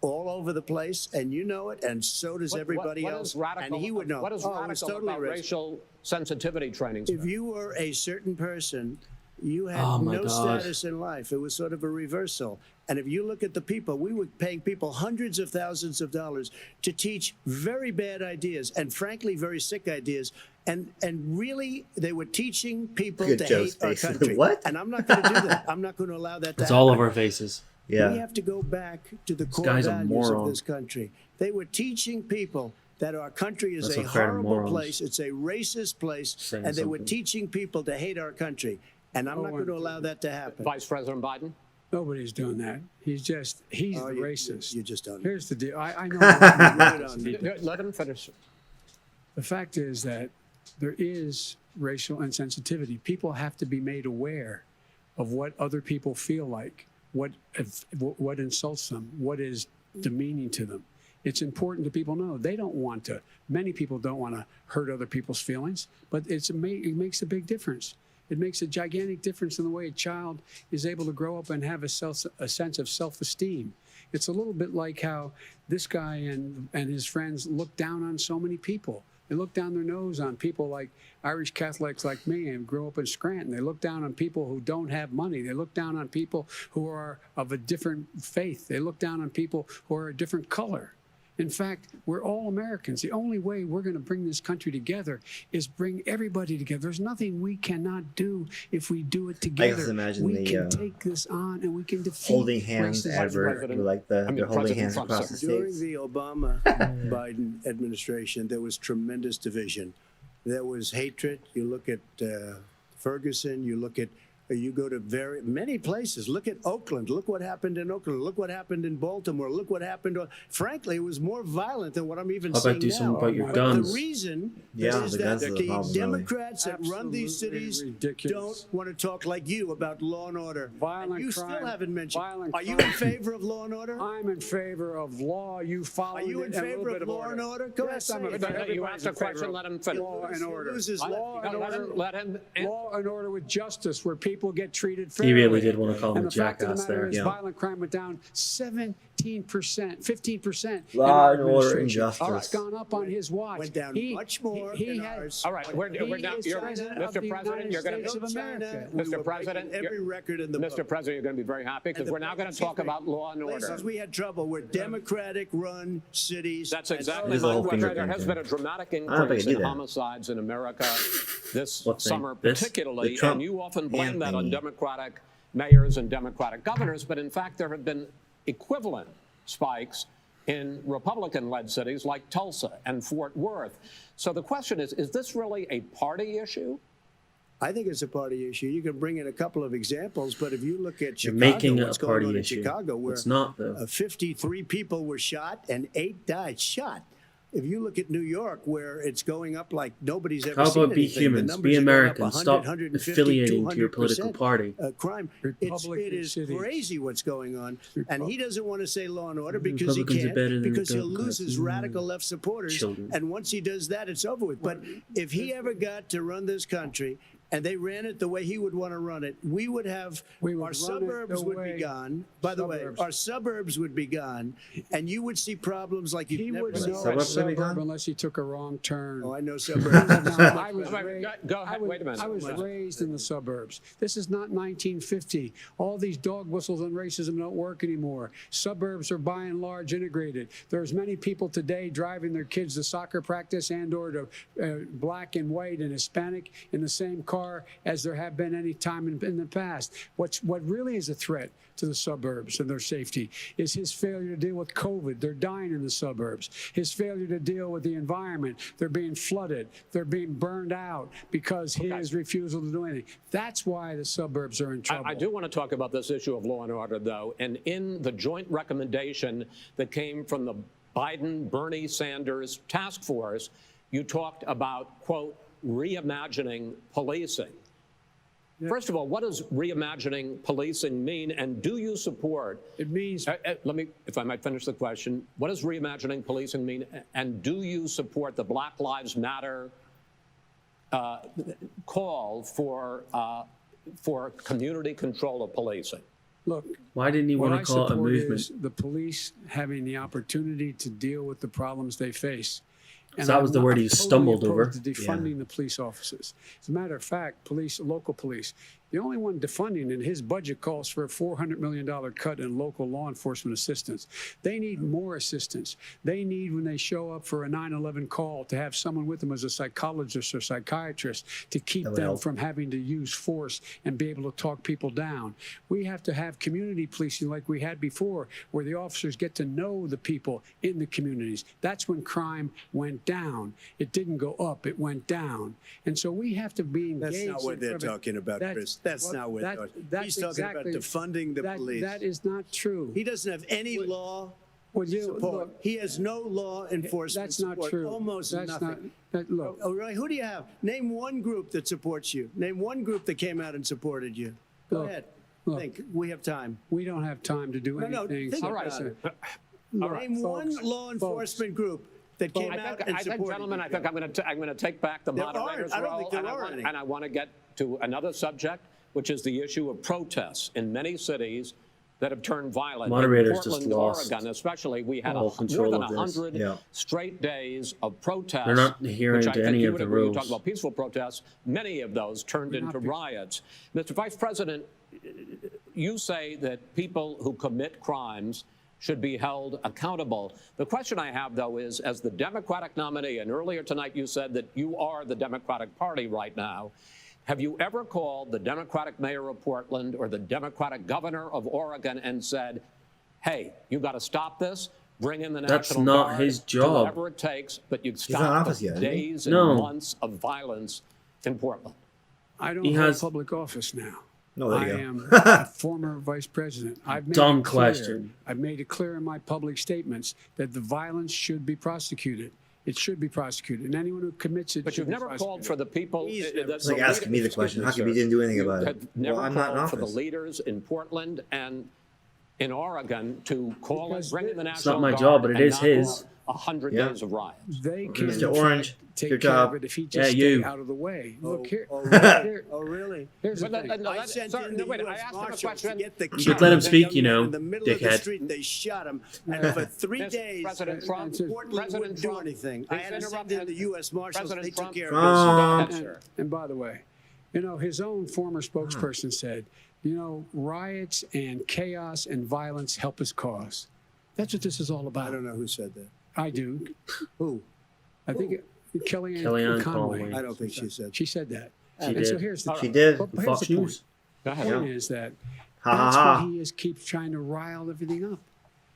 Speaker 4: all over the place, and you know it, and so does everybody
Speaker 3: what
Speaker 4: else.
Speaker 3: Is radical,
Speaker 4: and he would know.
Speaker 3: What is
Speaker 4: it's
Speaker 3: radical
Speaker 4: totally
Speaker 3: about
Speaker 4: racist.
Speaker 3: racial sensitivity training?
Speaker 4: If you were a certain person, you had
Speaker 1: Oh, my
Speaker 4: no
Speaker 1: God.
Speaker 4: status in life. It was sort of a reversal. And if you look at the people, we were paying people hundreds of thousands of dollars to teach very bad ideas and frankly very sick ideas. And really, they were teaching people
Speaker 6: Look
Speaker 4: to
Speaker 6: at Joe's
Speaker 4: hate our
Speaker 6: face.
Speaker 4: country.
Speaker 6: What?
Speaker 4: And I'm not going to do that. I'm not going to allow that to
Speaker 1: It's
Speaker 4: happen.
Speaker 1: all over our faces.
Speaker 4: We
Speaker 6: Yeah.
Speaker 4: have to go back to the core
Speaker 1: guy's a
Speaker 4: values of
Speaker 1: moron.
Speaker 4: this country. They were teaching people that our country is
Speaker 6: That's
Speaker 4: a
Speaker 6: a fair
Speaker 4: horrible
Speaker 6: morons.
Speaker 4: place. It's a racist place.
Speaker 1: Saying
Speaker 4: And they were
Speaker 1: something.
Speaker 4: teaching people to hate our country. And I'm not going to allow that to happen.
Speaker 3: Vice President Biden?
Speaker 5: Nobody's doing that. He's the
Speaker 4: you-
Speaker 5: racist.
Speaker 4: you just don't.
Speaker 5: Here's the deal. I know.
Speaker 4: You really don't.
Speaker 3: Let him finish.
Speaker 5: The fact is that there is racial insensitivity. People have to be made aware of what other people feel like, what insults them, what is demeaning to them. It's important that people know they don't want to. Many people don't want to hurt other people's feelings, but it makes a big difference. It makes a gigantic difference in the way a child is able to grow up and have a sense of self-esteem. It's a little bit like how this guy and his friends look down on so many people. They look down their nose on people like Irish Catholics like me and grew up in Scranton. They look down on people who don't have money. They look down on people who are of a different faith. They look down on people who are a different color. In fact, we're all Americans. The only way we're going to bring this country together is bring everybody together. There's nothing we cannot do if we do it together.
Speaker 6: I just imagine
Speaker 5: we
Speaker 6: the,
Speaker 5: can take this on and we can defeat
Speaker 6: holding hands
Speaker 5: racism.
Speaker 6: advert, like they're holding
Speaker 3: President
Speaker 6: hands
Speaker 3: Trump,
Speaker 6: across
Speaker 3: sir.
Speaker 6: the
Speaker 4: During
Speaker 6: states.
Speaker 4: the Obama Biden administration, there was tremendous division. There was hatred. You look at Ferguson, you look at You go to many places. Look at Oakland. Look what happened in Oakland. Look what happened in Baltimore. Look what happened. Frankly, it was more violent than what I'm even seeing now.
Speaker 1: How about do something about your
Speaker 4: But
Speaker 1: guns?
Speaker 4: the reason
Speaker 6: Yeah,
Speaker 4: is
Speaker 6: the
Speaker 4: that
Speaker 6: guns are the
Speaker 4: the
Speaker 6: problem,
Speaker 4: Democrats that run these
Speaker 5: Absolutely
Speaker 4: cities
Speaker 5: ridiculous.
Speaker 4: don't want to talk like you about law and order.
Speaker 5: Violent
Speaker 4: And you
Speaker 5: crime,
Speaker 4: still haven't mentioned.
Speaker 5: violent
Speaker 4: Are you
Speaker 5: crime.
Speaker 4: in favor of law and order?
Speaker 5: I'm in favor of law. You follow
Speaker 4: Are you in favor of law and order? Go ahead,
Speaker 5: Yes,
Speaker 4: say
Speaker 5: I'm
Speaker 4: it.
Speaker 3: You asked a question, let him finish.
Speaker 5: Law and order.
Speaker 4: Loses
Speaker 5: Law and order.
Speaker 3: Let him.
Speaker 5: Law and order with justice, where people get treated
Speaker 1: He
Speaker 5: fairly.
Speaker 1: really did want to call him
Speaker 5: And
Speaker 1: a
Speaker 5: the fact of the
Speaker 1: jackass
Speaker 5: matter
Speaker 1: there.
Speaker 5: is,
Speaker 6: Yeah.
Speaker 5: violent crime went down 17%, 15%. in
Speaker 6: Law
Speaker 5: our
Speaker 6: and order and
Speaker 5: administration.
Speaker 6: justice.
Speaker 5: It's gone up on his watch.
Speaker 4: Went down much more
Speaker 5: He
Speaker 4: than
Speaker 5: had.
Speaker 4: ours.
Speaker 3: All right, we're
Speaker 5: He
Speaker 3: down.
Speaker 5: is
Speaker 3: Mr.
Speaker 5: President of the
Speaker 3: President, you're going
Speaker 5: United
Speaker 3: to.
Speaker 5: States of America.
Speaker 4: We
Speaker 3: Mr.
Speaker 4: were
Speaker 3: President,
Speaker 4: breaking every record in the
Speaker 3: Mr.
Speaker 4: book.
Speaker 3: President, you're going to be very happy because
Speaker 4: And
Speaker 3: we're now going to talk about law and order.
Speaker 4: Places we had trouble were Democratic-run cities.
Speaker 3: That's
Speaker 4: and
Speaker 3: exactly
Speaker 1: There's a
Speaker 3: my
Speaker 1: whole
Speaker 3: question.
Speaker 1: finger
Speaker 3: There
Speaker 1: thing
Speaker 3: has
Speaker 1: there.
Speaker 3: been a dramatic
Speaker 6: I don't know if I
Speaker 3: increase
Speaker 6: can do
Speaker 3: in
Speaker 6: that.
Speaker 3: homicides in America this
Speaker 1: What thing?
Speaker 3: summer,
Speaker 1: This?
Speaker 3: particularly,
Speaker 6: The Trump
Speaker 3: and you often blame that on
Speaker 6: thingy.
Speaker 3: Democratic mayors and Democratic governors, but in fact there have been equivalent spikes in Republican-led cities like Tulsa and Fort Worth. So the question is this really a party issue?
Speaker 4: I think it's a party issue. You can bring in a couple of examples, but if you look at
Speaker 1: You're
Speaker 4: Chicago,
Speaker 1: making it
Speaker 4: what's
Speaker 1: a
Speaker 4: going
Speaker 1: party
Speaker 4: on in
Speaker 1: issue.
Speaker 4: Chicago, where
Speaker 1: It's not, though.
Speaker 4: 53 people were shot and 8 died shot. If you look at New York, where it's going up like nobody's ever
Speaker 1: How
Speaker 4: seen
Speaker 1: about be
Speaker 4: anything, the
Speaker 1: humans,
Speaker 4: numbers
Speaker 1: be
Speaker 4: are going up
Speaker 1: Americans,
Speaker 4: 100,
Speaker 1: stop
Speaker 4: 150,
Speaker 1: affiliating to your
Speaker 4: 200%,
Speaker 1: political party.
Speaker 4: Crime. It is
Speaker 5: cities.
Speaker 4: crazy what's going on, and he doesn't want to say law and order because he
Speaker 1: Republicans are better
Speaker 4: can't,
Speaker 1: than
Speaker 4: because he'll
Speaker 1: Democrats.
Speaker 4: lose his radical left supporters,
Speaker 1: Children.
Speaker 4: and once he does that, it's over with. But if he ever got to run this country, and they ran it the way he would want to run it, we would have
Speaker 5: We would
Speaker 4: our
Speaker 5: run it
Speaker 4: suburbs
Speaker 5: the
Speaker 4: would
Speaker 5: way-
Speaker 4: be gone. By the way,
Speaker 5: Suburbs.
Speaker 4: our suburbs would be gone, and you would see problems like
Speaker 5: He
Speaker 4: you've never
Speaker 5: would
Speaker 4: seen.
Speaker 5: know a
Speaker 6: Suburbs would be
Speaker 5: suburb
Speaker 6: gone?
Speaker 5: unless he took a wrong turn.
Speaker 4: Oh, I know suburbs.
Speaker 5: I was
Speaker 3: Wait,
Speaker 5: raised,
Speaker 3: go ahead. Wait a minute.
Speaker 5: I was raised in the suburbs. This is not 1950. All these dog whistles on racism don't work anymore. Suburbs are by and large integrated. There's many people today driving their kids to soccer practice and or to black and white and Hispanic in the same car as there have been any time in the past. What really is a threat to the suburbs and their safety is his failure to deal with COVID. They're dying in the suburbs. His failure to deal with the environment. They're being flooded. They're being burned out because his refusal to do anything. That's why the suburbs are in trouble.
Speaker 3: I do want to talk about this issue of law and order, though. And in the joint recommendation that came from the Biden-Bernie Sanders task force, you talked about, quote, reimagining policing. First of all, what does reimagining policing mean, and do you support?
Speaker 5: It means
Speaker 3: Let me, if I might finish the question. What does reimagining policing mean, and do you support the Black Lives Matter call for community control of policing?
Speaker 5: look.
Speaker 1: Why didn't he
Speaker 5: What
Speaker 1: want
Speaker 5: I
Speaker 1: to call it a
Speaker 5: support
Speaker 1: movement?
Speaker 5: is the police having the opportunity to deal with the problems they face. And
Speaker 1: So that was the
Speaker 5: I'm
Speaker 1: word
Speaker 5: not-
Speaker 1: he
Speaker 5: I'm totally
Speaker 1: stumbled over.
Speaker 5: opposed to defunding the police officers. As a matter of fact, local police, the only one defunding, and his budget calls for a $400 million cut in local law enforcement assistance. They need more assistance. They need, when they show up for a 9/11 call, to have someone with them as a psychologist or psychiatrist to keep
Speaker 6: That would
Speaker 5: them
Speaker 6: help.
Speaker 5: from having to use force and be able to talk people down. We have to have community policing like we had before, where the officers get to know the people in the communities. That's when crime went down. It didn't go up, it went down. And so we have to be engaged.
Speaker 4: That's not what they're talking about, Chris. That's not what they're talking. He's talking about defunding the police.
Speaker 5: That is not true.
Speaker 4: He doesn't have any law
Speaker 5: Would you-
Speaker 4: support.
Speaker 5: look,
Speaker 4: He has no law enforcement
Speaker 5: That's not
Speaker 4: support.
Speaker 5: true.
Speaker 4: Almost
Speaker 5: That's
Speaker 4: nothing.
Speaker 5: look,
Speaker 4: Oh, really? Who do you have? Name one group that supports you. Name one group that came out and supported you. Go
Speaker 5: Look,
Speaker 4: ahead.
Speaker 5: look.
Speaker 4: Think. We have time.
Speaker 5: we don't have time to do
Speaker 4: No,
Speaker 5: anything.
Speaker 4: think
Speaker 5: So-
Speaker 4: about
Speaker 5: so-
Speaker 4: it.
Speaker 5: look,
Speaker 4: Name one
Speaker 5: folks,
Speaker 4: law enforcement group that came out and
Speaker 3: I think,
Speaker 4: supported
Speaker 3: gentlemen,
Speaker 4: you.
Speaker 3: I think I'm going to take back the
Speaker 4: There aren't.
Speaker 3: moderator's
Speaker 4: I don't
Speaker 3: role,
Speaker 4: think there
Speaker 3: and
Speaker 4: are any.
Speaker 3: I want to get to another subject, which is the issue of protests in many cities that have turned violent.
Speaker 1: Moderators
Speaker 3: in
Speaker 1: just
Speaker 3: Portland,
Speaker 1: lost
Speaker 3: Oregon, especially, we had
Speaker 1: all
Speaker 3: more
Speaker 1: control
Speaker 3: than
Speaker 1: of this.
Speaker 3: 100
Speaker 6: Yeah.
Speaker 3: straight days of protests.
Speaker 1: They're not adhering
Speaker 3: which I
Speaker 1: to
Speaker 3: think
Speaker 1: any
Speaker 3: you
Speaker 1: of
Speaker 3: would
Speaker 1: the
Speaker 3: agree. You
Speaker 1: rules.
Speaker 3: talk about peaceful protests. Many of those turned into riots. Mr. Vice President, you say that people who commit crimes should be held accountable. The question I have, though, is as the Democratic nominee, and earlier tonight you said that you are the Democratic Party right now, have you ever called the Democratic mayor of Portland or the Democratic governor of Oregon and said, hey, you got to stop this, bring in the
Speaker 1: That's
Speaker 3: National
Speaker 1: not
Speaker 3: Guard,
Speaker 1: his
Speaker 3: do
Speaker 1: job.
Speaker 3: whatever it takes, but you
Speaker 6: not in
Speaker 3: stop
Speaker 6: office
Speaker 3: the
Speaker 6: yet, is he?
Speaker 3: days and
Speaker 1: No.
Speaker 3: months of violence in Portland?
Speaker 5: I don't
Speaker 1: He
Speaker 5: hold
Speaker 1: has-
Speaker 5: public office now.
Speaker 6: No, there
Speaker 5: I
Speaker 6: you
Speaker 5: am
Speaker 6: go.
Speaker 5: a former vice president. I've made
Speaker 1: Dumb
Speaker 5: it clear,
Speaker 1: question.
Speaker 5: I've made it clear in my public statements that the violence should be prosecuted. It should be prosecuted, and anyone who commits it.
Speaker 3: But
Speaker 5: should
Speaker 3: you've
Speaker 5: be
Speaker 3: never called
Speaker 5: prosecuted.
Speaker 3: for the people.
Speaker 6: It's like asking me the question. How come you didn't do anything about it?
Speaker 3: Have never
Speaker 6: Well, I'm not in
Speaker 3: called for the
Speaker 6: office.
Speaker 3: leaders in Portland and in Oregon to call and
Speaker 5: Because
Speaker 3: bring in the
Speaker 1: It's
Speaker 3: National
Speaker 1: not my
Speaker 3: Guard
Speaker 1: job, but it
Speaker 3: and
Speaker 1: is
Speaker 3: knock
Speaker 1: his.
Speaker 3: off 100
Speaker 6: Yeah.
Speaker 3: days of riots.
Speaker 5: They can
Speaker 6: Mr.
Speaker 5: in fact,
Speaker 6: Orange,
Speaker 5: take
Speaker 6: your
Speaker 5: care
Speaker 6: job.
Speaker 5: of it if he just
Speaker 1: Yeah,
Speaker 5: stay
Speaker 1: you.
Speaker 5: out of the way. Look here.
Speaker 4: Oh, really?
Speaker 5: here-
Speaker 4: Oh, really?
Speaker 5: Here's the
Speaker 3: But
Speaker 5: thing.
Speaker 3: no,
Speaker 4: I
Speaker 3: that's-
Speaker 4: sent
Speaker 3: sorry,
Speaker 4: in
Speaker 3: no,
Speaker 4: the
Speaker 3: wait, I
Speaker 4: U.S.
Speaker 3: asked him a
Speaker 4: Marshals to
Speaker 3: question.
Speaker 4: get the
Speaker 1: You should let him
Speaker 4: kid
Speaker 1: speak,
Speaker 4: young
Speaker 1: you
Speaker 4: man
Speaker 1: know,
Speaker 4: in the middle of the
Speaker 1: dickhead.
Speaker 4: street. They shot him, and for 3 days,
Speaker 3: President Trump,
Speaker 4: Portland
Speaker 3: President
Speaker 4: wouldn't do
Speaker 3: Trump,
Speaker 4: anything.
Speaker 3: he's
Speaker 4: I had to send
Speaker 3: interrupted.
Speaker 4: in the U.S. Marshals.
Speaker 3: President
Speaker 4: They
Speaker 3: Trump,
Speaker 4: took care
Speaker 3: Trump.
Speaker 4: of it.
Speaker 3: Sir.
Speaker 5: And by the way, you know, his own former spokesperson said, you know, riots and chaos and violence help his cause. That's what this is all about.
Speaker 4: I don't know who said that.
Speaker 5: I do.
Speaker 4: Who?
Speaker 5: I think Kellyanne
Speaker 1: Kellyanne
Speaker 5: Conway.
Speaker 1: Conway.
Speaker 4: I don't think she said.
Speaker 5: She said that.
Speaker 1: She
Speaker 5: and
Speaker 1: did.
Speaker 5: so here's the
Speaker 6: She did.
Speaker 5: But here's
Speaker 1: Fox
Speaker 5: the point.
Speaker 1: News.
Speaker 3: Go
Speaker 5: The
Speaker 3: ahead.
Speaker 5: point is that
Speaker 6: Ha
Speaker 5: that's
Speaker 6: ha
Speaker 5: what
Speaker 6: ha.
Speaker 5: he is keeps trying to rile everything up.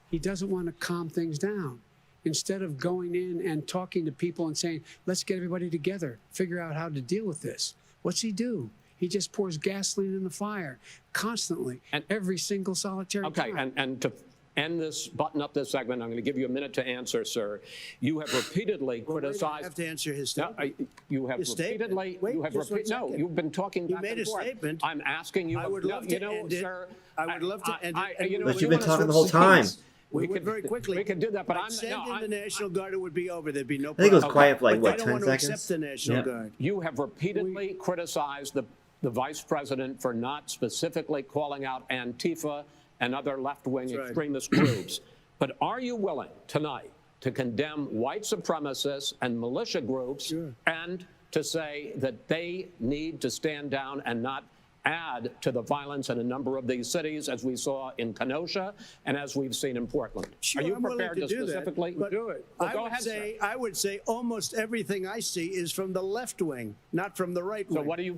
Speaker 5: He doesn't want to calm things down. Instead of going in and talking to people and saying, let's get everybody together, figure out how to deal with this. What's he do? He just pours gasoline in the fire constantly,
Speaker 3: And-
Speaker 5: every single solitary
Speaker 3: Okay,
Speaker 5: time.
Speaker 3: and to end this, button up this segment, I'm going to give you a minute to answer, sir. You have repeatedly
Speaker 4: Well, wait, I
Speaker 3: criticized.
Speaker 4: have to answer his
Speaker 3: No,
Speaker 4: statement.
Speaker 3: you have
Speaker 4: His statement.
Speaker 3: repeatedly.
Speaker 4: Wait,
Speaker 3: you have
Speaker 4: just one
Speaker 3: no,
Speaker 4: second.
Speaker 3: you've been talking
Speaker 4: You
Speaker 3: back
Speaker 4: made
Speaker 3: and
Speaker 4: a
Speaker 3: forth.
Speaker 4: statement.
Speaker 3: I'm asking you.
Speaker 4: I would
Speaker 3: no,
Speaker 4: love
Speaker 3: you
Speaker 4: to
Speaker 3: know,
Speaker 4: end it.
Speaker 3: sir.
Speaker 4: I would love to end it.
Speaker 3: You know,
Speaker 6: But
Speaker 3: you
Speaker 6: you've been
Speaker 3: wanna
Speaker 6: talking the
Speaker 3: switch
Speaker 6: whole time.
Speaker 3: seats.
Speaker 4: We would very quickly.
Speaker 3: We could do that, but
Speaker 4: I'd
Speaker 3: I'm
Speaker 4: send
Speaker 3: no.
Speaker 4: in the National Guard. It would be over. There'd be no
Speaker 6: I think it was
Speaker 4: problem.
Speaker 6: quiet for like,
Speaker 4: But
Speaker 6: what,
Speaker 4: they don't
Speaker 6: 10
Speaker 4: want to
Speaker 6: seconds?
Speaker 4: accept the National
Speaker 1: Yep.
Speaker 4: Guard.
Speaker 3: You have repeatedly criticized the vice president for not specifically calling out Antifa and other left-wing
Speaker 4: That's right.
Speaker 3: extremist groups. But are you willing tonight to condemn white supremacists and militia groups and to say that they need to stand down and not add to the violence in a number of these cities, as we saw in Kenosha and as we've seen in Portland?
Speaker 4: Sure,
Speaker 3: are you
Speaker 4: I'm willing
Speaker 3: prepared to
Speaker 4: do that,
Speaker 3: specifically
Speaker 4: but
Speaker 5: do it?
Speaker 3: Well,
Speaker 4: I
Speaker 3: go
Speaker 4: would
Speaker 3: ahead,
Speaker 4: say
Speaker 3: sir.
Speaker 4: I would say almost everything I see is from the left wing, not from the right wing.
Speaker 3: So what are you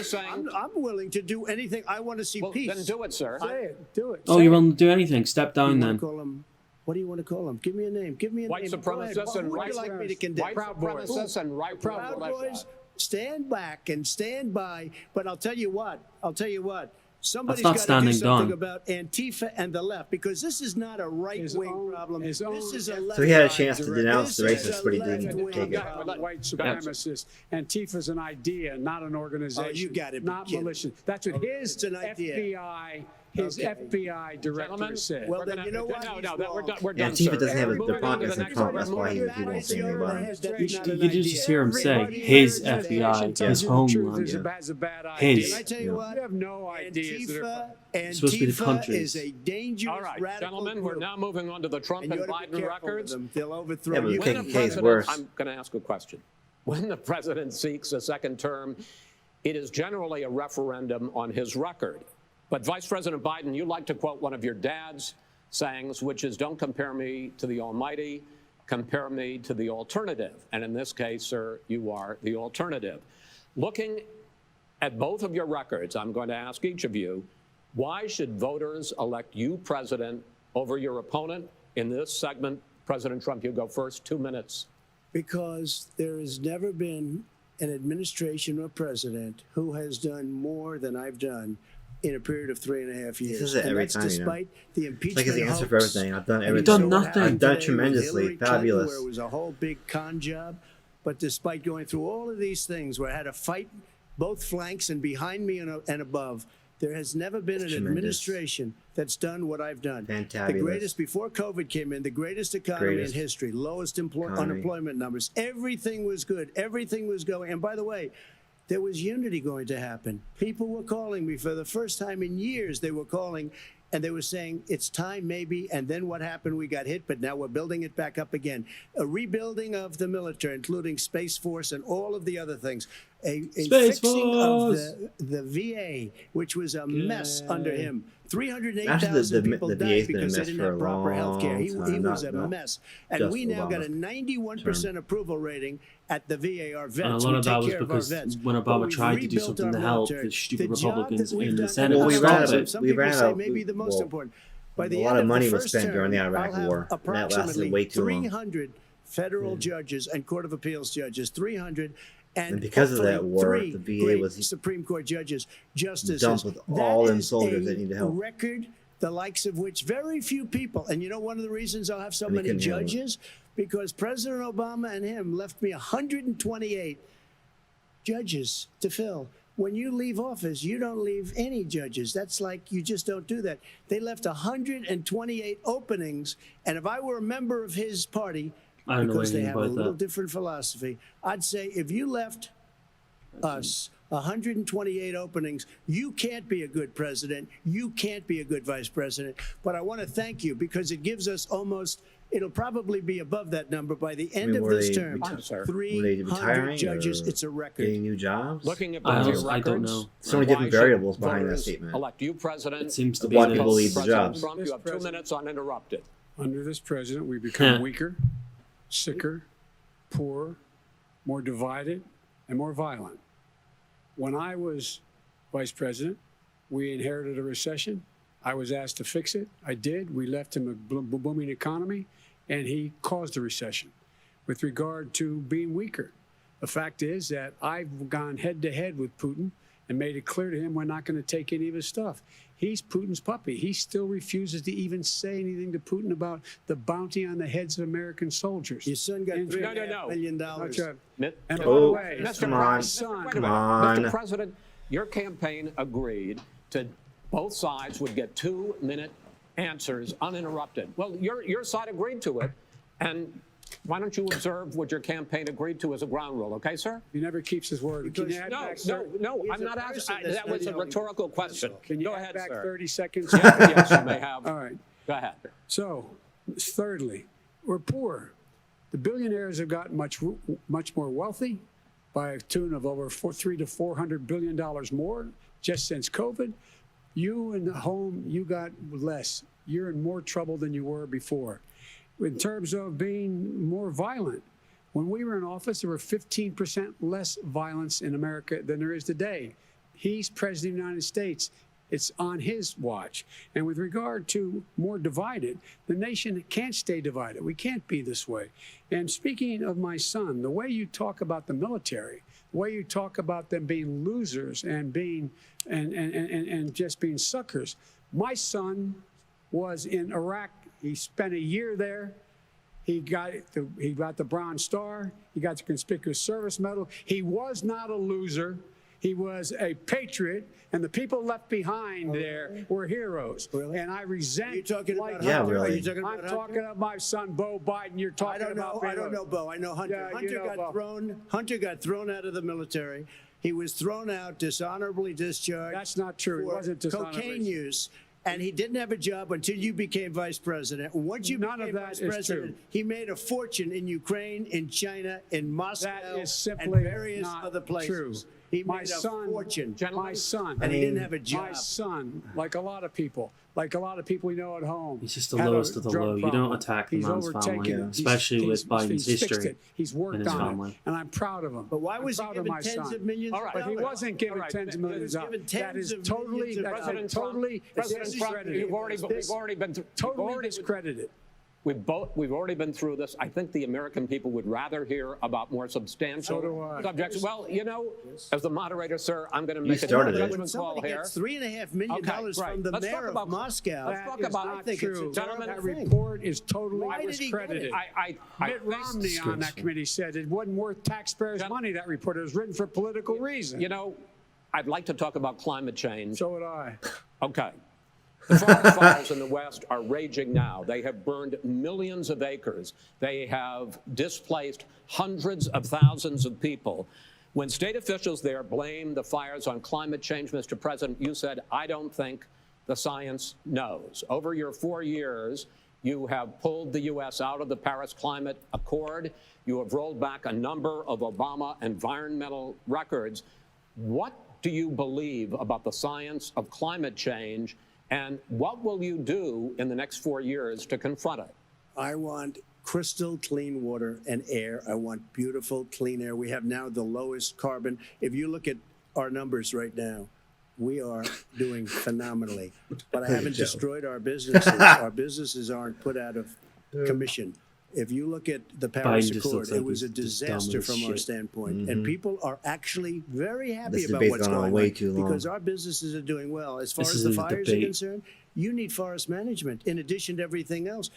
Speaker 3: saying?
Speaker 4: I'm willing to do anything. I want to see
Speaker 3: Well,
Speaker 4: peace.
Speaker 3: then do it, sir.
Speaker 5: Say it. Do it.
Speaker 1: Oh,
Speaker 5: Say
Speaker 1: you're
Speaker 5: it.
Speaker 1: willing to do anything? Step down
Speaker 4: You wanna
Speaker 1: then.
Speaker 4: call them? What do you want to call them? Give me a name. Give me a
Speaker 3: White
Speaker 4: name. Go ahead.
Speaker 3: supremacists and
Speaker 4: Who would
Speaker 3: right
Speaker 4: you like me to condemn?
Speaker 3: white
Speaker 5: Proud Boys.
Speaker 3: supremacists and right
Speaker 4: Proud
Speaker 3: militia.
Speaker 4: Boys, stand back and stand by. But I'll tell you what. Somebody's
Speaker 1: not
Speaker 4: got to do
Speaker 1: standing
Speaker 4: something
Speaker 1: down.
Speaker 4: about Antifa and the left, because this is not a right-wing
Speaker 5: own-
Speaker 4: problem.
Speaker 5: his
Speaker 4: This
Speaker 5: own
Speaker 4: is a left.
Speaker 6: So he had a chance to denounce the
Speaker 4: This is
Speaker 6: racists,
Speaker 4: a
Speaker 6: but he didn't
Speaker 4: left-wing
Speaker 6: take it.
Speaker 4: problem.
Speaker 5: White supremacists. Antifa's an idea, not an organization.
Speaker 4: Oh, you gotta be
Speaker 5: not
Speaker 4: kidding.
Speaker 5: militia. That's what his
Speaker 4: It's an idea.
Speaker 5: FBI, his
Speaker 4: Okay.
Speaker 5: FBI director
Speaker 3: Gentlemen,
Speaker 5: said.
Speaker 4: Well,
Speaker 3: we're
Speaker 4: then
Speaker 3: gonna-
Speaker 4: you know what?
Speaker 3: No,
Speaker 4: He's
Speaker 3: no, we're
Speaker 4: wrong.
Speaker 3: done. We're done,
Speaker 6: Antifa
Speaker 3: sir.
Speaker 6: doesn't have a
Speaker 3: Moving on to
Speaker 6: department
Speaker 3: the
Speaker 6: as a
Speaker 3: next
Speaker 6: Trump.
Speaker 3: one.
Speaker 6: That's why he won't say anything about it.
Speaker 1: You could just hear him say his FBI, his homeland.
Speaker 5: Is a bad
Speaker 1: His.
Speaker 4: Can I tell you what?
Speaker 5: You have no ideas. that are-
Speaker 1: It's supposed to be the
Speaker 4: Antifa
Speaker 1: countries.
Speaker 4: is a dangerous
Speaker 3: All right,
Speaker 4: radical
Speaker 3: gentlemen, we're
Speaker 4: group.
Speaker 3: now moving on to the Trump
Speaker 4: And
Speaker 3: and
Speaker 4: you ought to be
Speaker 3: Biden
Speaker 4: careful with
Speaker 3: records.
Speaker 4: them. They'll overthrow
Speaker 6: Yeah, but
Speaker 4: you.
Speaker 6: we can't-
Speaker 3: When the
Speaker 6: case
Speaker 3: president,
Speaker 6: worse.
Speaker 3: I'm going to ask a question. When the president seeks a second term, it is generally a referendum on his record. But Vice President Biden, you like to quote one of your dad's sayings, which is, don't compare me to the almighty, compare me to the alternative. And in this case, sir, you are the alternative. Looking at both of your records, I'm going to ask each of you, why should voters elect you president over your opponent? In this segment, President Trump, you go first, 2 minutes.
Speaker 4: Because there has never been an administration or president who has done more than I've done in a period of 3.5 years.
Speaker 6: says it
Speaker 4: And
Speaker 6: every
Speaker 4: that's
Speaker 6: time, you know.
Speaker 4: despite the
Speaker 6: It's
Speaker 4: impeachment
Speaker 6: like his answer for
Speaker 4: hoax.
Speaker 6: everything. I've done
Speaker 4: And
Speaker 6: everything.
Speaker 1: done
Speaker 4: so what
Speaker 1: nothing.
Speaker 4: happened
Speaker 6: I've done
Speaker 4: today with
Speaker 6: tremendously.
Speaker 4: Hillary Clinton,
Speaker 6: Fabulous.
Speaker 4: Where it was a whole big con job. But despite going through all of these things where I had to fight both flanks and behind me and above, there has never been an
Speaker 6: Tremendous.
Speaker 4: administration that's done what I've done. The
Speaker 6: Fantabulous.
Speaker 4: greatest, before COVID came in, the greatest economy
Speaker 6: Greatest
Speaker 4: in history, lowest
Speaker 6: economy.
Speaker 4: unemployment numbers. Everything was good. Everything was going. And by the way, there was unity going to happen. People were calling me for the first time in years. They were calling and they were saying, it's time maybe. And then what happened? We got hit, but now we're building it back up again. A rebuilding of the military, including Space Force and all of the other things. A
Speaker 1: Space
Speaker 4: fixing
Speaker 1: Force.
Speaker 4: of the VA, which was a mess under him.
Speaker 6: Actually,
Speaker 4: 308,000 people
Speaker 6: the
Speaker 4: died
Speaker 6: VA's been a
Speaker 4: because they
Speaker 6: mess
Speaker 4: didn't
Speaker 6: for
Speaker 4: have
Speaker 6: a
Speaker 4: proper health care. He
Speaker 6: long time,
Speaker 4: was a
Speaker 6: not
Speaker 4: mess. And
Speaker 6: just
Speaker 4: we now got a
Speaker 6: Obama's
Speaker 4: 91% approval rating at the VA. Our vets.
Speaker 1: And a lot
Speaker 4: We
Speaker 1: of that
Speaker 4: take
Speaker 1: was
Speaker 4: care of our
Speaker 1: because
Speaker 4: vets.
Speaker 1: when
Speaker 4: But
Speaker 1: Obama
Speaker 4: we've
Speaker 1: tried to do
Speaker 4: rebuilt
Speaker 1: something
Speaker 4: our
Speaker 1: to help
Speaker 4: military.
Speaker 1: the stupid
Speaker 4: The job
Speaker 1: Republicans
Speaker 4: that we've
Speaker 1: in the
Speaker 4: done-
Speaker 1: Senate
Speaker 6: Well,
Speaker 1: to
Speaker 6: we
Speaker 1: stop
Speaker 6: ran
Speaker 1: it.
Speaker 6: out of-
Speaker 4: Some
Speaker 6: we
Speaker 4: people
Speaker 6: ran
Speaker 4: say
Speaker 6: out-
Speaker 4: maybe the most
Speaker 6: well,
Speaker 4: important. By the
Speaker 6: a
Speaker 4: end
Speaker 6: lot of
Speaker 4: the
Speaker 6: money was
Speaker 4: first
Speaker 6: spent during the
Speaker 4: term,
Speaker 6: Iraq
Speaker 4: I'll have
Speaker 6: War, and that lasted
Speaker 4: approximately
Speaker 6: way too long.
Speaker 4: 300 federal judges and Court of Appeals judges, 300,
Speaker 6: And because of that war,
Speaker 4: three
Speaker 6: the VA
Speaker 4: great
Speaker 6: was
Speaker 4: Supreme Court judges, justices.
Speaker 6: dumped with all
Speaker 4: That
Speaker 6: them
Speaker 4: is
Speaker 6: soldiers
Speaker 4: a
Speaker 6: that need help.
Speaker 4: record the likes of which very few people. And you know, one of the reasons I'll have so
Speaker 6: And they
Speaker 4: many
Speaker 6: couldn't handle it.
Speaker 4: judges, because President Obama and him left me 128 judges to fill. When you leave office, you don't leave any judges. That's like, you just don't do that. They left 128 openings, and if I were a member of his party,
Speaker 1: I don't know
Speaker 4: because they
Speaker 1: anything
Speaker 4: have a
Speaker 1: about
Speaker 4: little
Speaker 1: that.
Speaker 4: different philosophy, I'd say if you left us 128 openings, you can't be a good president. You can't be a good vice president. But I want to thank you, because it gives us almost, it'll probably be above that number by the end of
Speaker 6: were
Speaker 4: this
Speaker 6: they
Speaker 4: term.
Speaker 6: Were they
Speaker 4: 300
Speaker 6: retiring
Speaker 4: judges.
Speaker 6: or
Speaker 4: It's a record.
Speaker 6: getting new jobs?
Speaker 3: Looking at
Speaker 1: I
Speaker 3: voting
Speaker 1: don't
Speaker 3: records,
Speaker 1: know.
Speaker 6: So many different
Speaker 3: why should
Speaker 6: variables behind that
Speaker 3: voters
Speaker 6: statement.
Speaker 3: Elect you president.
Speaker 1: It seems to be
Speaker 6: Why
Speaker 1: the
Speaker 6: people
Speaker 1: case.
Speaker 6: leave the
Speaker 3: President
Speaker 6: jobs.
Speaker 3: Trump, you have 2 minutes uninterrupted.
Speaker 5: Under this president, we become weaker, sicker, poorer, more divided, and more violent. When I was vice president, we inherited a recession. I was asked to fix it. I did. We left him a booming economy, and he caused a recession. With regard to being weaker, the fact is that I've gone head-to-head with Putin and made it clear to him we're not going to take any of his stuff. He's Putin's puppy. He still refuses to even say anything to Putin about the bounty on the heads of American soldiers.
Speaker 4: Your son got $3.5 million.
Speaker 5: That's right. And by the
Speaker 6: Oh,
Speaker 5: way,
Speaker 6: come on. Come on.
Speaker 3: Mr. President, your campaign agreed to both sides would get 2-minute answers uninterrupted. Well, your side agreed to it, and why don't you observe what your campaign agreed to as a ground rule, okay, sir?
Speaker 5: he never keeps his word. Can you add
Speaker 3: No,
Speaker 5: back,
Speaker 3: no,
Speaker 4: He's
Speaker 3: I'm
Speaker 4: a
Speaker 3: not
Speaker 4: person
Speaker 3: asking.
Speaker 4: that's
Speaker 3: That was a
Speaker 4: not
Speaker 3: rhetorical question.
Speaker 5: Can you
Speaker 3: Go
Speaker 5: add
Speaker 3: ahead,
Speaker 5: back
Speaker 3: sir.
Speaker 5: 30 seconds?
Speaker 3: Yes, you may have.
Speaker 5: All right.
Speaker 3: Go ahead.
Speaker 5: So, thirdly, we're poor. The billionaires have gotten much more wealthy by a tune of over $300 to $400 billion more just since COVID. You in the home, you got less. You're in more trouble than you were before. In terms of being more violent, when we were in office, there were 15% less violence in America than there is today. He's president of the United States. It's on his watch. And with regard to more divided, the nation can't stay divided. We can't be this way. And speaking of my son, the way you talk about the military, the way you talk about them being losers and being and just being suckers. My son was in Iraq. He spent a year there. He got the Bronze Star. He got the Conspicuous Service Medal. He was not a loser. He was a patriot, and the people left behind there were heroes.
Speaker 4: Really?
Speaker 5: And I resent.
Speaker 4: You're talking
Speaker 5: like
Speaker 4: about
Speaker 6: Yeah,
Speaker 4: Hunter?
Speaker 6: really.
Speaker 4: Are you talking about
Speaker 5: I'm
Speaker 4: Hunter?
Speaker 5: talking about my son, Bo Biden. You're
Speaker 4: I
Speaker 5: talking
Speaker 4: don't know.
Speaker 5: about.
Speaker 4: I don't know, Bo. I know Hunter.
Speaker 5: Yeah, you know Bo.
Speaker 4: Hunter got thrown out of the military. He was thrown out, dishonorably discharged.
Speaker 5: That's not true. He
Speaker 4: for
Speaker 5: wasn't dishonorably.
Speaker 4: cocaine use. And he didn't have a job until you became vice president. And once you
Speaker 5: None of
Speaker 4: became
Speaker 5: that
Speaker 4: vice
Speaker 5: is
Speaker 4: president,
Speaker 5: true.
Speaker 4: he made a fortune in Ukraine, in China, in Moscow,
Speaker 5: That is simply
Speaker 4: and various
Speaker 5: not
Speaker 4: other places.
Speaker 5: true.
Speaker 4: He
Speaker 5: My
Speaker 4: made
Speaker 5: son,
Speaker 4: a fortune.
Speaker 5: My son,
Speaker 4: And he didn't have a
Speaker 5: my
Speaker 4: job.
Speaker 5: son, like a lot of people we know at home.
Speaker 1: He's just the
Speaker 5: had a
Speaker 1: lowest of the
Speaker 5: drug
Speaker 1: low. You
Speaker 5: problem.
Speaker 1: don't attack the
Speaker 5: He's
Speaker 1: man's
Speaker 5: overtaken
Speaker 1: family,
Speaker 5: it.
Speaker 1: especially with Biden's
Speaker 5: he's fixed
Speaker 1: history
Speaker 5: it. He's worked
Speaker 1: in his
Speaker 5: on
Speaker 1: family.
Speaker 5: it, and I'm proud of him.
Speaker 4: But why
Speaker 5: I'm
Speaker 4: was he
Speaker 5: proud of
Speaker 4: given
Speaker 5: my
Speaker 4: tens
Speaker 5: son.
Speaker 4: of millions
Speaker 3: All right.
Speaker 4: of
Speaker 5: But he
Speaker 4: dollars?
Speaker 5: wasn't given
Speaker 3: All right.
Speaker 5: tens of
Speaker 3: He
Speaker 5: millions
Speaker 4: was
Speaker 5: of dollars.
Speaker 4: given
Speaker 5: That
Speaker 4: tens
Speaker 5: is
Speaker 4: of
Speaker 5: totally,
Speaker 4: millions of
Speaker 5: that's
Speaker 3: President
Speaker 5: totally,
Speaker 3: President Trump,
Speaker 5: discredited.
Speaker 3: we've already been through.
Speaker 5: Totally discredited.
Speaker 3: We've already been through this. I think the American people would rather hear about more substantial
Speaker 5: So do I.
Speaker 3: subjects. Well, you know, as the moderator, sir, I'm going to make a
Speaker 6: started it.
Speaker 4: When
Speaker 3: judgment call
Speaker 4: somebody
Speaker 3: here.
Speaker 4: gets $3.5 million
Speaker 3: right.
Speaker 4: from the
Speaker 3: Let's talk
Speaker 4: mayor
Speaker 3: about-
Speaker 4: of Moscow,
Speaker 3: Let's talk
Speaker 5: That is
Speaker 3: about-
Speaker 5: not
Speaker 4: I think
Speaker 5: true.
Speaker 4: it's a terrible
Speaker 5: That
Speaker 4: thing.
Speaker 5: report is totally
Speaker 4: Why did he get it?
Speaker 5: discredited. Mitt Romney on that committee said it wasn't worth taxpayers' money, that report. It was written for political reasons.
Speaker 3: You know, I'd like to talk about climate change.
Speaker 5: So would I.
Speaker 3: Okay. The forest fires in the West are raging now. They have burned millions of acres. They have displaced hundreds of thousands of people. When state officials there blame the fires on climate change, Mr. President, you said, I don't think the science knows. Over your 4 years, you have pulled the U.S. out of the Paris Climate Accord. You have rolled back a number of Obama environmental records. What do you believe about the science of climate change? And what will you do in the next 4 years to confront it?
Speaker 4: I want crystal clean water and air. I want beautiful, clean air. We have now the lowest carbon. If you look at our numbers right now, we are doing phenomenally. But I haven't destroyed our businesses. Our businesses aren't put out of commission. If you look at the Paris
Speaker 1: just
Speaker 4: Accord,
Speaker 1: looks like
Speaker 4: it was a
Speaker 1: he's just dumb
Speaker 4: disaster
Speaker 1: as
Speaker 4: from our
Speaker 1: shit.
Speaker 4: standpoint. And people are actually very happy
Speaker 6: This
Speaker 4: about
Speaker 6: debate's
Speaker 4: what's
Speaker 6: gone on
Speaker 4: going
Speaker 6: way
Speaker 4: on
Speaker 6: too long.
Speaker 4: because our businesses are doing well. As far
Speaker 1: This
Speaker 4: as the
Speaker 1: isn't a
Speaker 4: fires are
Speaker 1: debate.
Speaker 4: concerned, you need forest management in addition to everything else.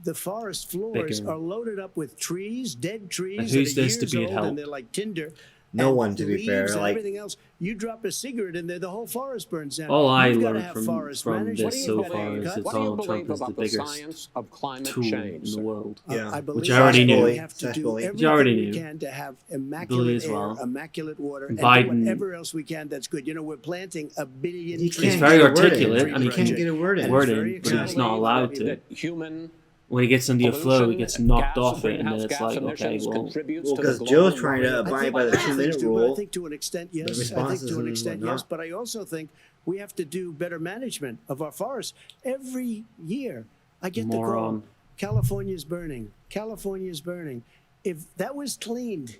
Speaker 4: The forest floors
Speaker 1: Bickering.
Speaker 4: are loaded up with trees, dead trees
Speaker 1: And
Speaker 4: that
Speaker 1: who's
Speaker 4: are
Speaker 1: this to
Speaker 4: years
Speaker 1: be
Speaker 4: old,
Speaker 1: help?
Speaker 4: and they're like tinder.
Speaker 6: No
Speaker 4: and
Speaker 6: one, to be fair,
Speaker 4: leaves and
Speaker 6: like-
Speaker 4: everything else. You drop a cigarette in there, the whole forest burns down.
Speaker 1: All I
Speaker 4: You've got to
Speaker 1: learned
Speaker 4: have
Speaker 1: from
Speaker 4: forest
Speaker 1: this
Speaker 4: management.
Speaker 1: so
Speaker 4: You've got to
Speaker 1: far
Speaker 4: have
Speaker 1: is
Speaker 4: cuts.
Speaker 1: that
Speaker 3: What do you
Speaker 1: Donald
Speaker 3: believe
Speaker 1: Trump is the
Speaker 3: about the
Speaker 1: biggest
Speaker 3: science of climate
Speaker 1: tool in
Speaker 3: change?
Speaker 1: the world.
Speaker 6: Yeah.
Speaker 4: I believe
Speaker 1: Which I already
Speaker 4: that
Speaker 1: knew.
Speaker 4: we have to
Speaker 6: Slash
Speaker 4: do
Speaker 6: bully.
Speaker 1: Which I already
Speaker 4: everything we
Speaker 1: knew.
Speaker 4: can to have
Speaker 1: Bully
Speaker 4: immaculate
Speaker 1: as
Speaker 4: air,
Speaker 1: well.
Speaker 4: immaculate water, and
Speaker 1: Biden-
Speaker 4: do whatever else we can that's good. You know, we're planting 1 billion
Speaker 6: You
Speaker 4: trees.
Speaker 6: can't
Speaker 1: He's very
Speaker 6: get a word in.
Speaker 1: articulate, and he
Speaker 6: You can't
Speaker 1: can
Speaker 6: get a word in.
Speaker 1: word
Speaker 4: very
Speaker 1: in, but he's
Speaker 4: exciting.
Speaker 1: not allowed to.
Speaker 3: That human
Speaker 1: When he gets into a flow, he
Speaker 3: pollution,
Speaker 1: gets knocked
Speaker 3: gas
Speaker 1: off it, and then
Speaker 3: greenhouse
Speaker 1: it's
Speaker 3: gas
Speaker 1: like, okay,
Speaker 3: emissions
Speaker 1: well,
Speaker 3: contributes
Speaker 6: Well,
Speaker 3: to the
Speaker 6: because
Speaker 3: global
Speaker 6: Joe's trying to
Speaker 3: warming.
Speaker 6: abide by the
Speaker 4: I think
Speaker 6: 2-minute
Speaker 4: too, but I
Speaker 6: rule.
Speaker 4: think to an extent, yes. I think
Speaker 6: responses
Speaker 4: to an
Speaker 6: and
Speaker 4: extent,
Speaker 6: whatnot.
Speaker 4: yes. But I also think we have to do better management of our forests. Every year, I get the call,
Speaker 1: Moron.
Speaker 4: California's burning. California's burning. If that was cleaned,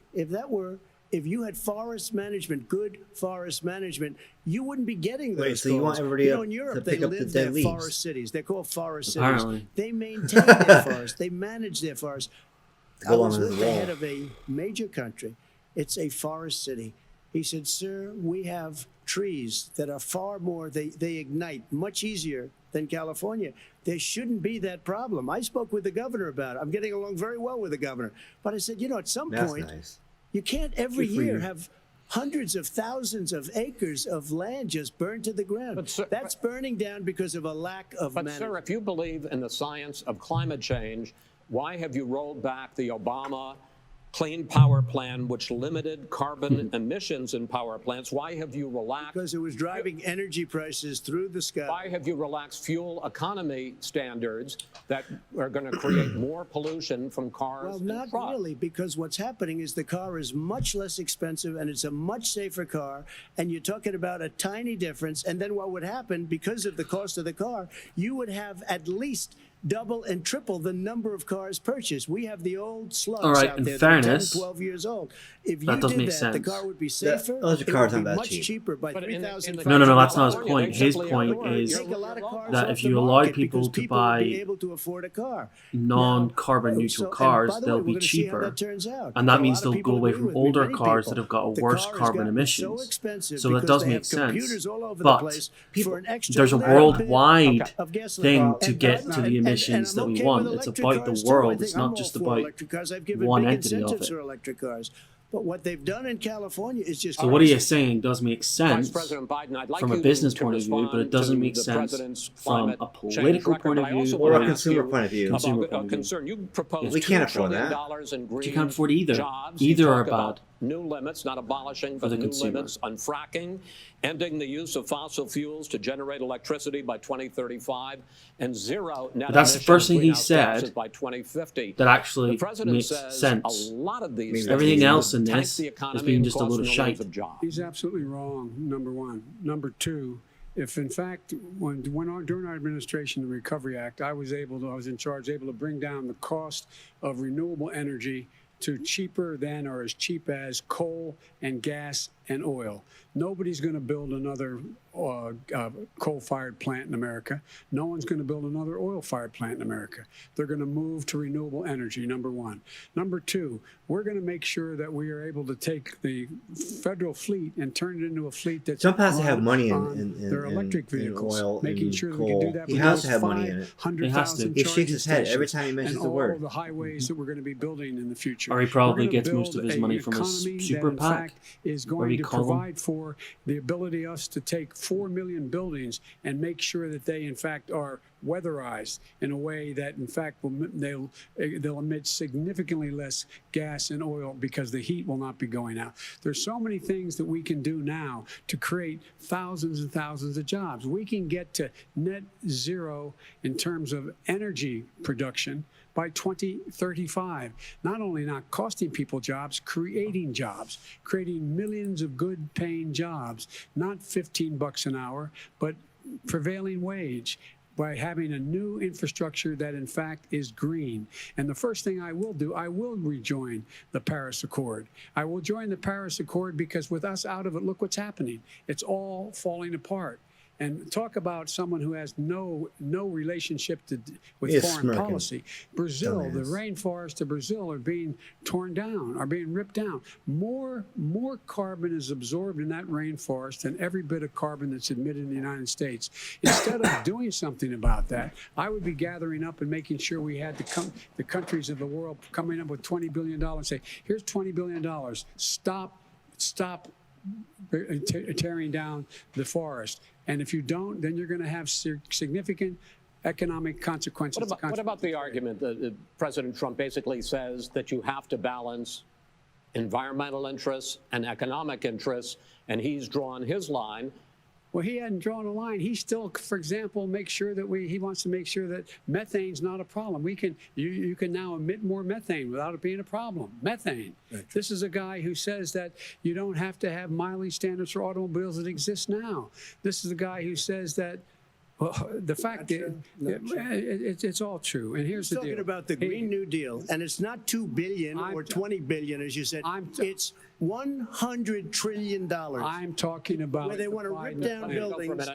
Speaker 4: if you had forest management, good forest management, you wouldn't be getting those
Speaker 6: Wait, so you
Speaker 4: calls.
Speaker 6: want everybody
Speaker 4: You know,
Speaker 6: up
Speaker 4: in
Speaker 6: to
Speaker 4: Europe,
Speaker 6: pick
Speaker 4: they
Speaker 6: up the
Speaker 4: live
Speaker 6: dead
Speaker 4: their
Speaker 6: leaves?
Speaker 4: forest cities. They're called forest
Speaker 1: Apparently.
Speaker 4: cities. They maintain their forests. They manage their forests. I
Speaker 6: Go
Speaker 4: was
Speaker 6: on
Speaker 4: with
Speaker 6: his
Speaker 4: the
Speaker 6: wall.
Speaker 4: head of a major country. It's a forest city. He said, sir, we have trees that are far more, they ignite much easier than California. There shouldn't be that problem. I spoke with the governor about it. I'm getting along very well with the governor. But I said, you know, at some
Speaker 6: That's
Speaker 4: point,
Speaker 6: nice.
Speaker 4: you can't every
Speaker 6: Good for
Speaker 4: year
Speaker 6: you.
Speaker 4: have hundreds of thousands of acres of land just burned to the ground.
Speaker 3: But, sir,
Speaker 4: That's burning down because of a lack of
Speaker 3: But,
Speaker 4: management.
Speaker 3: sir, if you believe in the science of climate change, why have you rolled back the Obama Clean Power Plan, which limited carbon emissions in power plants? Why have you relaxed?
Speaker 4: Because it was driving energy prices through the sky.
Speaker 3: Why have you relaxed fuel economy standards that are going to create more pollution from cars
Speaker 4: Well,
Speaker 3: and
Speaker 4: not
Speaker 3: trucks?
Speaker 4: really, because what's happening is the car is much less expensive and it's a much safer car. And you're talking about a tiny difference. And then what would happen, because of the cost of the car, you would have at least double and triple the number of cars purchased. We have the old slugs
Speaker 1: All right,
Speaker 4: out
Speaker 1: in
Speaker 4: there that are 10,
Speaker 1: fairness,
Speaker 4: 12 years old. If you
Speaker 1: that doesn't
Speaker 4: did
Speaker 1: make
Speaker 4: that, the
Speaker 1: sense.
Speaker 4: car would be safer.
Speaker 6: electric
Speaker 4: it
Speaker 6: cars
Speaker 4: would
Speaker 6: aren't
Speaker 4: be
Speaker 6: that
Speaker 4: much
Speaker 6: cheap.
Speaker 4: cheaper by
Speaker 3: But in the-
Speaker 4: $3,000.
Speaker 3: in the
Speaker 1: No, that's not his
Speaker 3: California,
Speaker 1: point.
Speaker 3: they
Speaker 1: His
Speaker 3: simply
Speaker 1: point
Speaker 3: ignore
Speaker 1: is
Speaker 3: your
Speaker 4: Take a lot of cars
Speaker 1: that
Speaker 4: off
Speaker 1: if
Speaker 4: the
Speaker 1: you allowed
Speaker 4: market
Speaker 1: people
Speaker 4: because
Speaker 1: to
Speaker 4: people would be
Speaker 1: buy
Speaker 4: able to afford a car.
Speaker 1: non-carbon
Speaker 4: Now,
Speaker 1: neutral
Speaker 4: and
Speaker 1: cars,
Speaker 4: by the
Speaker 1: they'll
Speaker 4: way, we're
Speaker 1: be
Speaker 4: gonna see how
Speaker 1: cheaper.
Speaker 4: that turns out.
Speaker 1: And that
Speaker 4: A
Speaker 1: means
Speaker 4: lot of
Speaker 1: they'll
Speaker 4: people
Speaker 1: go away
Speaker 4: agree
Speaker 1: from
Speaker 4: with me,
Speaker 1: older
Speaker 4: many
Speaker 1: cars
Speaker 4: people.
Speaker 1: that have got a
Speaker 4: The
Speaker 1: worse
Speaker 4: car has
Speaker 1: carbon
Speaker 4: gotten
Speaker 1: emissions.
Speaker 4: So expensive
Speaker 1: So that
Speaker 4: because
Speaker 1: does
Speaker 4: they
Speaker 1: make
Speaker 4: have
Speaker 1: sense.
Speaker 4: computers all over
Speaker 1: But
Speaker 4: the place for an extra
Speaker 1: there's a
Speaker 4: little
Speaker 1: worldwide
Speaker 4: bit of gasoline.
Speaker 1: thing to
Speaker 4: And
Speaker 1: get
Speaker 4: Biden-
Speaker 1: to the
Speaker 4: and
Speaker 1: emissions that
Speaker 4: I'm
Speaker 1: we
Speaker 4: okay
Speaker 1: want.
Speaker 4: with
Speaker 1: It's
Speaker 4: electric
Speaker 1: about the
Speaker 4: cars, too. I
Speaker 1: world.
Speaker 4: think
Speaker 1: It's
Speaker 4: I'm
Speaker 1: not
Speaker 4: all
Speaker 1: just
Speaker 4: for
Speaker 1: about
Speaker 4: electric cars. I've given
Speaker 1: one
Speaker 4: big
Speaker 1: entity of
Speaker 4: incentives
Speaker 1: it.
Speaker 4: for electric cars. But what they've done in California is just
Speaker 1: So what he
Speaker 4: crazy.
Speaker 1: is saying does make
Speaker 3: Vice
Speaker 1: sense
Speaker 3: President Biden, I'd like
Speaker 1: from a
Speaker 3: you
Speaker 1: business
Speaker 3: to
Speaker 1: point of view, but
Speaker 3: respond
Speaker 1: it doesn't
Speaker 3: to
Speaker 1: make
Speaker 3: the
Speaker 1: sense
Speaker 3: president's
Speaker 1: from
Speaker 3: climate
Speaker 1: a
Speaker 3: change
Speaker 1: political
Speaker 3: record,
Speaker 1: point
Speaker 3: but
Speaker 1: of
Speaker 3: I
Speaker 1: view
Speaker 3: also
Speaker 6: Or
Speaker 3: want
Speaker 6: a
Speaker 3: to ask
Speaker 6: consumer
Speaker 3: you
Speaker 6: point of view.
Speaker 1: Consumer
Speaker 3: about
Speaker 1: point
Speaker 3: a
Speaker 1: of view.
Speaker 3: concern. You proposed
Speaker 6: We can't
Speaker 3: $2
Speaker 6: afford
Speaker 3: trillion
Speaker 6: that.
Speaker 3: in green
Speaker 1: You can't afford either.
Speaker 3: jobs.
Speaker 1: Either
Speaker 3: You
Speaker 1: are
Speaker 3: talk about
Speaker 1: bad.
Speaker 3: New limits, not abolishing,
Speaker 1: For
Speaker 3: but
Speaker 1: the
Speaker 3: new
Speaker 1: consumer.
Speaker 3: limits on fracking, ending the use of fossil fuels to generate electricity by 2035, and zero net
Speaker 1: But that's the
Speaker 3: emission
Speaker 1: first thing he
Speaker 3: greenhouse gases
Speaker 1: said
Speaker 3: by 2050.
Speaker 1: that actually
Speaker 3: The president
Speaker 1: makes
Speaker 3: says
Speaker 1: sense.
Speaker 3: a lot of these
Speaker 6: Maybe
Speaker 3: things
Speaker 1: Everything
Speaker 6: will
Speaker 1: else in
Speaker 3: tank
Speaker 1: this
Speaker 3: the
Speaker 1: is
Speaker 3: economy
Speaker 1: being
Speaker 3: and
Speaker 1: just a
Speaker 3: cost
Speaker 1: load of
Speaker 3: millions
Speaker 1: shite.
Speaker 3: of jobs.
Speaker 5: He's absolutely wrong, number one. Number two, if in fact, during our administration, the Recovery Act, I was in charge, able to bring down the cost of renewable energy to cheaper than or as cheap as coal and gas and oil. Nobody's going to build another coal-fired plant in America. No one's going to build another oil-fired plant in America. They're going to move to renewable energy, number one. Number two, we're going to make sure that we are able to take the federal fleet and turn it into a fleet that's
Speaker 6: Trump has to have
Speaker 5: run
Speaker 6: money
Speaker 5: on their electric
Speaker 6: in
Speaker 5: vehicles,
Speaker 6: oil,
Speaker 5: making
Speaker 6: in
Speaker 5: sure that we
Speaker 6: coal.
Speaker 5: can do that.
Speaker 6: He
Speaker 5: with
Speaker 6: has
Speaker 5: those
Speaker 6: to have money in it.
Speaker 5: 500,000
Speaker 1: He
Speaker 6: He shakes his head every
Speaker 5: charging
Speaker 6: time he mentions
Speaker 5: stations
Speaker 6: the
Speaker 5: and
Speaker 6: word.
Speaker 5: all the highways that we're going to be building in the future.
Speaker 1: Or he probably
Speaker 5: We're gonna
Speaker 1: gets most of
Speaker 5: build
Speaker 1: his
Speaker 5: a
Speaker 1: money from his
Speaker 5: economy
Speaker 1: super
Speaker 5: that, in
Speaker 1: PAC,
Speaker 5: fact, is
Speaker 1: whatever
Speaker 5: going
Speaker 1: you
Speaker 5: to
Speaker 1: call them.
Speaker 5: provide for the ability us to take 4 million buildings and make sure that they, in fact, are weatherized in a way that, in fact, they'll emit significantly less gas and oil because the heat will not be going out. There's so many things that we can do now to create thousands and thousands of jobs. We can get to net zero in terms of energy production by 2035. Not only not costing people jobs, creating millions of good paying jobs, not $15 an hour, but prevailing wage, by having a new infrastructure that in fact is green. And the first thing I will do, I will rejoin the Paris Accord. I will join the Paris Accord because with us out of it, look what's happening. It's all falling apart. And talk about someone who has no relationship with
Speaker 6: He is
Speaker 5: foreign
Speaker 6: smirking.
Speaker 5: policy. Brazil, the
Speaker 6: Dumbass.
Speaker 5: rainforests of Brazil are being torn down, are being ripped down. More carbon is absorbed in that rainforest than every bit of carbon that's emitted in the United States. Instead of doing something about that, I would be gathering up and making sure we had the countries of the world coming up with $20 billion and say, here's $20 billion. Stop tearing down the forest. And if you don't, then you're going to have significant economic consequences.
Speaker 3: What about the argument that President Trump basically says that you have to balance environmental interests and economic interests, and he's drawn his line?
Speaker 5: Well, he hadn't drawn a line. He still, for example, make sure that he wants to make sure that methane's not a problem. You can now emit more methane without it being a problem. Methane. Right. This is a guy who says that you don't have to have mileage standards for automobiles that exist now. This is a guy who says that the fact that it's all true. And here's the deal.
Speaker 4: Talking about the Green New Deal, and it's not $2 billion or $20 billion, as you said. It's $100 trillion.
Speaker 5: I'm talking about
Speaker 4: where they want to rip down buildings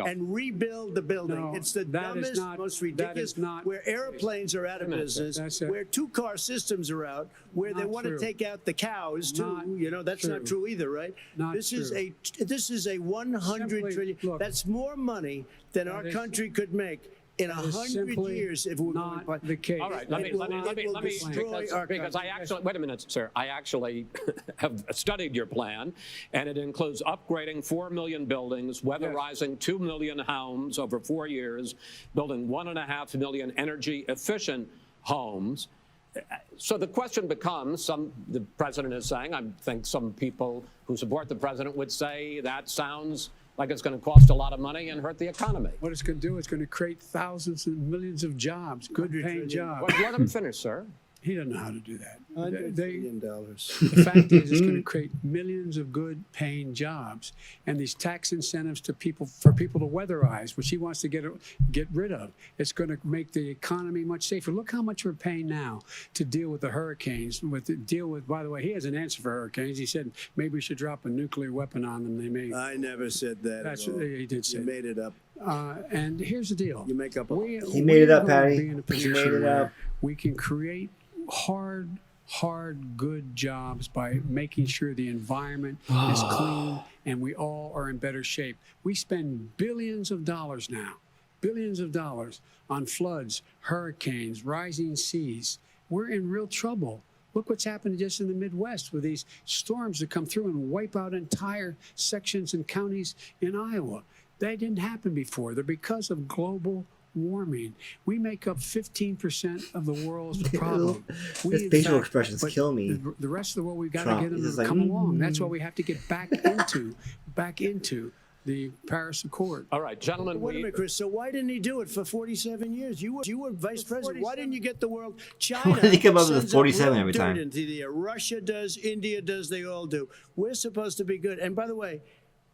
Speaker 4: and rebuild the building.
Speaker 5: No,
Speaker 4: it's the dumbest, most ridiculous. Where airplanes are out of business, where two-car systems are out, where they want to take out the cows too. You know, that's not true either, right?
Speaker 5: This
Speaker 4: is a $100 trillion.
Speaker 5: Look,
Speaker 4: that's more money than our country could make in 100 years if we're
Speaker 5: not
Speaker 4: going
Speaker 5: the case.
Speaker 3: All right, let me because I actually, wait a minute, sir. I actually have studied your plan, and it includes upgrading 4 million buildings, weatherizing 2 million homes over 4 years, building 1.5 million energy-efficient homes. So the question becomes, the president is saying, I think some people who support the president would say that sounds like it's going to cost a lot of money and hurt the economy.
Speaker 5: What it's going to do is going to create thousands and millions of jobs, good-paying jobs.
Speaker 3: Well, let him finish, sir.
Speaker 5: He doesn't know how to do that.
Speaker 4: $100 billion.
Speaker 5: The fact is, it's going to create millions of good-paying jobs, and these tax incentives to people for people to weatherize, which he wants to get rid of. It's going to make the economy much safer. Look how much we're paying now to deal with the hurricanes. By the way, he has an answer for hurricanes. He said maybe we should drop a nuclear weapon on them. They may.
Speaker 4: I never said that.
Speaker 5: That's what he did say.
Speaker 4: You made it up.
Speaker 5: And here's the deal.
Speaker 4: You make up.
Speaker 6: He made it up, Patty.
Speaker 5: He made it up. We can create hard, good jobs by making sure the environment is clean and we all are in better shape. We spend billions of dollars now, on floods, hurricanes, rising seas. We're in real trouble. Look what's happened just in the Midwest with these storms that come through and wipe out entire sections and counties in Iowa. That didn't happen before. They're because of global warming. We make up 15% of the world's problem.
Speaker 6: His facial expressions kill me.
Speaker 5: The rest of the world, we've got to get them to come along. That's why we have to get back into the Paris Accord.
Speaker 3: All right, gentlemen.
Speaker 4: Wait a minute, Chris. So why didn't he do it for 47 years? You were vice president. Why didn't you get the world? China.
Speaker 6: Why did he come up with 47 every time?
Speaker 4: Russia does. India does. They all do. We're supposed to be good. And by the way,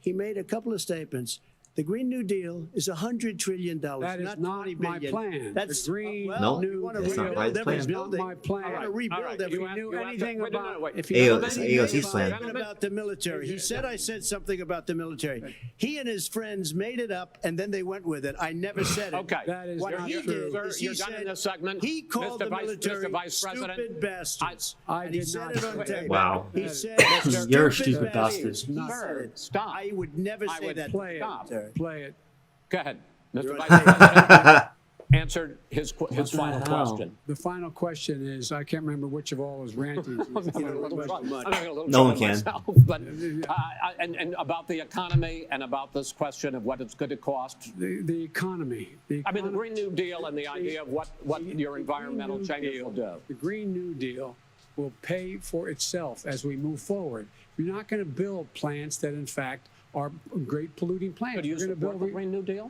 Speaker 4: he made a couple of statements. The Green New Deal is $100 trillion.
Speaker 5: That is not my plan.
Speaker 4: That's
Speaker 5: the Green
Speaker 6: no,
Speaker 5: New
Speaker 6: Deal. That's not my plan.
Speaker 5: It's not my plan.
Speaker 4: I want to rebuild everything.
Speaker 5: If you knew anything about
Speaker 6: AOC's plan.
Speaker 4: About the military. He said I said something about the military. He and his friends made it up, and then they went with it. I never said it.
Speaker 3: Okay.
Speaker 5: That is
Speaker 4: what
Speaker 5: not
Speaker 4: he
Speaker 5: true.
Speaker 4: did is
Speaker 3: You're
Speaker 4: he
Speaker 3: done in
Speaker 4: said
Speaker 3: this segment.
Speaker 4: he called the military
Speaker 3: Mr. Vice President,
Speaker 4: stupid bastards.
Speaker 5: I
Speaker 4: and he
Speaker 5: did
Speaker 4: said
Speaker 5: not
Speaker 4: it on
Speaker 5: say
Speaker 4: tape.
Speaker 6: Wow.
Speaker 4: He said
Speaker 1: You're a stupid bastard.
Speaker 3: Sir, stop.
Speaker 4: I would never say that.
Speaker 5: Play
Speaker 3: Stop.
Speaker 5: it. Play it.
Speaker 3: Go ahead. Mr.
Speaker 4: You're
Speaker 3: Vice President answered his final question.
Speaker 5: The final question is, I can't remember which of all his rantings.
Speaker 3: I'm having a little
Speaker 6: No
Speaker 3: trouble
Speaker 6: one can.
Speaker 3: myself, but, and about the economy and about this question of what it's going to cost.
Speaker 5: The economy.
Speaker 3: I mean, the Green New Deal and the idea of what your environmental changes will do.
Speaker 5: The Green New Deal will pay for itself as we move forward. You're not going to build plants that, in fact, are great polluting plants.
Speaker 3: So do you support the Green New Deal?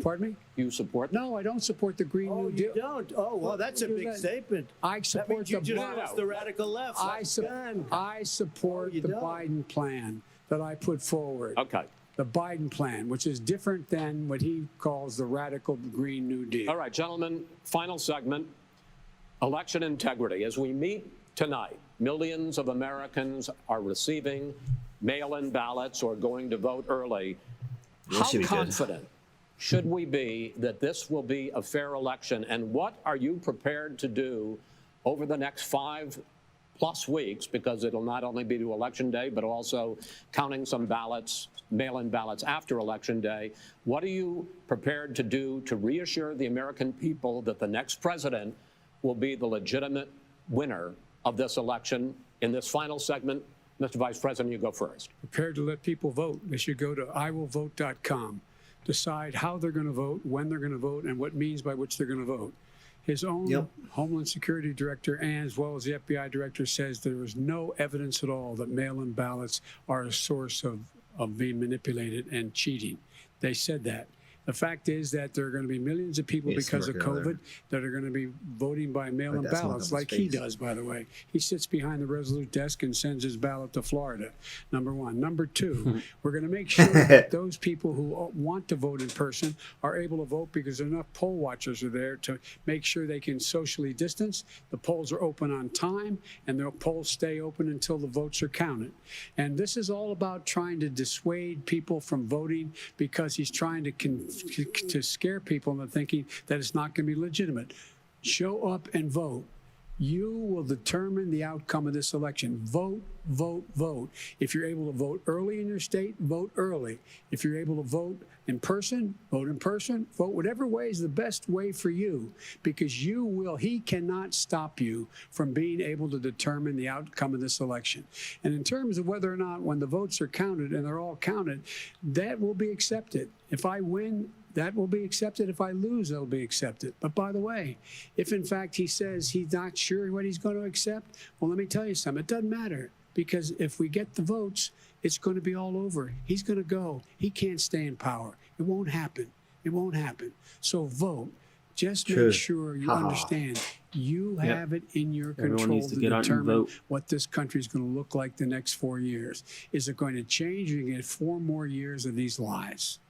Speaker 5: Pardon me?
Speaker 3: You support?
Speaker 5: No, I don't support the Green New Deal.
Speaker 4: You don't? Oh, well, that's a big statement.
Speaker 5: I support
Speaker 4: the radical left.
Speaker 5: I support the Biden plan that I put forward.
Speaker 3: Okay.
Speaker 5: The Biden plan, which is different than what he calls the radical Green New Deal.
Speaker 3: All right, gentlemen, final segment, election integrity. As we meet tonight, millions of Americans are receiving mail-in ballots or going to vote early.
Speaker 6: Well,
Speaker 3: How
Speaker 6: should be good.
Speaker 3: confident should we be that this will be a fair election? And what are you prepared to do over the next 5+ weeks, because it'll not only be to Election Day, but also counting some ballots, mail-in ballots after Election Day? What are you prepared to do to reassure the American people that the next president will be the legitimate winner of this election? In this final segment, Mr. Vice President, you go first.
Speaker 5: Prepared to let people vote. They should go to iwillvote.com, decide how they're going to vote, when they're going to vote, and what means by which they're going to vote. His own Homeland Security director, and as well as the FBI director, says there is no evidence at all that mail-in ballots are a source of being manipulated and cheating. They said that. The fact is that there are going to be millions of people because of COVID that are going to be voting by mail-in ballots, like he does, by the way. He sits behind the Resolute desk and sends his ballot to Florida, number one. Number two, we're going to make sure that those people who want to vote in person are able to vote, because enough poll watchers are there to make sure they can socially distance. The polls are open on time, and the polls stay open until the votes are counted. And this is all about trying to dissuade people from voting, because he's trying to scare people into thinking that it's not going to be legitimate. Show up and vote. You will determine the outcome of this election. Vote, vote, vote. If you're able to vote early in your state, vote early. If you're able to vote in person, vote in person. Vote whatever way is the best way for you, because he cannot stop you from being able to determine the outcome of this election. And in terms of whether or not, when the votes are counted, and they're all counted, that will be accepted. If I win, that will be accepted. If I lose, that'll be accepted. But by the way, if in fact he says he's not sure what he's going to accept, well, let me tell you something. It doesn't matter, because if we get the votes, it's going to be all over. He's going to go. He can't stay in power. It won't happen. It won't happen. So vote. Just make sure you understand you have it in your control to determine what this country is going to look like the next 4 years. Is it going to change? You're going to get 4 more years of these lies.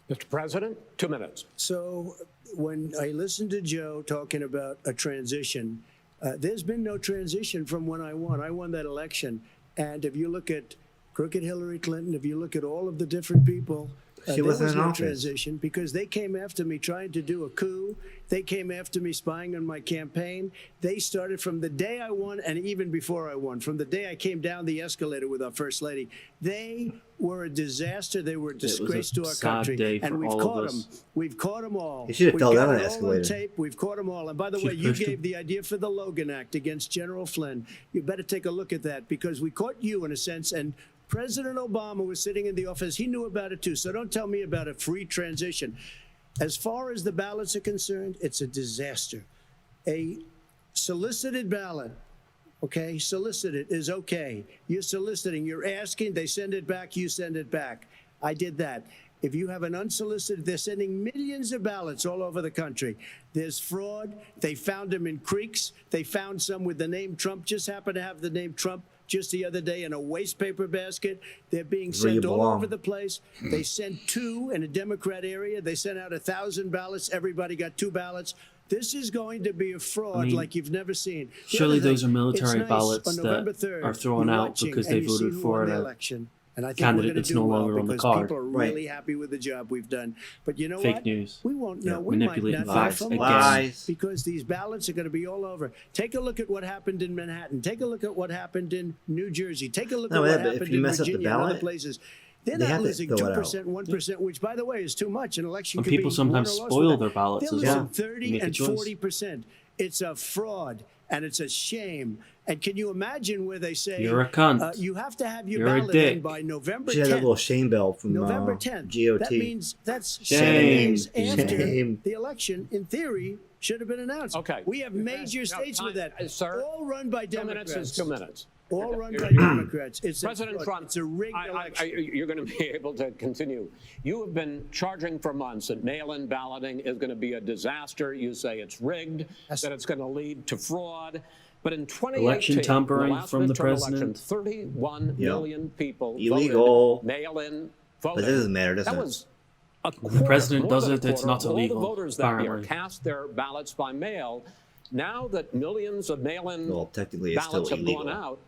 Speaker 3: Mr. President, 2 minutes.
Speaker 4: So when I listened to Joe talking about a transition, there's been no transition from when I won. I won that election. And if you look at crooked Hillary Clinton, if you look at all of the different people, there was no transition, because they came after me trying to do a coup. They came after me spying on my campaign. They started from the day I won, and even before I won, from the day I came down the escalator with our First Lady. They were a disaster. They were a disgrace to our country. And we've caught them. We've caught them all.
Speaker 6: You should have fell down
Speaker 4: the
Speaker 6: the escalator.
Speaker 4: Tape. We've caught them all. And by the way, you gave the idea for the Logan Act against General Flynn. You better take a look at that, because we caught you in a sense, and President Obama was sitting in the office. He knew about it too. So don't tell me about a free transition. As far as the ballots are concerned, it's a disaster. A solicited ballot, okay, solicited is okay. You're soliciting, you're asking, they send it back, you send it back. I did that. If you have an unsolicited, they're sending millions of ballots all over the country. There's fraud. They found them in creeks. They found some with the name Trump, just happened to have the name Trump just the other day in a waste paper basket. They're being sent all over the place. They sent 2 in a Democrat area. They sent out 1,000 ballots. Everybody got 2 ballots. This is going to be a fraud like you've never seen.
Speaker 1: Surely those are military ballots that are thrown out because they voted for an election. And I think candidate that's no longer on the card.
Speaker 4: People are really happy with the job we've done. But you know
Speaker 1: Fake
Speaker 4: what?
Speaker 1: news.
Speaker 4: We won't know. We might not know from lies, because these ballots are going to be all over. Take a look at what happened in Manhattan. Take a look at what happened in New Jersey. Take a look at what happened in Virginia and other places. They're not losing 2%, 1%, which, by the way, is too much. An election could be
Speaker 1: people sometimes spoil their ballots as well.
Speaker 4: They're losing 30 and 40%. It's a fraud, and it's a shame. And can you imagine where they say
Speaker 1: you're a cunt?
Speaker 4: You have to have your ballot in by November 10th.
Speaker 6: She had that little shame bell from
Speaker 4: November 10th.
Speaker 6: GOT.
Speaker 4: That means that's 7 days after the election. In theory, should have been announced.
Speaker 3: Okay.
Speaker 4: We have major states with that.
Speaker 3: Sir,
Speaker 4: all run by Democrats.
Speaker 3: 2 minutes is 2 minutes.
Speaker 4: All run by Democrats. It's
Speaker 3: President Trump,
Speaker 4: it's a rigged election.
Speaker 3: You're going to be able to continue. You have been charging for months that mail-in balloting is going to be a disaster. You say it's rigged, that it's going to lead to fraud. But in 2018,
Speaker 1: election tampering
Speaker 3: the last
Speaker 1: from the
Speaker 3: midterm
Speaker 1: president,
Speaker 3: election, 31 million people
Speaker 6: illegal
Speaker 3: voted mail-in voting.
Speaker 6: But it doesn't matter, does it?
Speaker 3: That was a
Speaker 1: the president does it, it's not
Speaker 3: all
Speaker 1: illegal.
Speaker 3: the voters that year cast their ballots by mail. Now that millions of mail-in
Speaker 6: technically it's
Speaker 3: ballots
Speaker 6: still
Speaker 3: have
Speaker 6: illegal.
Speaker 3: gone out,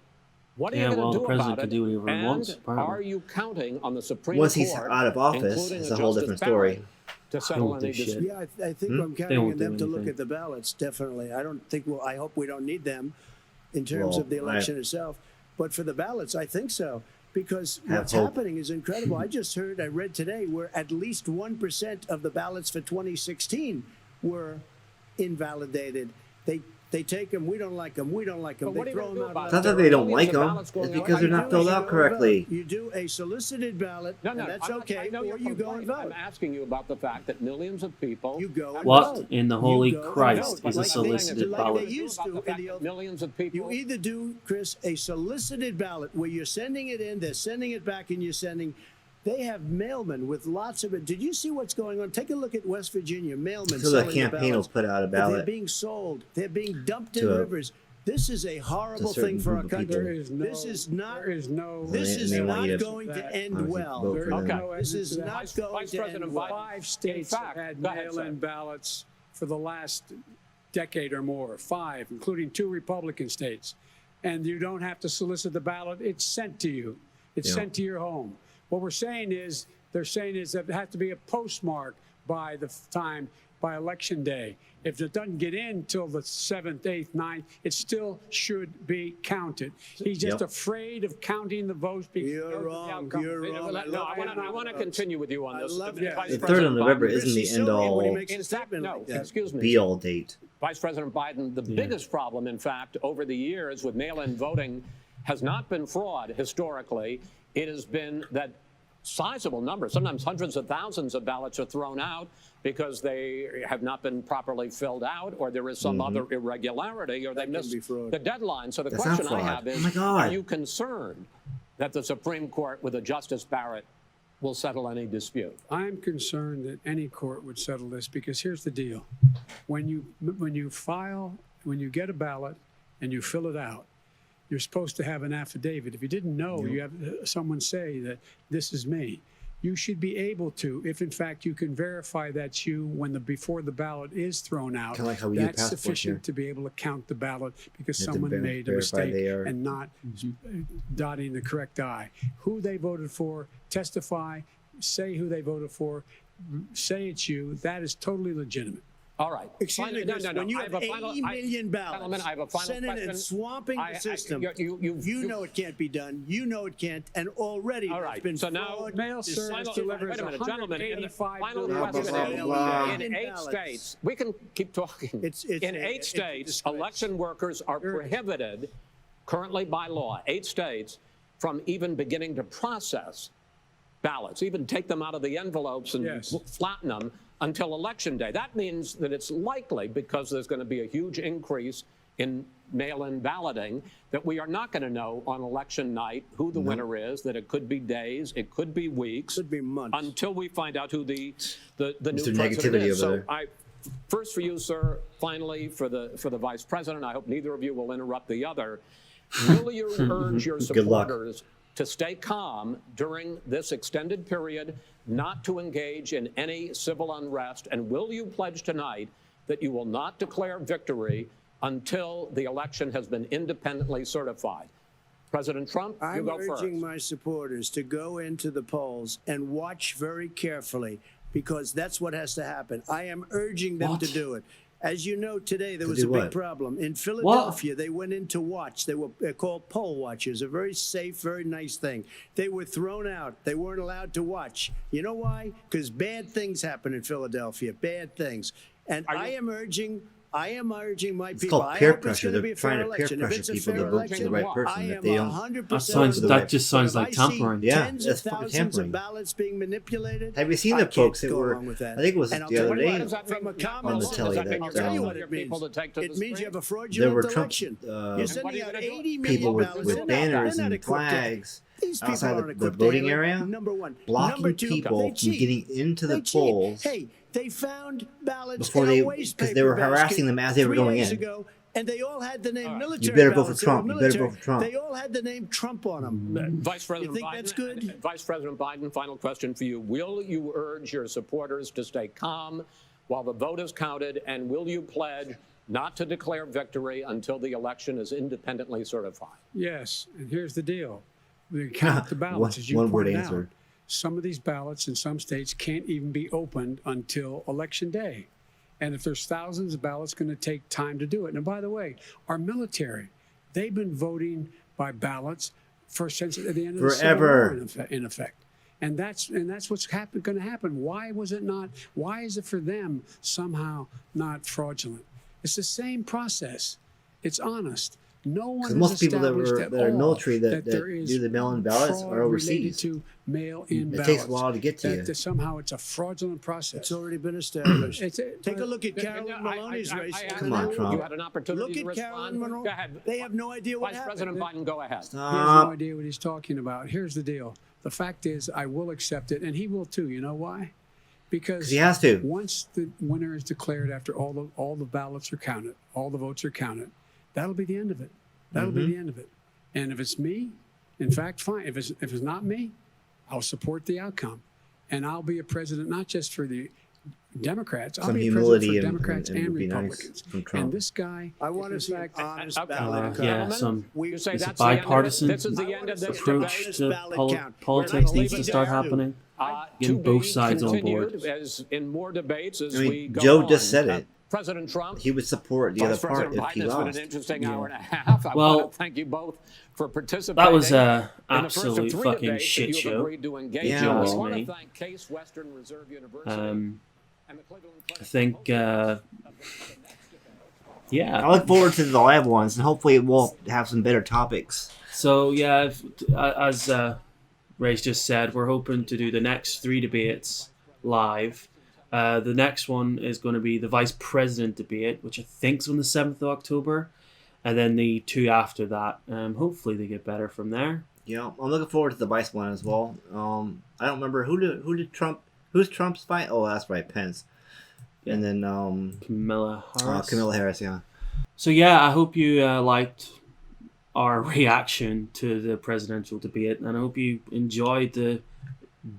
Speaker 3: What are you
Speaker 1: Yeah,
Speaker 3: going
Speaker 1: well,
Speaker 3: to
Speaker 1: the
Speaker 3: do
Speaker 1: president
Speaker 3: about
Speaker 1: can
Speaker 3: it?
Speaker 1: do whatever he
Speaker 3: And
Speaker 1: wants, apparently.
Speaker 3: are you counting on the Supreme
Speaker 6: Once
Speaker 3: Court,
Speaker 6: he's out of office,
Speaker 3: including
Speaker 6: it's a whole
Speaker 3: Justice
Speaker 6: different story.
Speaker 3: Barrett, to settle
Speaker 1: won't do
Speaker 3: any
Speaker 1: shit.
Speaker 3: dispute?
Speaker 4: Yeah, I think I'm counting
Speaker 1: won't
Speaker 4: on them
Speaker 1: do
Speaker 4: to look
Speaker 1: anything.
Speaker 4: at the ballots, definitely. I don't think, I hope we don't need them in terms
Speaker 6: Well,
Speaker 4: of the election itself. But for the ballots, I think so. Because what's
Speaker 6: hope.
Speaker 4: happening is incredible. I read today, where at least 1% of the ballots for 2016 were invalidated. They take them, we don't like them, we don't like them.
Speaker 3: But what
Speaker 4: They
Speaker 3: are you
Speaker 4: throw
Speaker 3: gonna
Speaker 4: them
Speaker 3: do about
Speaker 4: out.
Speaker 6: It's not
Speaker 3: There
Speaker 6: that
Speaker 3: are
Speaker 6: they don't
Speaker 3: millions
Speaker 6: like
Speaker 3: of
Speaker 6: them.
Speaker 3: ballots going
Speaker 6: It's
Speaker 3: out.
Speaker 6: because they're
Speaker 3: What
Speaker 6: not
Speaker 3: you
Speaker 6: filled
Speaker 3: do
Speaker 6: out
Speaker 3: is
Speaker 6: correctly.
Speaker 4: You do a solicited ballot,
Speaker 3: No,
Speaker 4: and that's
Speaker 3: I'm not-
Speaker 4: okay,
Speaker 3: I know
Speaker 4: or
Speaker 3: your
Speaker 4: you go and
Speaker 3: complaint.
Speaker 4: vote.
Speaker 3: I'm asking you about the fact that millions of people.
Speaker 4: You go and
Speaker 1: What
Speaker 4: vote.
Speaker 1: in the holy
Speaker 4: You go and
Speaker 1: Christ
Speaker 4: vote.
Speaker 1: is a
Speaker 4: Like they-
Speaker 1: solicited
Speaker 4: like
Speaker 1: ballot?
Speaker 4: they used to in the old-
Speaker 3: Millions of people.
Speaker 4: You either do, Chris, a solicited ballot where you're sending it in, they're sending it back, and you're sending. They have mailmen with lots of it. Did you see what's going on? Take a look at West Virginia. Mailmen.
Speaker 6: So the
Speaker 4: selling
Speaker 6: campaign will
Speaker 4: ballots.
Speaker 6: put out a
Speaker 4: They're
Speaker 6: ballot.
Speaker 4: being sold. They're being dumped in
Speaker 6: to a-
Speaker 4: rivers. This is a horrible
Speaker 6: certain
Speaker 4: thing for our
Speaker 6: group of
Speaker 4: country.
Speaker 6: people.
Speaker 5: There is no.
Speaker 4: This is not.
Speaker 5: There is no.
Speaker 4: This
Speaker 6: And
Speaker 4: is
Speaker 6: they want
Speaker 4: not
Speaker 6: you to-
Speaker 4: going to
Speaker 5: that-
Speaker 4: end
Speaker 6: Obviously,
Speaker 4: well.
Speaker 6: vote
Speaker 5: There
Speaker 6: for
Speaker 5: is
Speaker 6: them.
Speaker 5: no
Speaker 4: This
Speaker 5: evidence
Speaker 4: is
Speaker 5: of that.
Speaker 4: not going
Speaker 3: Vice
Speaker 4: to
Speaker 3: President
Speaker 4: end
Speaker 3: Biden.
Speaker 4: well.
Speaker 5: 5 states
Speaker 3: fact,
Speaker 5: have had
Speaker 3: go ahead,
Speaker 5: mail-in
Speaker 3: sir.
Speaker 5: ballots for the last decade or more. 5, including 2 Republican states. And you don't have to solicit the ballot. It's sent to you. It's
Speaker 6: Yeah.
Speaker 5: sent to your home. What they're saying is that it has to be a postmark by the time, by election day. If it doesn't get in till the 7th, 8th, 9th, it still should be counted. He's just
Speaker 6: Yep.
Speaker 5: afraid of counting the votes because he knows
Speaker 4: You're
Speaker 5: the
Speaker 4: wrong.
Speaker 5: outcome.
Speaker 4: You're wrong.
Speaker 3: No, I want to continue with you on
Speaker 4: I
Speaker 3: this.
Speaker 4: love
Speaker 3: Vice
Speaker 4: it.
Speaker 5: Yeah.
Speaker 6: The
Speaker 3: President
Speaker 6: 3rd of November
Speaker 3: Biden-
Speaker 6: isn't the
Speaker 4: He's
Speaker 6: end
Speaker 4: so mean when he
Speaker 6: all
Speaker 4: makes a
Speaker 3: In fact,
Speaker 4: statement
Speaker 3: no,
Speaker 4: like that.
Speaker 3: excuse me.
Speaker 6: be all date.
Speaker 3: Vice President Biden, the biggest problem, in fact, over the years with mail-in voting has not been fraud historically. It has been that sizable numbers, sometimes hundreds of thousands of ballots are thrown out because they have not been properly filled out, or there is some other irregularity, or they missed
Speaker 4: be fraud.
Speaker 3: the deadline. So the
Speaker 6: That's
Speaker 3: question
Speaker 6: not
Speaker 3: I
Speaker 6: fraud.
Speaker 3: have is,
Speaker 6: Oh my God.
Speaker 3: are you concerned that the Supreme Court with a Justice Barrett will settle any dispute?
Speaker 5: I'm concerned that any court would settle this because here's the deal. When you get a ballot and you fill it out, you're supposed to have an affidavit. If you didn't know, you have someone say that this is me. You should be able to, if in fact you can verify that's you before the ballot is thrown out.
Speaker 6: Kinda like how we do
Speaker 5: that's
Speaker 6: passports
Speaker 5: sufficient
Speaker 6: here.
Speaker 5: to be able to count the ballot because
Speaker 6: You have to
Speaker 5: someone made a
Speaker 6: verify
Speaker 5: mistake
Speaker 6: they are-
Speaker 5: and not dotting the correct I. Who they voted for, testify, say who they voted for, say it's you. That is totally legitimate.
Speaker 3: All right.
Speaker 4: Excuse me, Chris, when you
Speaker 3: I
Speaker 4: have
Speaker 3: a final-
Speaker 4: 80 million ballots
Speaker 3: Gentlemen, I have a final
Speaker 4: sending
Speaker 3: question.
Speaker 4: and swamping the system,
Speaker 3: you
Speaker 4: know it can't be done. You know it can't, and already
Speaker 3: All
Speaker 4: there's
Speaker 3: right,
Speaker 4: been
Speaker 3: so now
Speaker 4: fraud,
Speaker 5: mail service
Speaker 4: deception.
Speaker 5: delivers
Speaker 3: Wait a minute, gentlemen. In the
Speaker 5: 185
Speaker 3: final
Speaker 5: billion
Speaker 3: question
Speaker 6: blah, blah, blah.
Speaker 3: in 8
Speaker 4: ballots.
Speaker 3: states, we can keep talking. In 8
Speaker 4: it's a
Speaker 3: states,
Speaker 4: disgrace.
Speaker 3: election workers are prohibited, currently by law, 8 states, from even beginning to process ballots, even take them out of the envelopes and
Speaker 5: Yes.
Speaker 3: flatten them until Election Day. That means that it's likely, because there's going to be a huge increase in mail-in balloting, that we are not going to know on election night who the winner is, that it could be days, it could be weeks,
Speaker 4: Could be months.
Speaker 3: until we find out who the new
Speaker 6: Mr.
Speaker 3: president
Speaker 6: Negativity
Speaker 3: is.
Speaker 6: over
Speaker 3: So
Speaker 6: there.
Speaker 3: first for you, sir, finally for the vice president, I hope neither of you will interrupt the other. Will you urge your
Speaker 6: Good luck.
Speaker 3: supporters to stay calm during this extended period, not to engage in any civil unrest? And will you pledge tonight that you will not declare victory until the election has been independently certified? President Trump, you
Speaker 4: I'm
Speaker 3: go first.
Speaker 4: urging my supporters to go into the polls and watch very carefully, because that's what has to happen. I am urging them to do it. As you know, today there was
Speaker 6: do
Speaker 4: a big
Speaker 6: what?
Speaker 4: problem. In Philadelphia, they went in to watch. They're called poll watchers, a very safe, very nice thing. They were thrown out. They weren't allowed to watch. You know why? Because bad things happen in Philadelphia, bad things. And I am urging my
Speaker 6: It's
Speaker 4: people.
Speaker 6: called
Speaker 4: I
Speaker 6: peer
Speaker 4: hope it's
Speaker 6: pressure.
Speaker 4: going to
Speaker 6: They're
Speaker 4: be a fair
Speaker 6: trying to peer
Speaker 4: election. If
Speaker 6: pressure
Speaker 4: it's a
Speaker 6: people
Speaker 4: fair
Speaker 6: to vote for the
Speaker 4: election,
Speaker 6: right
Speaker 4: I
Speaker 6: person. If
Speaker 4: am
Speaker 6: they don't,
Speaker 4: 100%
Speaker 1: That just sounds like
Speaker 4: if I see
Speaker 1: tampering.
Speaker 6: Yeah,
Speaker 4: tens
Speaker 6: that's
Speaker 4: of
Speaker 6: fucking
Speaker 4: thousands
Speaker 6: tampering.
Speaker 4: of ballots being manipulated.
Speaker 6: Have you seen
Speaker 4: I
Speaker 6: the folks
Speaker 4: can't
Speaker 6: that
Speaker 4: go
Speaker 6: were?
Speaker 4: along with that.
Speaker 6: I think it was
Speaker 4: And I'll
Speaker 6: the
Speaker 4: tell
Speaker 6: other
Speaker 4: you
Speaker 6: day.
Speaker 4: what,
Speaker 3: Does that
Speaker 4: from
Speaker 3: mean-
Speaker 4: a common
Speaker 6: on the
Speaker 4: law,
Speaker 6: telly
Speaker 3: does that
Speaker 6: that,
Speaker 3: mean
Speaker 4: I'll tell you
Speaker 3: you're
Speaker 4: what it
Speaker 3: people
Speaker 4: means.
Speaker 3: to take to the
Speaker 4: It means you
Speaker 3: street?
Speaker 4: have a
Speaker 6: There
Speaker 4: fraudulent
Speaker 6: were Trump
Speaker 4: election. You're
Speaker 3: What are
Speaker 4: sending
Speaker 3: you
Speaker 4: out
Speaker 3: gonna do?
Speaker 4: 80 million
Speaker 6: people
Speaker 4: ballots.
Speaker 6: with
Speaker 4: They're not
Speaker 6: banners and
Speaker 4: equipped to handle.
Speaker 6: flags
Speaker 4: These people
Speaker 6: outside
Speaker 4: aren't
Speaker 6: the
Speaker 4: equipped to
Speaker 6: voting
Speaker 4: handle it.
Speaker 6: area,
Speaker 4: Number one.
Speaker 6: blocking
Speaker 4: Number two,
Speaker 6: people
Speaker 4: they
Speaker 6: from
Speaker 4: cheat.
Speaker 6: getting into the
Speaker 4: They cheat.
Speaker 6: polls.
Speaker 4: Hey, they found ballots
Speaker 6: Before
Speaker 4: in
Speaker 6: they-
Speaker 4: a waste
Speaker 6: 'cause
Speaker 4: paper
Speaker 6: they were
Speaker 4: basket
Speaker 6: harassing them as they were
Speaker 4: 3
Speaker 6: going
Speaker 4: days
Speaker 6: in.
Speaker 4: ago, and they all had the name military.
Speaker 6: You better vote for
Speaker 4: ballots. They were
Speaker 6: Trump. You better vote
Speaker 4: military.
Speaker 6: for Trump.
Speaker 4: They all had the name Trump on them.
Speaker 3: Vice President
Speaker 4: think
Speaker 3: Biden,
Speaker 4: that's good?
Speaker 3: Vice President Biden, final question for you. Will you urge your supporters to stay calm while the vote is counted, and will you pledge not to declare victory until the election is independently certified.
Speaker 5: Yes, and here's the deal. We count the ballots, as you
Speaker 6: One word
Speaker 5: pointed out.
Speaker 6: answer.
Speaker 5: Some of these ballots in some states can't even be opened until Election Day. And if there's thousands of ballots, it's going to take time to do it. And by the way, our military, they've been voting by ballots since at the end of the Civil War, in effect. And that's what's going to happen. Why was it not? Why is it for them somehow not fraudulent? It's the same process. It's honest. No one has
Speaker 6: most people that
Speaker 5: established at
Speaker 6: are
Speaker 5: all
Speaker 6: military that
Speaker 5: there is
Speaker 6: do the mail-in ballots
Speaker 5: fraud
Speaker 6: are overseas.
Speaker 5: related to mail-in
Speaker 6: It
Speaker 5: ballots.
Speaker 6: takes a while to get to you.
Speaker 5: That somehow it's a fraudulent process.
Speaker 4: It's already been established.
Speaker 5: Take
Speaker 4: Take a look at Carolyn Maloney's race.
Speaker 6: Come on, Trump.
Speaker 3: You had an opportunity to
Speaker 4: Look at
Speaker 3: respond.
Speaker 4: Carolyn Maloney.
Speaker 3: Go ahead.
Speaker 4: They have no idea what
Speaker 3: Vice
Speaker 4: happened.
Speaker 3: President Biden, go ahead.
Speaker 5: He has no idea what he's talking about. Here's the deal. The fact is, I will accept it, and he will too. You know why? Because
Speaker 6: he has to.
Speaker 5: Once the winner is declared, after all the ballots are counted, all the votes are counted, that'll be the end of it. That'll be the end of it. And if it's me, in fact, fine. If it's not me, I'll support the outcome, and I'll be a president not just for the Democrats. I'll be a president for Democrats and Republicans. And this guy,
Speaker 4: I want to see an honest ballot count.
Speaker 1: Yeah,
Speaker 3: You say
Speaker 1: it's a
Speaker 3: that's the end of it?
Speaker 1: bipartisan
Speaker 3: This is the end of this
Speaker 1: approach
Speaker 3: debate.
Speaker 1: to politics needs to start happening. Getting
Speaker 3: To
Speaker 1: both
Speaker 3: be
Speaker 1: sides on
Speaker 3: continued
Speaker 1: board.
Speaker 3: As in more debates as
Speaker 6: I mean,
Speaker 3: we go
Speaker 6: Joe
Speaker 3: on.
Speaker 6: just said it.
Speaker 3: President Trump,
Speaker 6: He would support the other
Speaker 3: Vice
Speaker 6: part
Speaker 3: President
Speaker 6: if he
Speaker 3: Biden, it's been
Speaker 6: lost.
Speaker 3: an interesting hour and a half. I
Speaker 1: Well,
Speaker 3: want to thank you both for participating.
Speaker 1: That was a
Speaker 3: in the first of
Speaker 1: absolute
Speaker 3: 3
Speaker 1: fucking
Speaker 3: debates that
Speaker 1: shit
Speaker 3: you have
Speaker 1: show.
Speaker 3: agreed to engage
Speaker 6: Yeah,
Speaker 3: in.
Speaker 6: well,
Speaker 3: We want
Speaker 1: me.
Speaker 3: to thank Case Western Reserve University
Speaker 1: Um,
Speaker 3: and the Cleveland Clinic.
Speaker 1: I think, yeah.
Speaker 6: I look forward to the live ones, and hopefully we'll have some better topics.
Speaker 1: So yeah, as Ray's just said, we're hoping to do the next 3 debates live. The next one is going to be the vice president debate, which I think is on the 7th of October, and then the 2 after that. Hopefully they get better from there.
Speaker 6: Yeah, I'm looking forward to the vice one as well. I don't remember who's Trump's fight. Oh, that's right, Pence.
Speaker 1: Yeah.
Speaker 6: And then
Speaker 1: Kamala Harris.
Speaker 6: Kamala Harris. Yeah.
Speaker 1: So yeah, I hope you liked our reaction to the presidential debate, and I hope you enjoyed the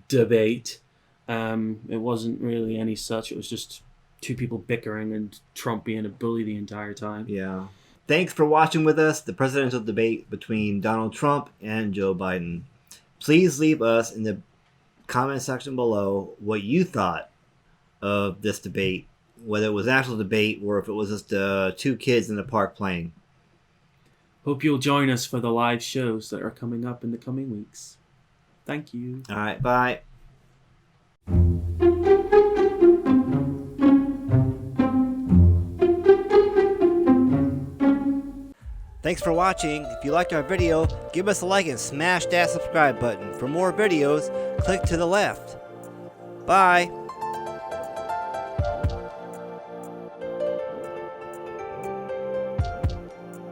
Speaker 1: debate. It wasn't really any such. It was just 2 people bickering and Trump being a bully the entire time.
Speaker 6: Yeah. Thanks for watching with us the presidential debate between Donald Trump and Joe Biden. Please leave us in the comment section below what you thought of this debate, whether it was an actual debate or if it was just 2 kids in the park playing.
Speaker 1: Hope you'll join us for the live shows that are coming up in the coming weeks. Thank you.
Speaker 6: All right, bye. Thanks for watching. If you liked our video, give us a like and smash that subscribe button. For more videos, click to the left. Bye.